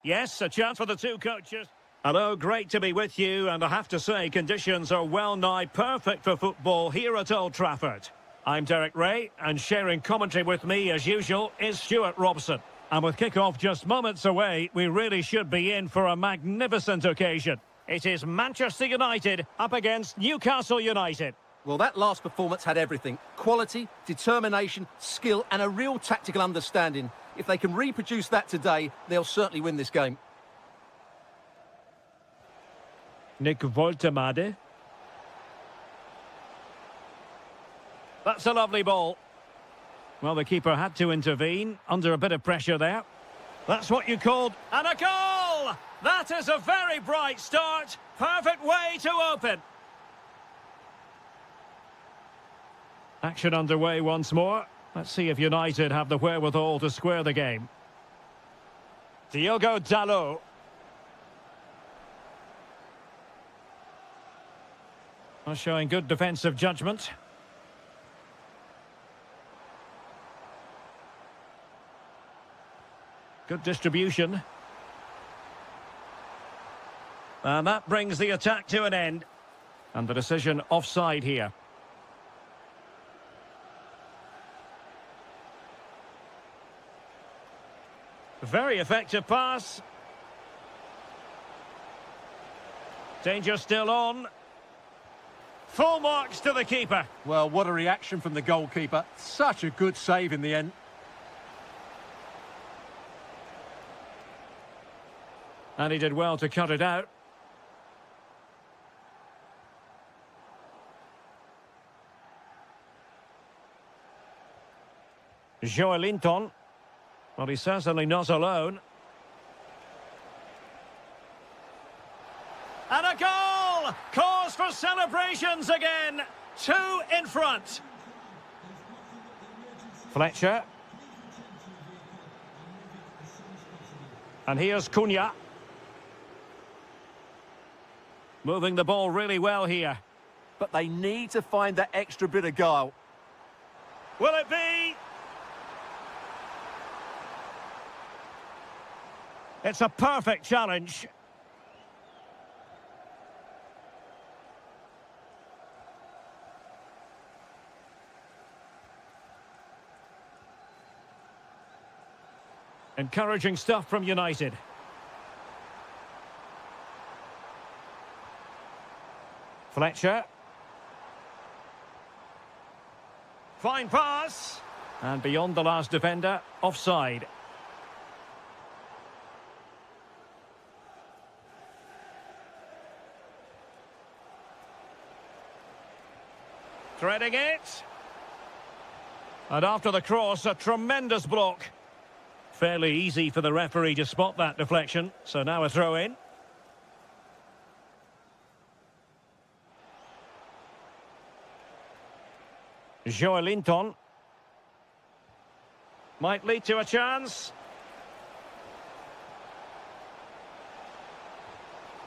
Yes, a chance for the two coaches. Hello, great to be with you, and I have to say conditions are well nigh perfect for football here at Old Trafford. I'm Derek Ray, and sharing commentary with me as usual is Stuart Robson. And with kick-off just moments away, we really should be in for a magnificent occasion. It is Manchester United up against Newcastle United. Well, that last performance had everything. Quality, determination, skill and a real tactical understanding. If they can reproduce that today, they'll certainly win this game. Nick Woltemade. That's a lovely ball. Well, the keeper had to intervene, under a bit of pressure there. That's what you called... And a goal! That is a very bright start. Perfect way to open. Action underway once more. Let's see if United have the wherewithal to square the game. Diogo Dalot. Showing good defensive judgment. Good distribution. And that brings the attack to an end. And the decision offside here. Very effective pass. Danger still on. Full marks to the keeper. Well, what a reaction from the goalkeeper. Such a good save in the end. And he did well to cut it out. Joelinton. Well, he's certainly not alone. And a goal! Cause for celebrations again. 2 in front. Fletcher. And here's Cunha. Moving the ball really well here. But they need to find that extra bit of guile. Will it be? It's a perfect challenge. Encouraging stuff from United. Fletcher. Fine pass. And beyond the last defender, offside. Threading it. And after the cross, a tremendous block. Fairly easy for the referee to spot that deflection. So now a throw in. Joelinton. Might lead to a chance.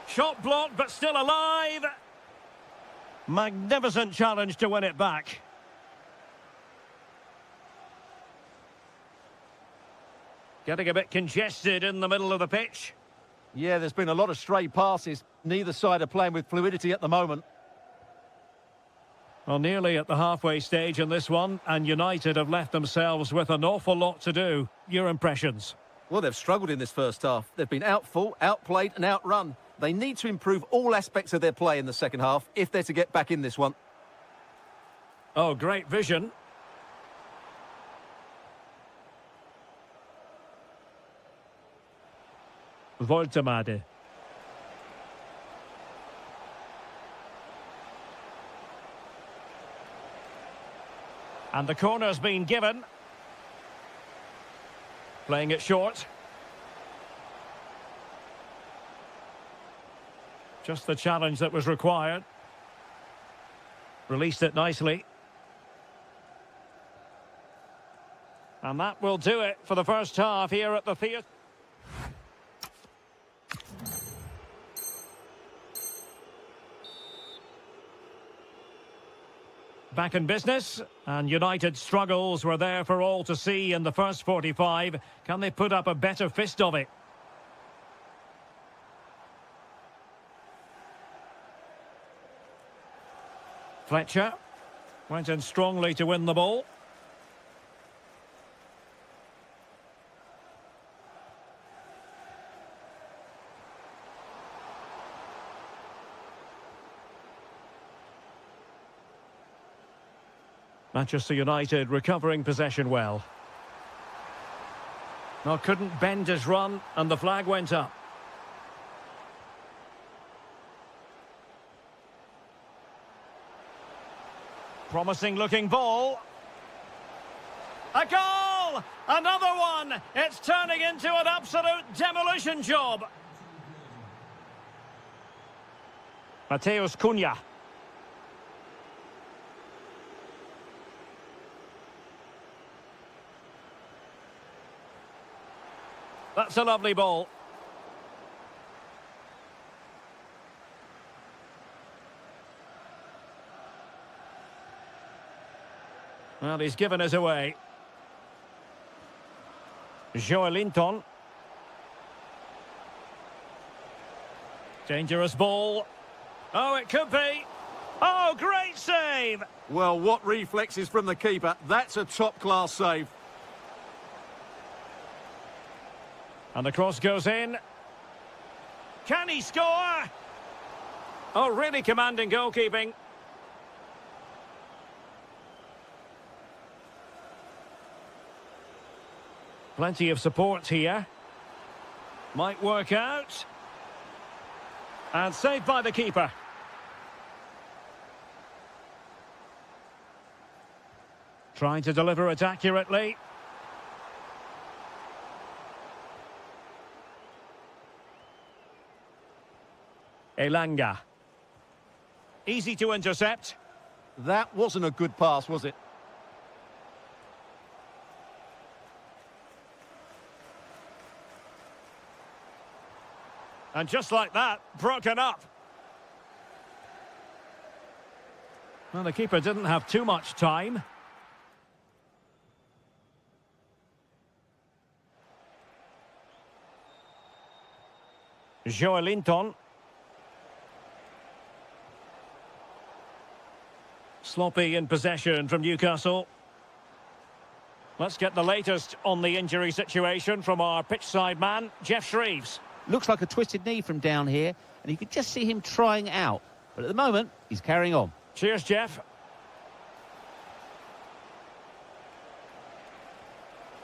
Shot blocked, but still alive. Magnificent challenge to win it back. Getting a bit congested in the middle of the pitch. Yeah, there's been a lot of stray passes. Neither side are playing with fluidity at the moment. Well, nearly at the halfway stage in this one, and United have left themselves with an awful lot to do. Your impressions? Well, they've struggled in this first half. They've been outfought, outplayed and outrun. They need to improve all aspects of their play in the second half if they're to get back in this one. Oh, great vision. Woltemade. And the corner's been given. Playing it short. Just the challenge that was required. Released it nicely. And that will do it for the first half here at the theatre. Back in business, and United's struggles were there for all to see in the first 45. Can they put up a better fist of it? Fletcher went in strongly to win the ball. Manchester United recovering possession well. Now couldn't bend his run and the flag went up. Promising looking ball. A goal! Another one! It's turning into an absolute demolition job. Mateus Cunha. That's a lovely ball. Well, he's given us away. Joelinton. Dangerous ball. Oh, it could be. Oh, great save! Well, what reflexes from the keeper. That's a top-class save. And the cross goes in. Can he score? Oh, really commanding goalkeeping. Plenty of support here. Might work out. And saved by the keeper. Trying to deliver it accurately. Elanga. Easy to intercept. That wasn't a good pass, was it? And just like that, broken up. Well, the keeper didn't have too much time. Joelinton. Sloppy in possession from Newcastle. Let's get the latest on the injury situation from our pitchside man, Jeff Shreeves. Looks like a twisted knee from down here, and you can just see him trying out. But at the moment, he's carrying on. Cheers, Jeff.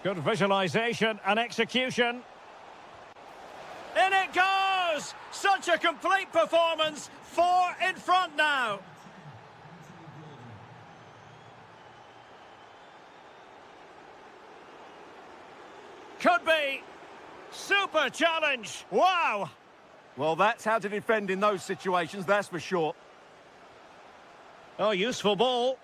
Good visualisation and execution. In it goes! Such a complete performance. 4 in front now. Could be. Super challenge. Wow. Well, that's how to defend in those situations, that's for sure. Oh, useful ball.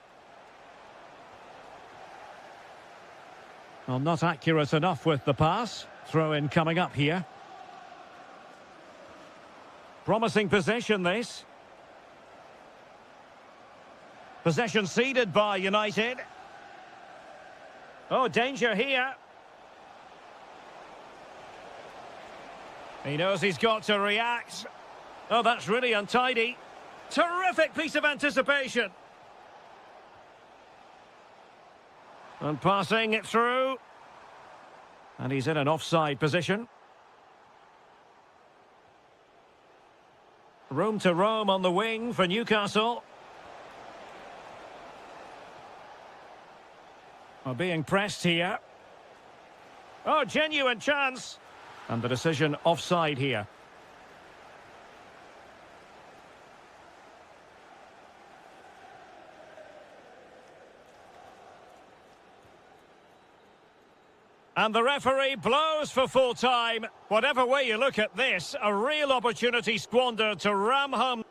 Well, not accurate enough with the pass. Throw in coming up here. Promising possession, this. Possession ceded by United. Oh, danger here. He knows he's got to react. Oh, that's really untidy. Terrific piece of anticipation. And passing it through. And he's in an offside position. Room to roam on the wing for Newcastle. Well, being pressed here. Oh, genuine chance. And the decision offside here. And the referee blows for full time. Whatever way you look at this, a real opportunity squandered to ram home.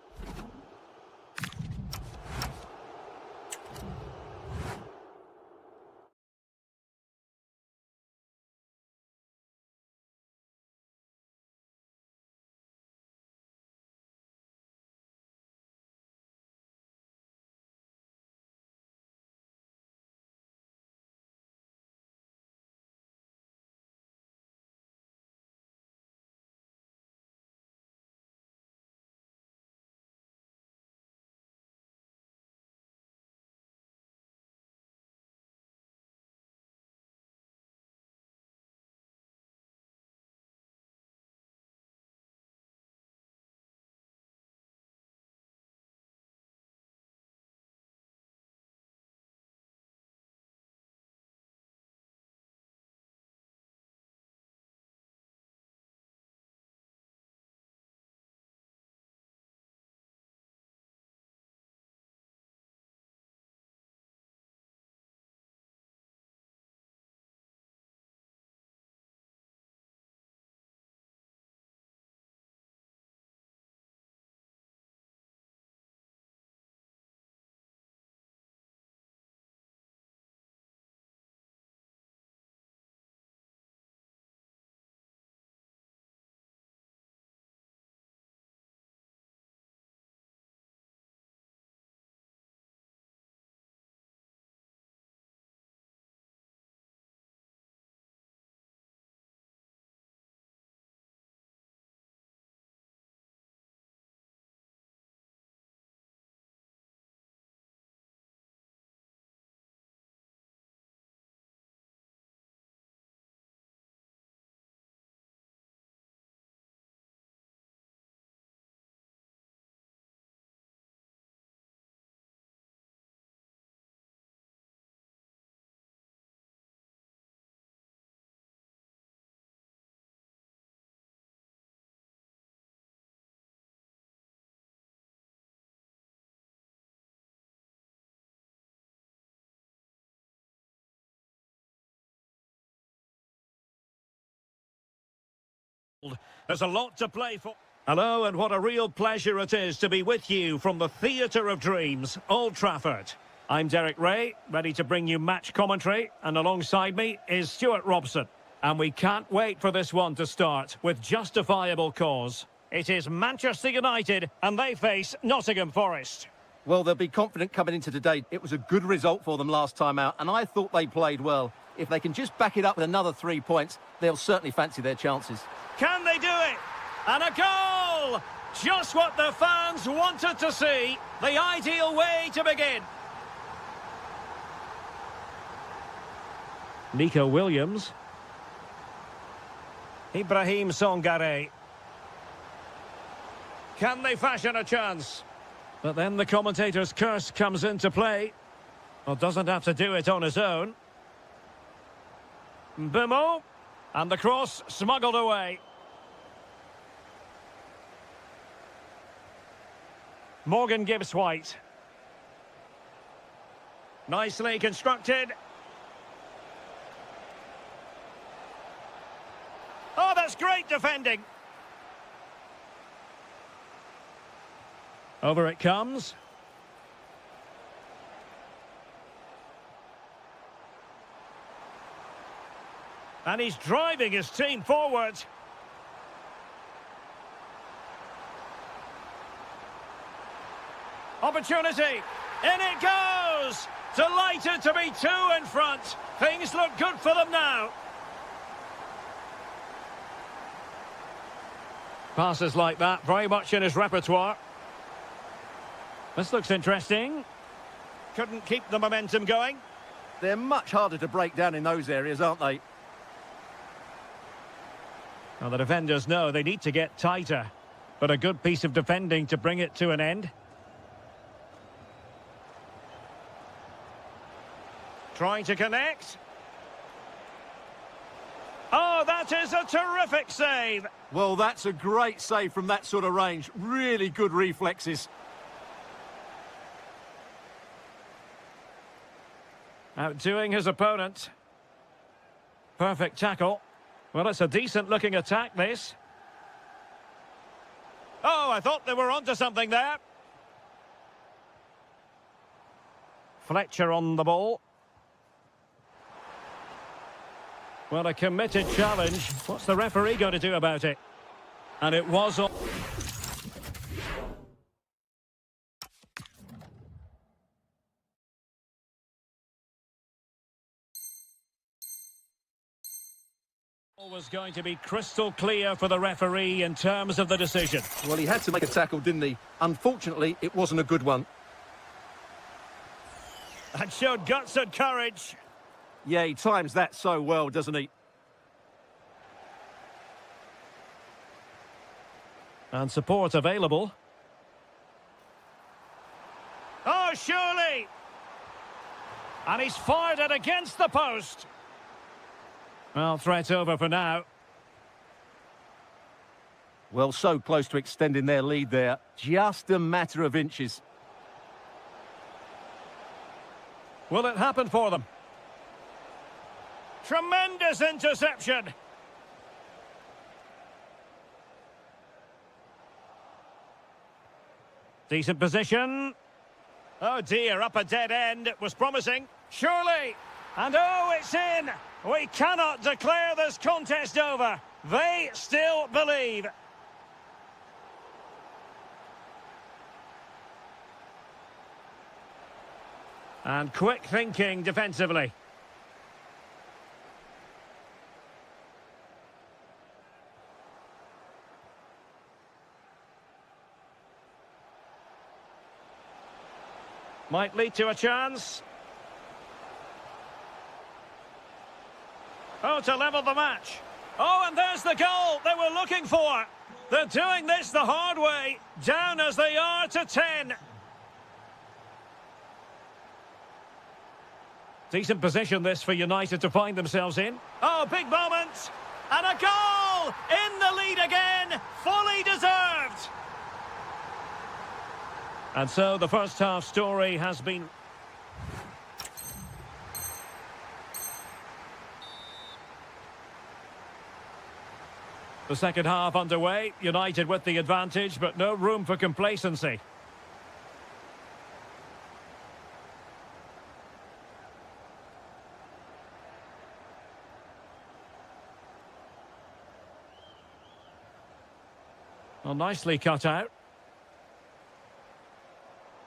There's a lot to play for. Hello, and what a real pleasure it is to be with you from the Theatre of Dreams, Old Trafford. I'm Derek Ray, ready to bring you match commentary, and alongside me is Stuart Robson. And we can't wait for this one to start with justifiable cause. It is Manchester United, and they face Nottingham Forest. Well, they'll be confident coming into today. It was a good result for them last time out, and I thought they played well. If they can just back it up with another 3 points, they'll certainly fancy their chances. Can they do it? And a goal! Just what the fans wanted to see. The ideal way to begin. Nico Williams. Ibrahim Songare. Can they fashion a chance? But then the commentator's curse comes into play. Well, doesn't have to do it on his own. Bimo. And the cross smuggled away. Morgan Gibbs-White. Nicely constructed. Oh, that's great defending. Over it comes. And he's driving his team forward. Opportunity. In it goes. Delighted to be 2 in front. Things look good for them now. Passes like that, very much in his repertoire. This looks interesting. Couldn't keep the momentum going. They're much harder to break down in those areas, aren't they? Well, the defenders know they need to get tighter, but a good piece of defending to bring it to an end. Trying to connect. Oh, that is a terrific save. Well, that's a great save from that sort of range. Really good reflexes. Outdoing his opponent. Perfect tackle. Well, it's a decent-looking attack, this. Oh, I thought they were onto something there. Fletcher on the ball. Well, a committed challenge. What's the referee going to do about it? And it was on. Was going to be crystal clear for the referee in terms of the decision. Well, he had to make a tackle, didn't he? Unfortunately, it wasn't a good one. And showed guts and courage. Yeah, he times that so well, doesn't he? And support available. Oh, surely! And he's fired it against the post. Well, threat over for now. Well, so close to extending their lead there. Just a matter of inches. Will it happen for them? Tremendous interception. Decent position. Oh dear, up a dead end. It was promising. Surely. And oh, it's in. We cannot declare this contest over. They still believe. And quick thinking defensively. Might lead to a chance. Oh, to level the match. Oh, and there's the goal they were looking for. They're doing this the hard way. Down as they are to 10. Decent position this for United to find themselves in. Oh, big moment. And a goal! In the lead again. Fully deserved. And so the first half story has been... The second half underway. United with the advantage, but no room for complacency. Well, nicely cut out.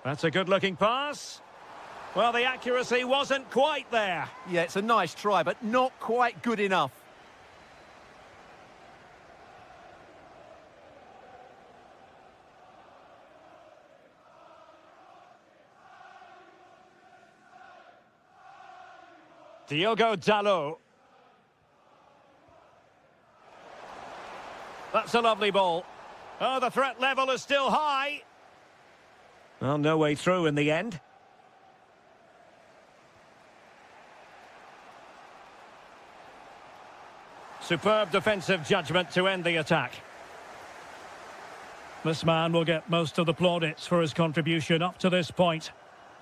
That's a good-looking pass. Well, the accuracy wasn't quite there. Yeah, it's a nice try, but not quite good enough. Diogo Dalot. That's a lovely ball. Oh, the threat level is still high. Well, no way through in the end. Superb defensive judgment to end the attack. This man will get most of the plaudits for his contribution up to this point.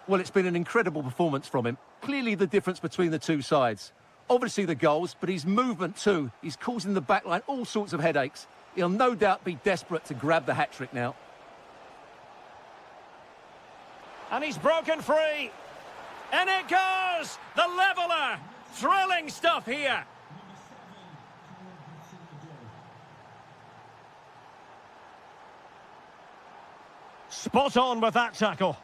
Well, it's been an incredible performance from him. Clearly the difference between the two sides. Obviously the goals, but his movement too. He's causing the backline all sorts of headaches. He'll no doubt be desperate to grab the hat-trick now. And he's broken free. And it goes! The leveller! Thrilling stuff here. Spot on with that tackle.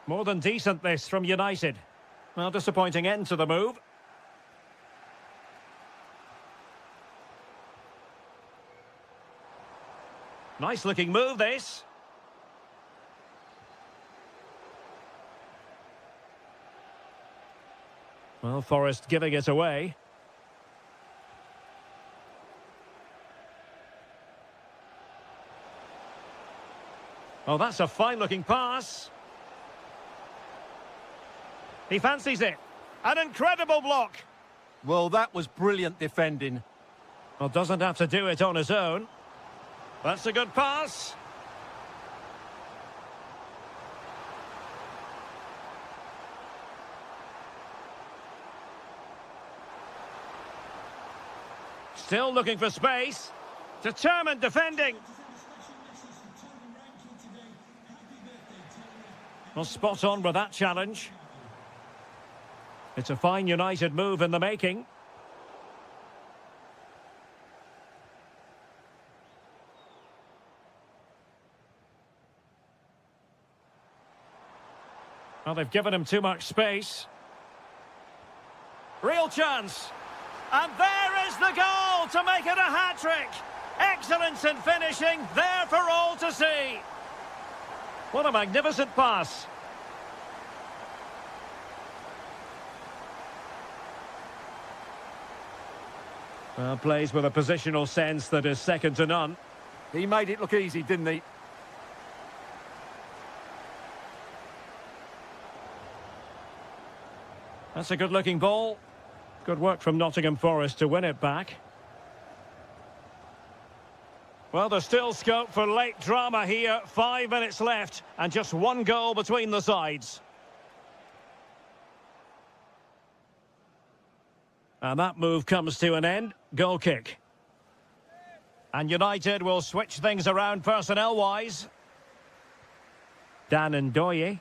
More than decent this from United. Well, disappointing end to the move. Nice looking move this. Well, Forest giving it away. Oh, that's a fine looking pass. He fancies it. An incredible block. Well, that was brilliant defending. Well, doesn't have to do it on his own. That's a good pass. Still looking for space. Determined defending. Well, spot on with that challenge. It's a fine United move in the making. Well, they've given him too much space. Real chance. And there is the goal to make it a hat-trick. Excellence in finishing, there for all to see. What a magnificent pass. Well, plays with a positional sense that is second to none. He made it look easy, didn't he? That's a good-looking ball. Good work from Nottingham Forest to win it back. Well, there's still scope for late drama here. 5 minutes left and just one goal between the sides. And that move comes to an end. Goal kick. And United will switch things around personnel-wise. Dan Ndoye.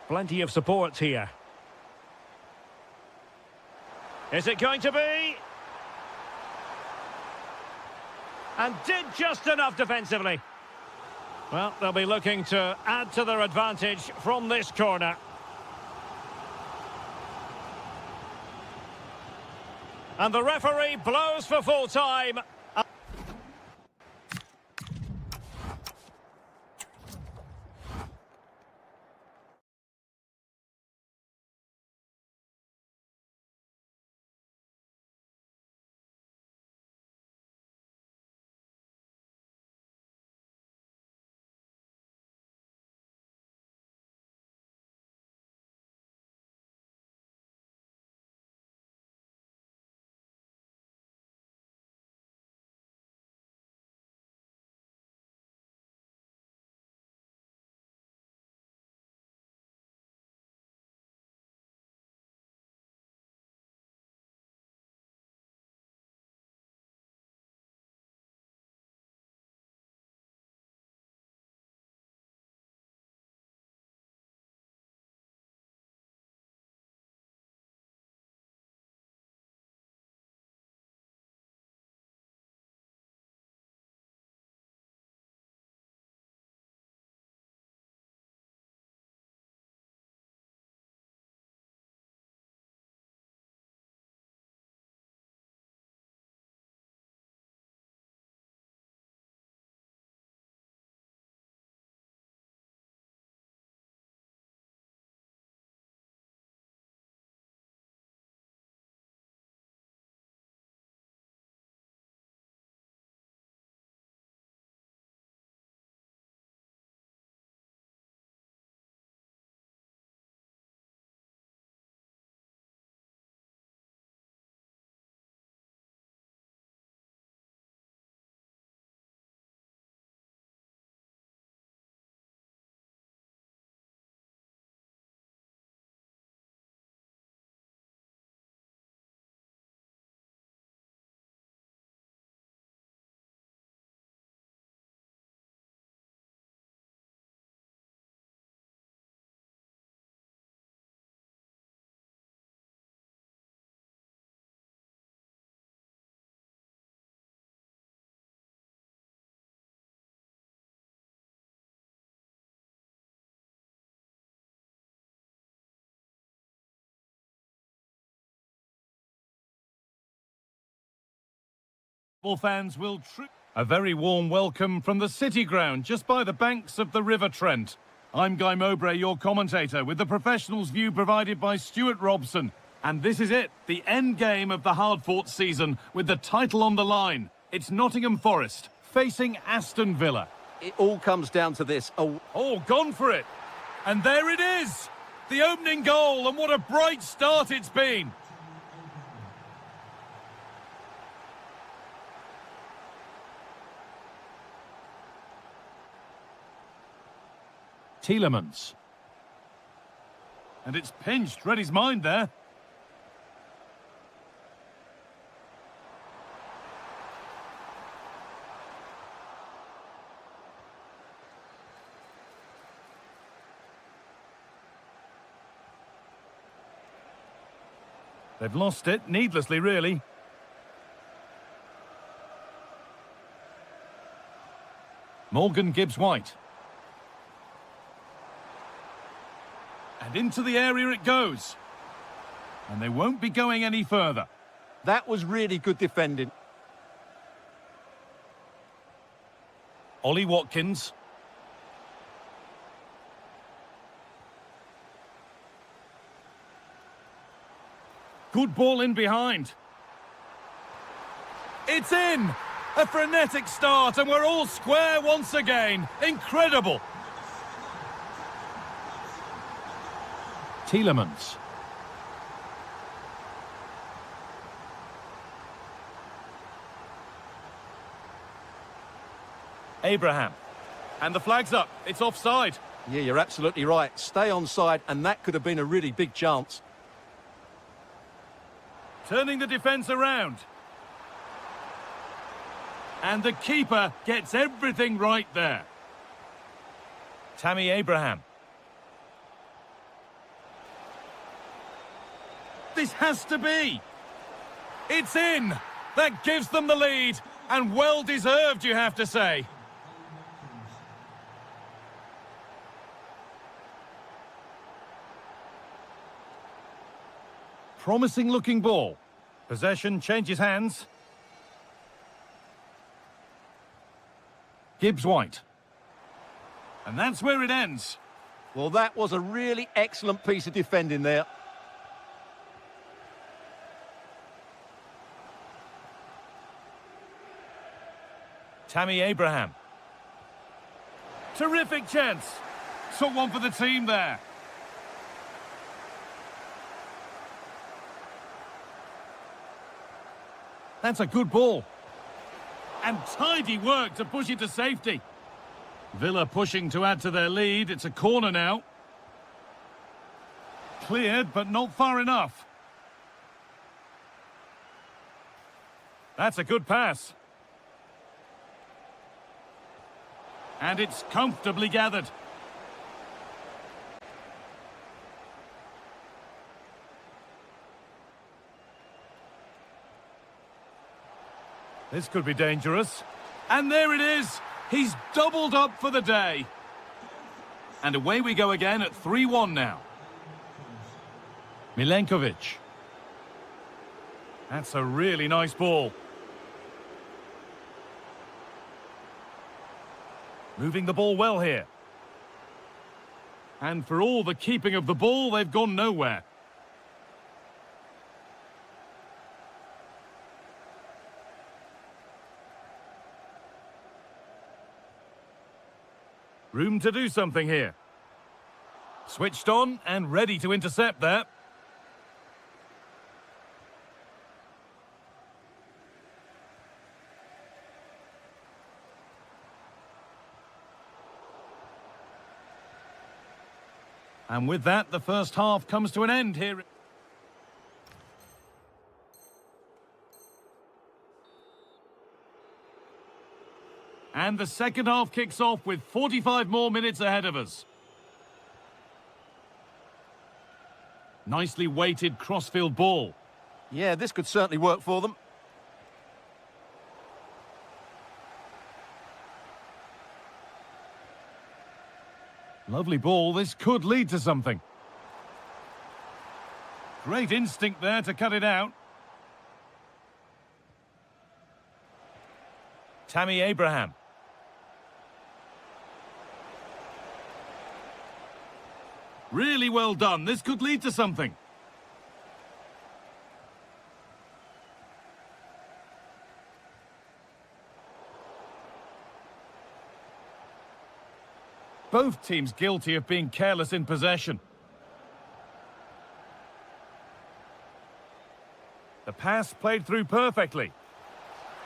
Plenty of support here. Is it going to be? And did just enough defensively. Well, they'll be looking to add to their advantage from this corner. And the referee blows for full time. Fans will a very warm welcome from the City Ground just by the banks of the River Trent. I'm Guy Mowbray, your commentator, with the professionals' view provided by Stuart Robson. And this is it, the end game of the hard-fought season, with the title on the line. It's Nottingham Forest facing Aston Villa. It all comes down to this. Oh, gone for it. And there it is. The opening goal, and what a bright start it's been. Tielemans. And it's pinched, read his mind there. They've lost it, needlessly, really. Morgan Gibbs-White. And into the area it goes. And they won't be going any further. That was really good defending. Ollie Watkins. Good ball in behind. It's in! A frenetic start, and we're all square once again. Incredible! Tielemans. Abraham. And the flag's up. It's offside. Yeah, you're absolutely right. Stay onside, and that could have been a really big chance. Turning the defence around. And the keeper gets everything right there. Tammy Abraham. This has to be. It's in. That gives them the lead. And well deserved, you have to say. Promising looking ball. Possession changes hands. Gibbs-White. And that's where it ends. Well, that was a really excellent piece of defending there. Tammy Abraham. Terrific chance. Took one for the team there. That's a good ball. And tidy work to push it to safety. Villa pushing to add to their lead. It's a corner now. Cleared, but not far enough. That's a good pass. And it's comfortably gathered. This could be dangerous. And there it is. He's doubled up for the day. And away we go again at 3-1 now. Milenkovic. That's a really nice ball. Moving the ball well here. And for all the keeping of the ball, they've gone nowhere. Room to do something here. Switched on and ready to intercept there. And with that, the first half comes to an end here. And the second half kicks off with 45 more minutes ahead of us. Nicely weighted crossfield ball. Yeah, this could certainly work for them. Lovely ball. This could lead to something. Great instinct there to cut it out. Tammy Abraham. Really well done. This could lead to something. Both teams guilty of being careless in possession. The pass played through perfectly.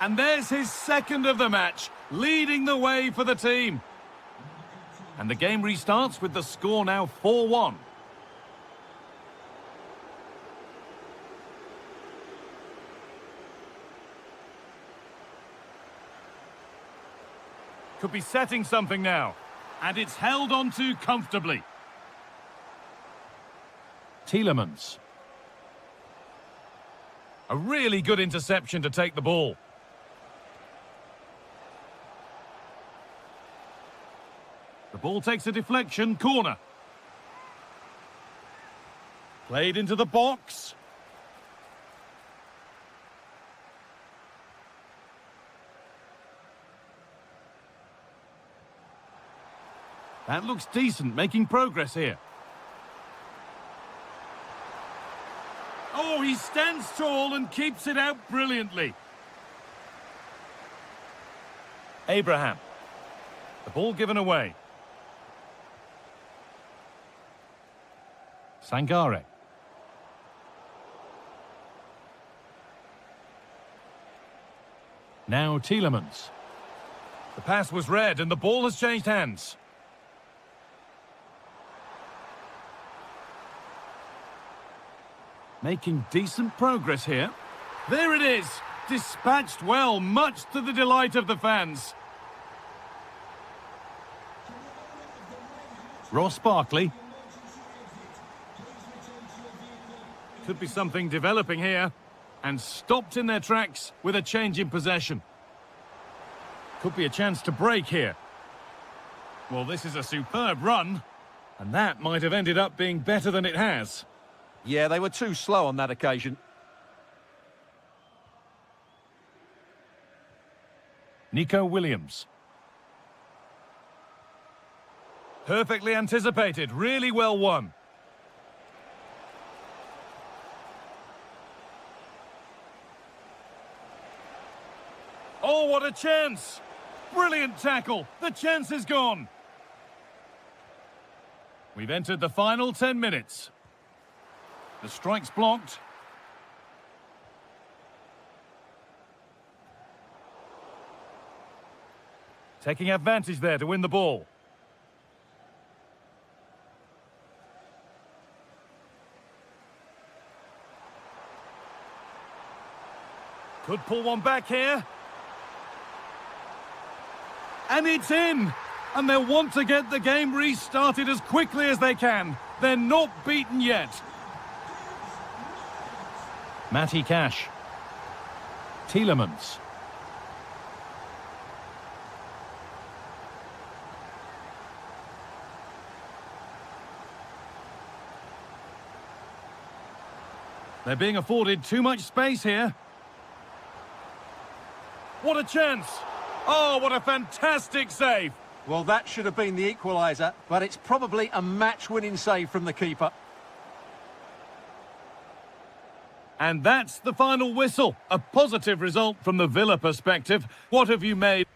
And there's his second of the match, leading the way for the team. And the game restarts with the score now 4-1. Could be setting something now. And it's held on to comfortably. Tielemans. A really good interception to take the ball. The ball takes a deflection, corner. Played into the box. That looks decent, making progress here. Oh, he stands tall and keeps it out brilliantly. Abraham. The ball given away. Sangare. Now Tielemans. The pass was read and the ball has changed hands. Making decent progress here. There it is. Dispatched well, much to the delight of the fans. Ross Barkley. Could be something developing here. And stopped in their tracks with a change in possession. Could be a chance to break here. Well, this is a superb run. And that might have ended up being better than it has. Yeah, they were too slow on that occasion. Nico Williams. Perfectly anticipated, really well won. Oh, what a chance! Brilliant tackle, the chance is gone. We've entered the final 10 minutes. The strike's blocked. Taking advantage there to win the ball. Could pull one back here. And it's in! And they'll want to get the game restarted as quickly as they can. They're not beaten yet. Matty Cash. Tielemans. They're being afforded too much space here. What a chance! Oh, what a fantastic save! Well, that should have been the equaliser, but it's probably a match-winning save from the keeper. And that's the final whistle. A positive result from the Villa perspective. What have you made?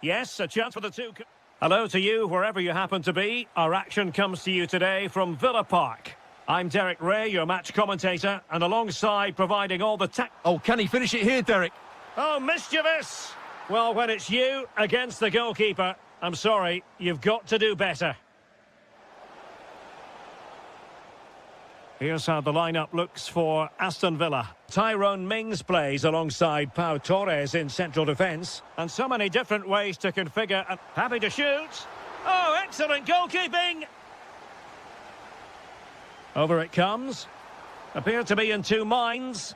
Yes, a chance for the two. Hello to you, wherever you happen to be. Our action comes to you today from Villa Park. I'm Derek Ray, your match commentator, and alongside providing all the tech. Oh, can he finish it here, Derek? Oh, mischievous! Well, when it's you against the goalkeeper, I'm sorry, you've got to do better. Here's how the lineup looks for Aston Villa. Tyrone Mings plays alongside Pau Torres in central defence. And so many different ways to configure. And happy to shoot. Oh, excellent goalkeeping! Over it comes. Appear to be in two minds.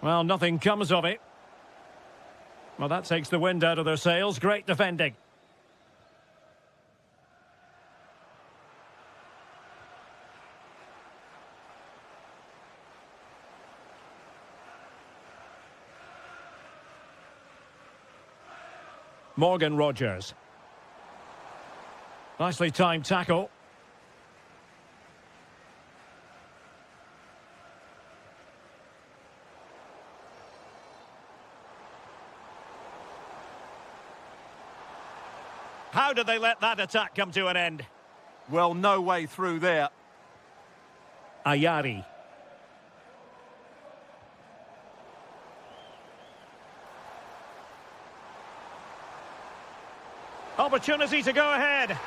Well, nothing comes of it. Well, that takes the wind out of their sails. Great defending. Morgan Rogers. Nicely timed tackle. How did they let that attack come to an end? Well, no way through there. Ayari. Opportunity to go ahead.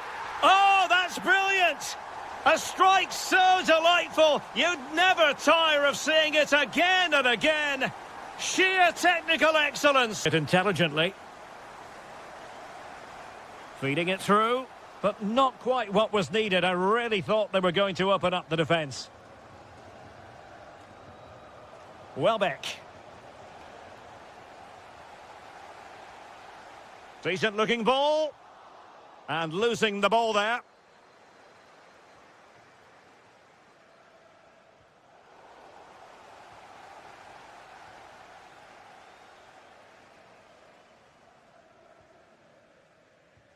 Oh, that's brilliant! A strike so delightful, you'd never tire of seeing it again and again. Sheer technical excellence. It intelligently. Feeding it through, but not quite what was needed. I really thought they were going to open up the defence. Welbeck. Decent looking ball. And losing the ball there.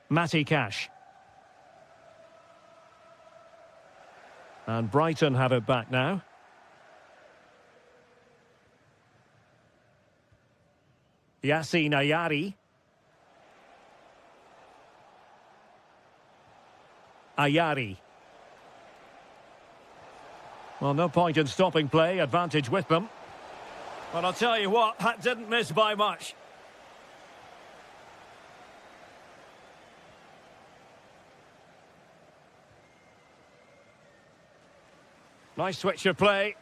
Matty Cash. And Brighton have it back now. Yassine Ayari. Ayari. Well, no point in stopping play. Advantage with them. But I'll tell you what, that didn't miss by much. Nice switch of play.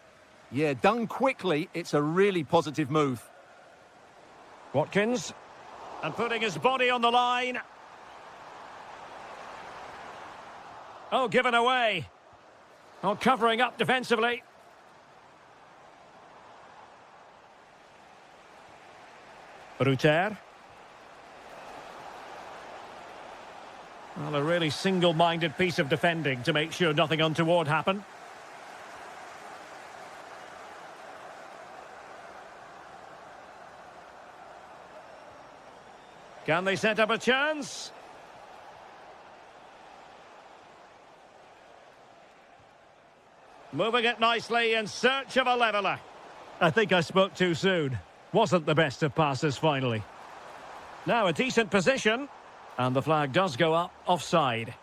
Yeah, done quickly. It's a really positive move. Watkins. And putting his body on the line. Oh, given away. Oh, covering up defensively. Ruter. Well, a really single-minded piece of defending to make sure nothing untoward happened. Can they set up a chance? Moving it nicely in search of a leveller. I think I spoke too soon. Wasn't the best of passes finally. Now a decent position. And the flag does go up offside.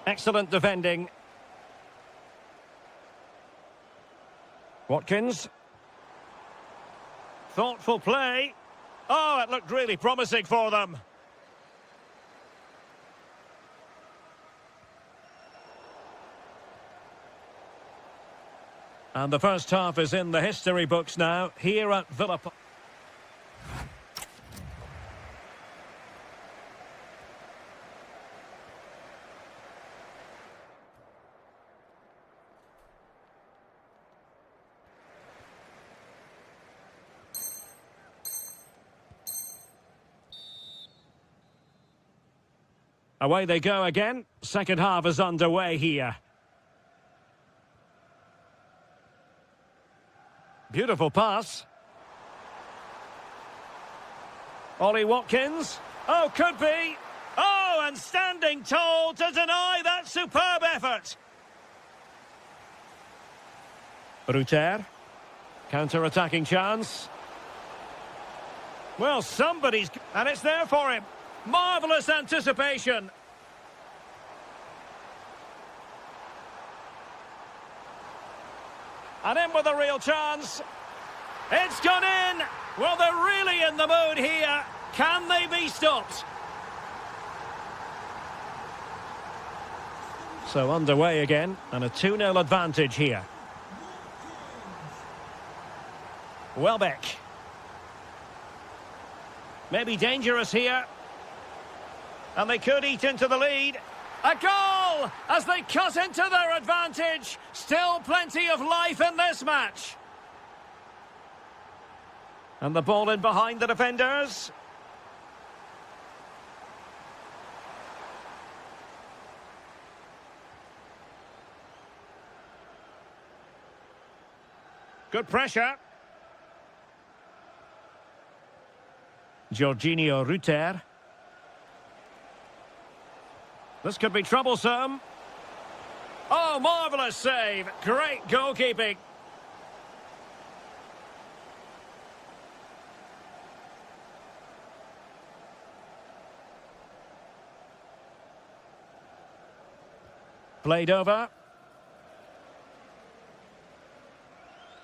Excellent defending. Watkins. Thoughtful play. Oh, it looked really promising for them. And the first half is in the history books now, here at Villa Park. Away they go again. Second half is underway here. Beautiful pass. Ollie Watkins. Oh, could be. Oh, and standing tall to deny that superb effort. Ruter. Counter-attacking chance. Well, somebody's... And it's there for him. Marvellous anticipation. And in with a real chance. It's gone in. Well, they're really in the mood here. Can they be stopped? So underway again, and a 2-0 advantage here. Welbeck. Maybe dangerous here. And they could eat into the lead. A goal as they cut into their advantage. Still plenty of life in this match. And the ball in behind the defenders. Good pressure. Jorginho Ruter. This could be troublesome. Oh, marvellous save. Great goalkeeping. Played over.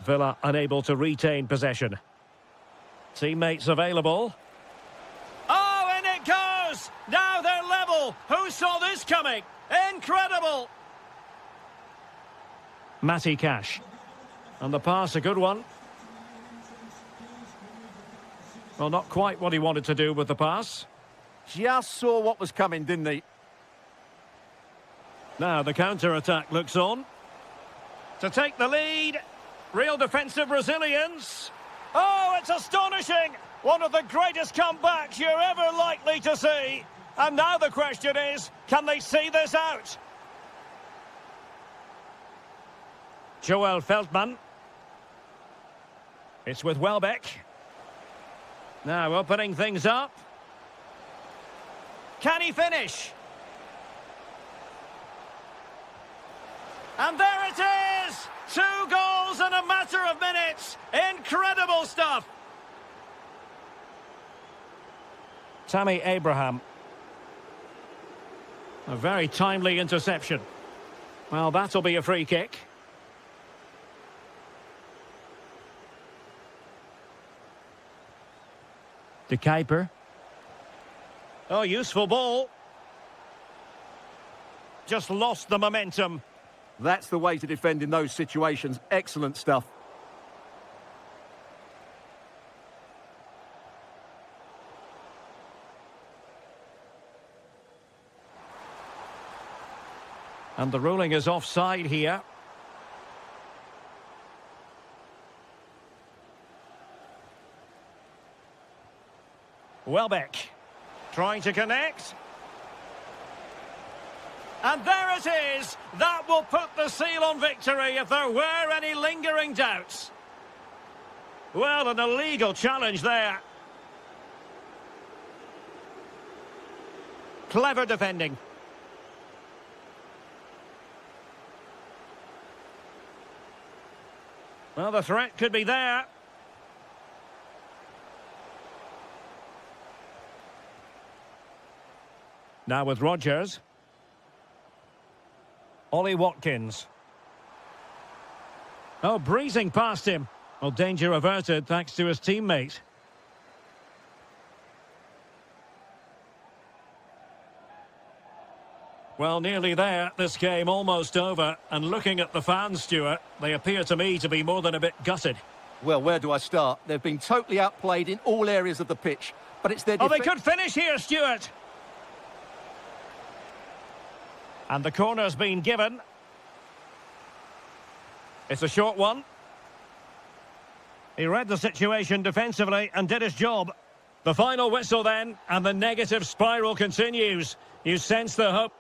Villa unable to retain possession. Teammates available. Oh, and it goes! Now they're level. Who saw this coming? Incredible! Matty Cash. And the pass, a good one. Well, not quite what he wanted to do with the pass. Just saw what was coming, didn't he? Now the counter-attack looks on. To take the lead. Real defensive resilience. Oh, it's astonishing! One of the greatest comebacks you're ever likely to see. And now the question is, can they see this out? Joel Feldman. It's with Welbeck. Now opening things up. Can he finish? And there it is! 2 goals in a matter of minutes. Incredible stuff. Tammy Abraham. A very timely interception. Well, that'll be a free kick. De Kuiper. Oh, useful ball. Just lost the momentum. That's the way to defend in those situations. Excellent stuff. And the ruling is offside here. Welbeck trying to connect. And there it is. That will put the seal on victory if there were any lingering doubts. Well, an illegal challenge there. Clever defending. Well, the threat could be there. Now with Rodgers. Ollie Watkins. Oh, breezing past him. Well, danger averted thanks to his teammate. Well, nearly there. This game almost over. And looking at the fans, Stuart, they appear to me to be more than a bit gutted. Well, where do I start? They've been totally outplayed in all areas of the pitch. But it's their... Oh, they could finish here, Stuart. And the corner's been given. It's a short one. He read the situation defensively and did his job. The final whistle then, and the negative spiral continues. You sense the hope.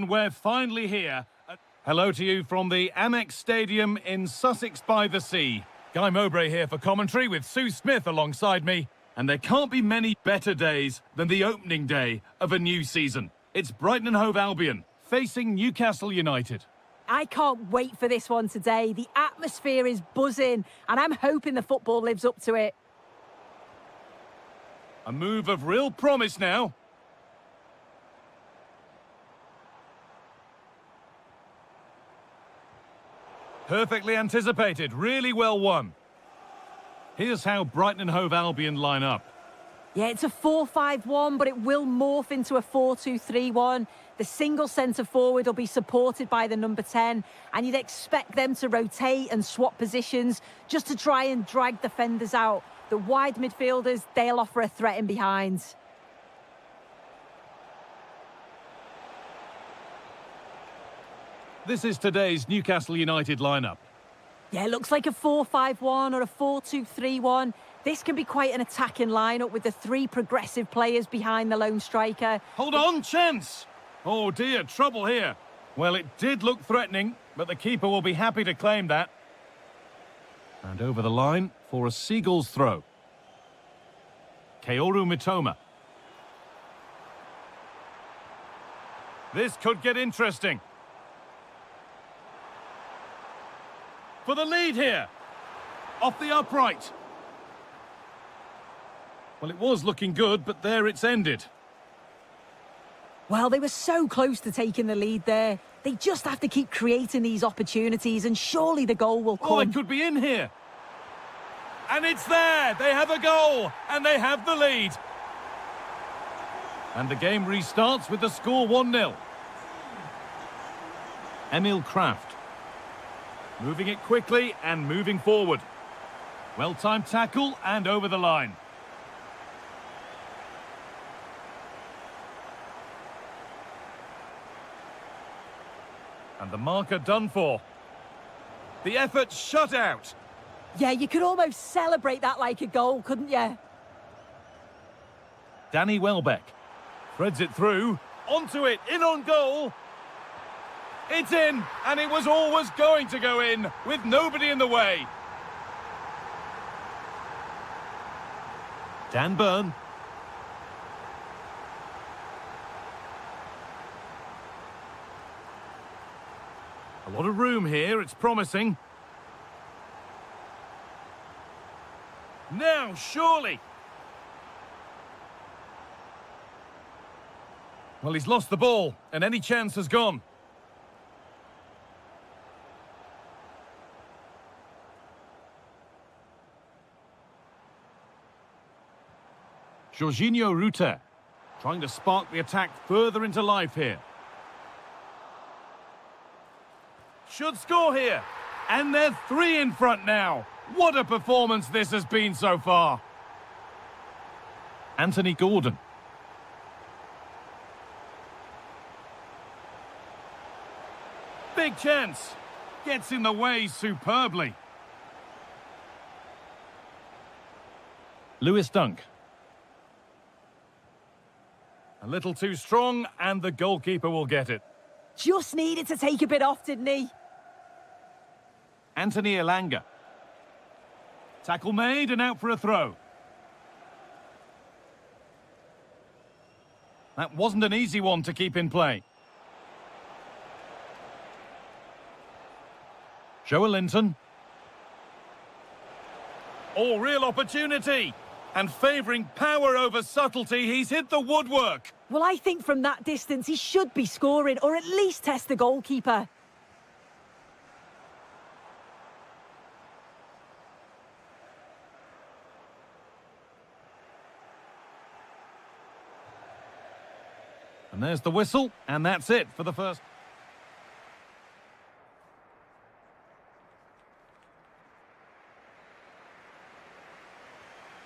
We're finally here. Hello to you from the Amex Stadium in Sussex by the Sea. Guy Mowbray here for commentary with Sue Smith alongside me. And there can't be many better days than the opening day of a new season. It's Brighton and Hove Albion facing Newcastle United. I can't wait for this one today. The atmosphere is buzzing, and I'm hoping the football lives up to it. A move of real promise now. Perfectly anticipated, really well won. Here's how Brighton and Hove Albion line up. Yeah, it's a 4-5-1, but it will morph into a 4-2-3-1. The single centre-forward will be supported by the number 10, and you'd expect them to rotate and swap positions just to try and drag defenders out. The wide midfielders, they'll offer a threat in behind. This is today's Newcastle United lineup. Yeah, it looks like a 4-5-1 or a 4-2-3-1. This can be quite an attacking lineup with the three progressive players behind the lone striker. Hold on, chance! Oh dear, trouble here. Well, it did look threatening, but the keeper will be happy to claim that. And over the line for a Seagulls throw. Kaoru Mitoma. This could get interesting. For the lead here. Off the upright. Well, it was looking good, but there it's ended. Well, they were so close to taking the lead there. They just have to keep creating these opportunities, and surely the goal will come. Oh, it could be in here. And it's there. They have a goal, and they have the lead. And the game restarts with the score 1-0. Emil Kraft. Moving it quickly and moving forward. Well-timed tackle and over the line. And the marker done for. The effort shut out. Yeah, you could almost celebrate that like a goal, couldn't you? Danny Welbeck threads it through. Onto it, in on goal. It's in, and it was always going to go in, with nobody in the way. Dan Burn. A lot of room here, it's promising. Now, surely. Well, he's lost the ball, and any chance has gone. Jorginho Rutter trying to spark the attack further into life here. Should score here. And they're 3 in front now. What a performance this has been so far. Anthony Gordon. Big chance. Gets in the way superbly. Lewis Dunk. A little too strong, and the goalkeeper will get it. Just needed to take a bit off, didn't he? Anthony Elanga. Tackle made and out for a throw. That wasn't an easy one to keep in play. Joe Linton. Oh, real opportunity. And favouring power over subtlety, he's hit the woodwork. Well, I think from that distance he should be scoring, or at least test the goalkeeper. And there's the whistle, and that's it for the first.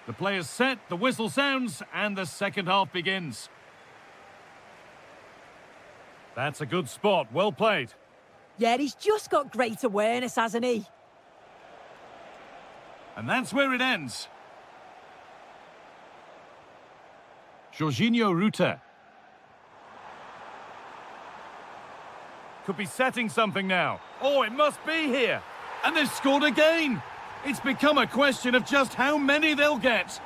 The player's set, the whistle sounds, and the second half begins. That's a good spot, well played. Yeah, he's just got great awareness, hasn't he? And that's where it ends. Jorginho Rutter. Could be setting something now. Oh, it must be here. And they've scored again. It's become a question of just how many they'll get.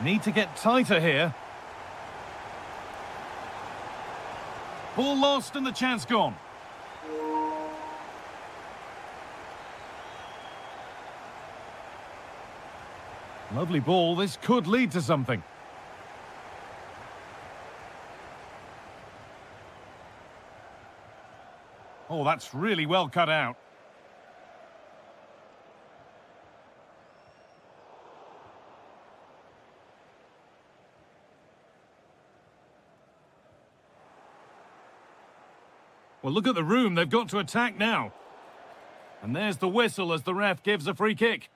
Need to get tighter here. Ball lost and the chance gone. Lovely ball. This could lead to something. Oh, that's really well cut out. Well, look at the room they've got to attack now. And there's the whistle as the ref gives a free kick.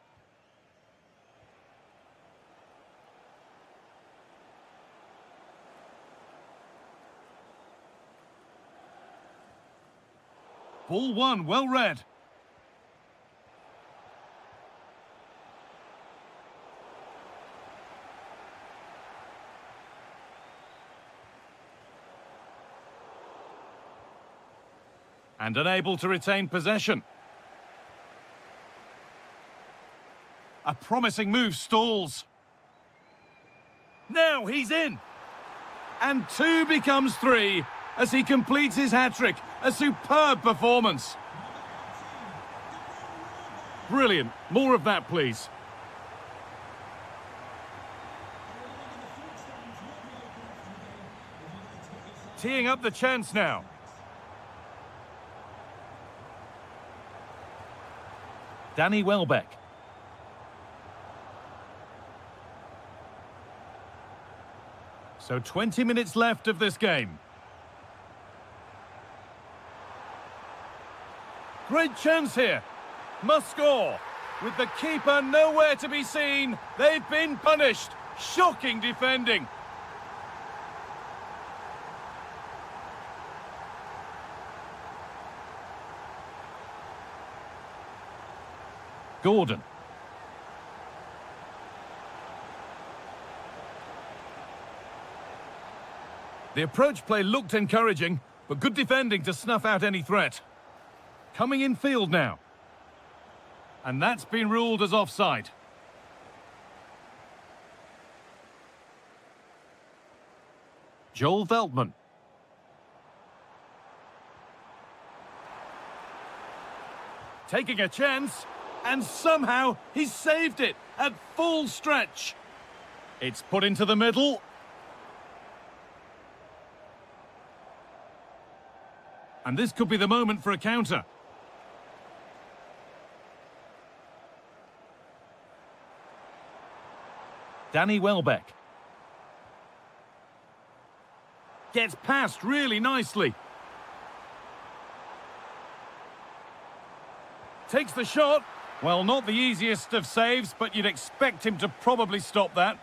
Ball one, well read. And unable to retain possession. A promising move stalls. Now he's in. And 2 becomes 3 as he completes his hat-trick. A superb performance. Brilliant. More of that, please. Teeing up the chance now. Danny Welbeck. So 20 minutes left of this game. Great chance here. Must score. With the keeper nowhere to be seen, they've been punished. Shocking defending. Gordon. The approach play looked encouraging, but good defending to snuff out any threat. Coming in field now. And that's been ruled as offside. Joel Veltman. Taking a chance, and somehow he's saved it at full stretch. It's put into the middle. And this could be the moment for a counter. Danny Welbeck. Gets past really nicely. Takes the shot. Well, not the easiest of saves, but you'd expect him to probably stop that.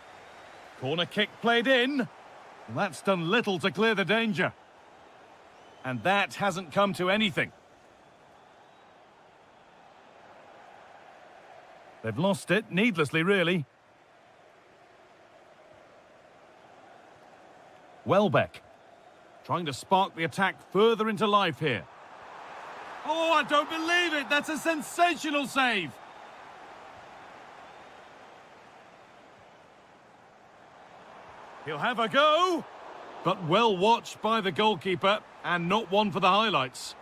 Corner kick played in. Well, that's done little to clear the danger. And that hasn't come to anything. They've lost it, needlessly, really. Welbeck. Trying to spark the attack further into life here. Oh, I don't believe it! That's a sensational save! He'll have a go! But well watched by the goalkeeper, and not one for the highlights.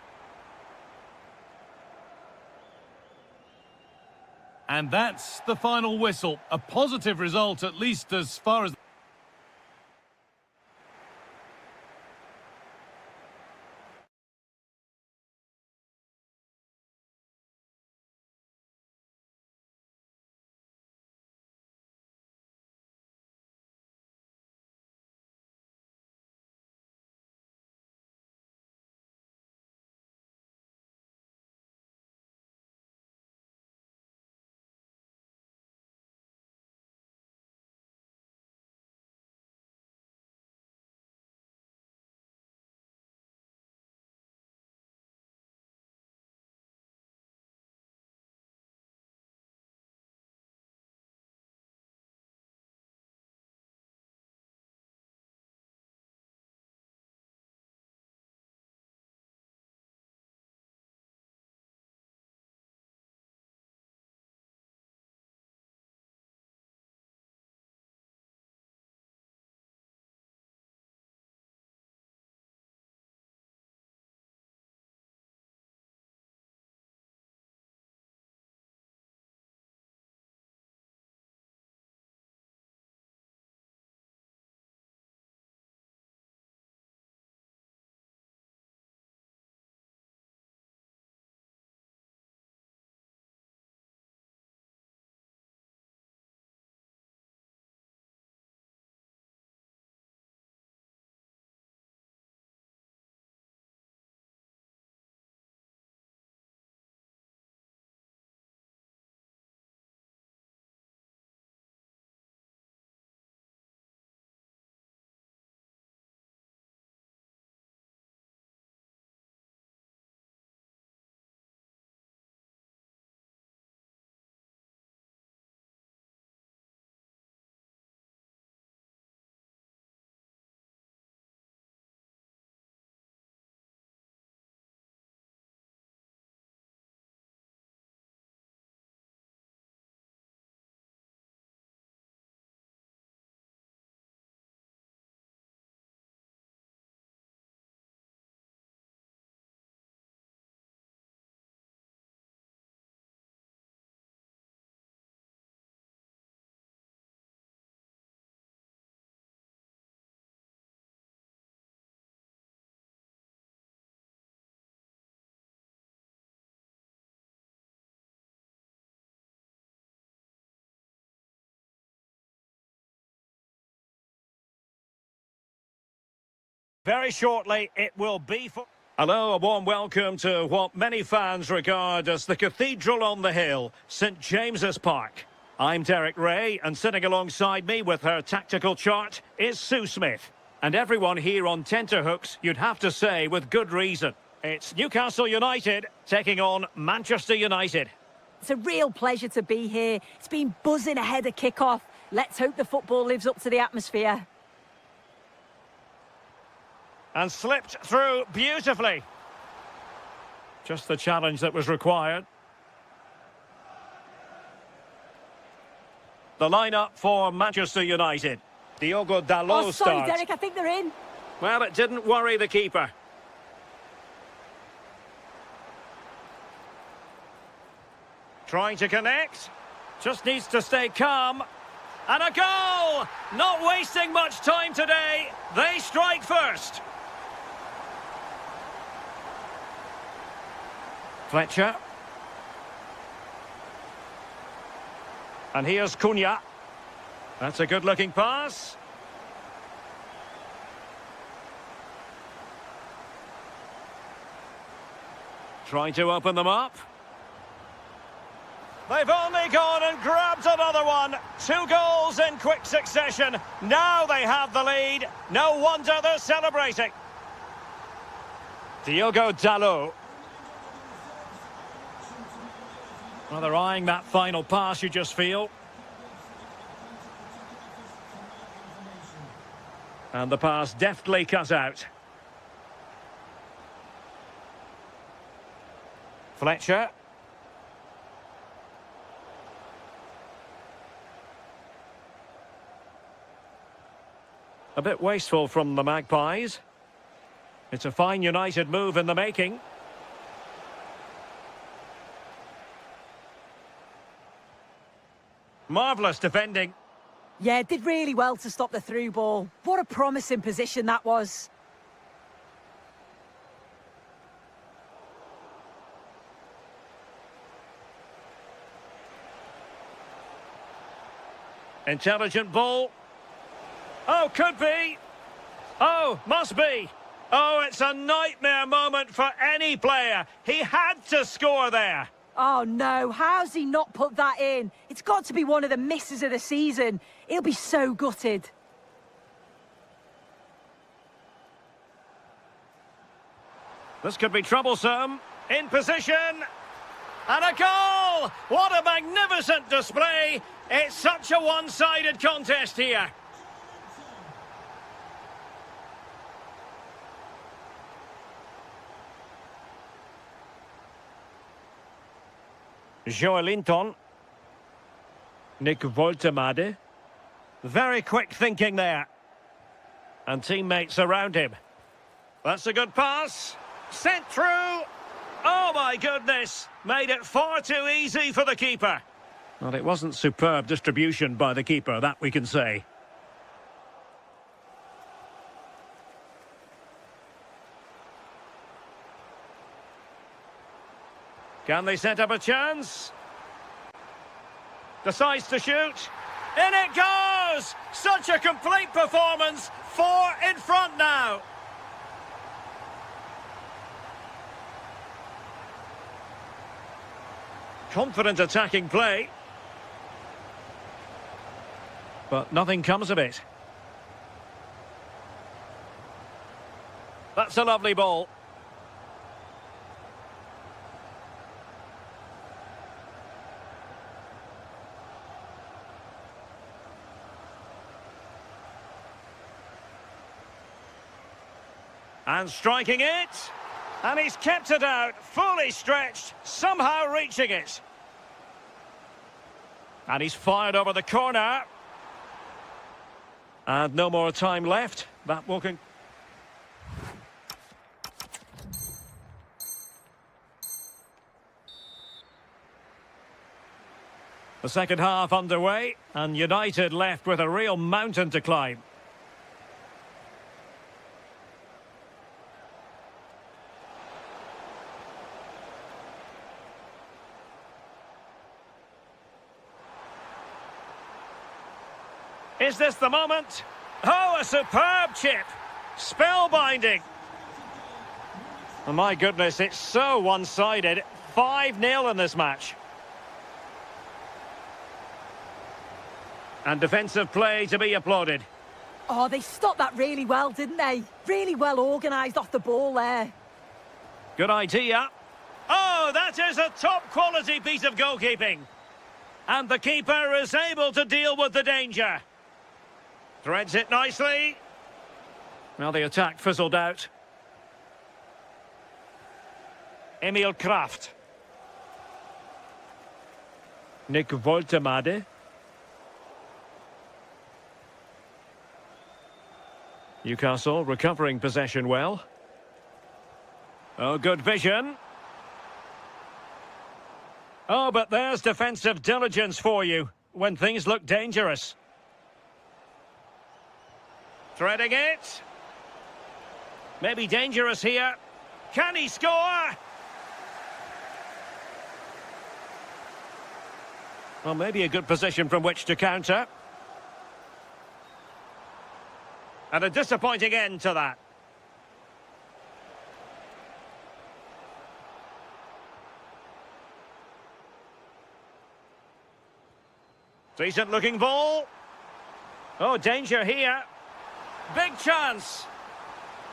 And that's the final whistle. A positive result, at least as far as... Very shortly, it will be for... Hello, a warm welcome to what many fans regard as the cathedral on the hill, St James's Park. I'm Derek Ray, and sitting alongside me with her tactical chart is Sue Smith. And everyone here on tenterhooks, you'd have to say with good reason. It's Newcastle United taking on Manchester United. It's a real pleasure to be here. It's been buzzing ahead of kick-off. Let's hope the football lives up to the atmosphere. And slipped through beautifully. Just the challenge that was required. The lineup for Manchester United. Diogo Dalot Oh, sorry, starts. Derek, I think they're in. Well, it didn't worry the keeper. Trying to connect. Just needs to stay calm. And a goal! Not wasting much time today. They strike first. Fletcher. And here's Cunha. That's a good-looking pass. Trying to open them up. They've only gone and grabbed another one. 2 goals in quick succession. Now they have the lead. No wonder they're celebrating. Diogo Dalot. Well, they're eyeing that final pass, you just feel. And the pass deftly cut out. Fletcher. A bit wasteful from the Magpies. It's a fine United move in the making. Marvellous defending. Yeah, did really well to stop the through ball. What a promising position that was. Intelligent ball. Oh, could be. Oh, must be. Oh, it's a nightmare moment for any player. He had to score there. Oh, no. How's he not put that in? It's got to be one of the misses of the season. He'll be so gutted. This could be troublesome. In position. And a goal! What a magnificent display. It's such a one-sided contest here. Joelinton. Nick Woltemade. Very quick thinking there. And teammates around him. That's a good pass. Sent through. Oh my goodness. Made it far too easy for the keeper. Well, it wasn't superb distribution by the keeper, that we can say. Can they set up a chance? Decides to shoot. In it goes! Such a complete performance. 4 in front now. Confident attacking play. But nothing comes of it. That's a lovely ball. And striking it. And he's kept it out, fully stretched, somehow reaching it. And he's fired over the corner. And no more time left. That will The second half underway, and United left with a real mountain to climb. Is this the moment? Oh, a superb chip. Spellbinding. Oh, my goodness, it's so one-sided. 5-0 in this match. And defensive play to be applauded. Oh, they stopped that really well, didn't they? Really well organised off the ball there. Good idea. Oh, that is a top-quality piece of goalkeeping. And the keeper is able to deal with the danger. Threads it nicely. Well, the attack fizzled out. Emil Kraft. Nick Woltemade. Newcastle recovering possession well. Oh, good vision. Oh, but there's defensive diligence for you when things look dangerous. Threading it. Maybe dangerous here. Can he score? Well, maybe a good position from which to counter. And a disappointing end to that. Decent looking ball. Oh, danger here. Big chance.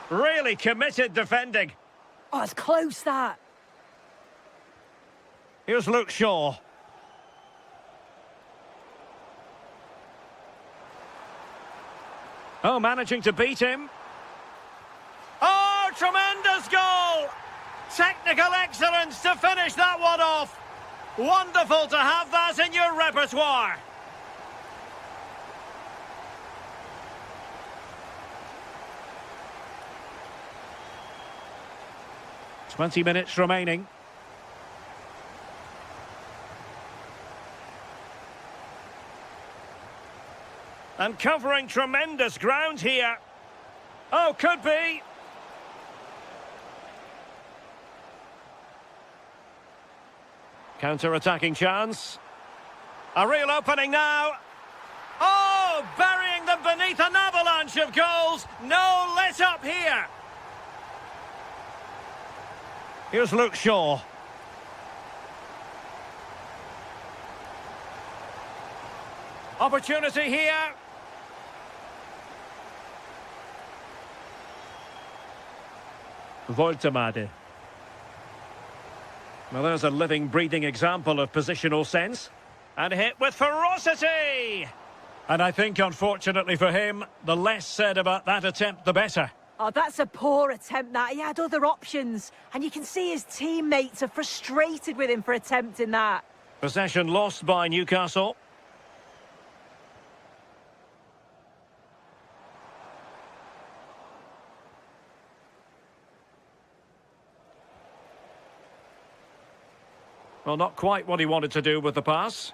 Really committed defending. Oh, it's close, that. Here's Luke Shaw. Oh, managing to beat him. Oh, tremendous goal! Technical excellence to finish that one off. Wonderful to have that in your repertoire. "20 minutes remaining. And covering tremendous ground here. Oh, could be. Counter-attacking chance. A real opening now. Oh, burying them beneath an avalanche of goals. No let up here. Here's Luke Shaw. Opportunity here. Woltemade. Well, there's a living, breathing example of positional sense. And hit with ferocity! And I think, unfortunately for him, the less said about that attempt, the better. Oh, that's a poor attempt, that. He had other options. And you can see his teammates are frustrated with him for attempting that. Possession lost by Newcastle. Well, not quite what he wanted to do with the pass.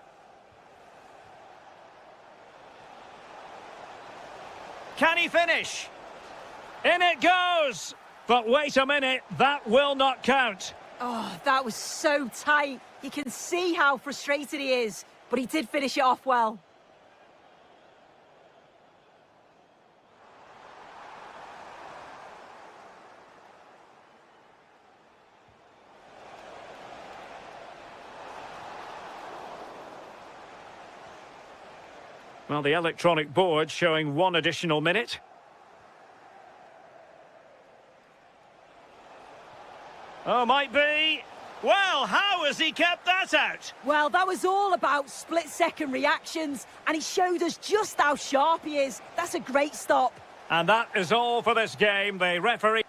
Can he finish? In it goes! But wait a minute, that will not count. Oh, that was so tight. You can see how frustrated he is, but he did finish it off well. Well, the electronic board showing 1 additional minute. Oh, might be. Well, how has he kept that out? Well, that was all about split-second reactions, and he showed us just how sharp he is. That's a great stop. And that is all for this game. The referee...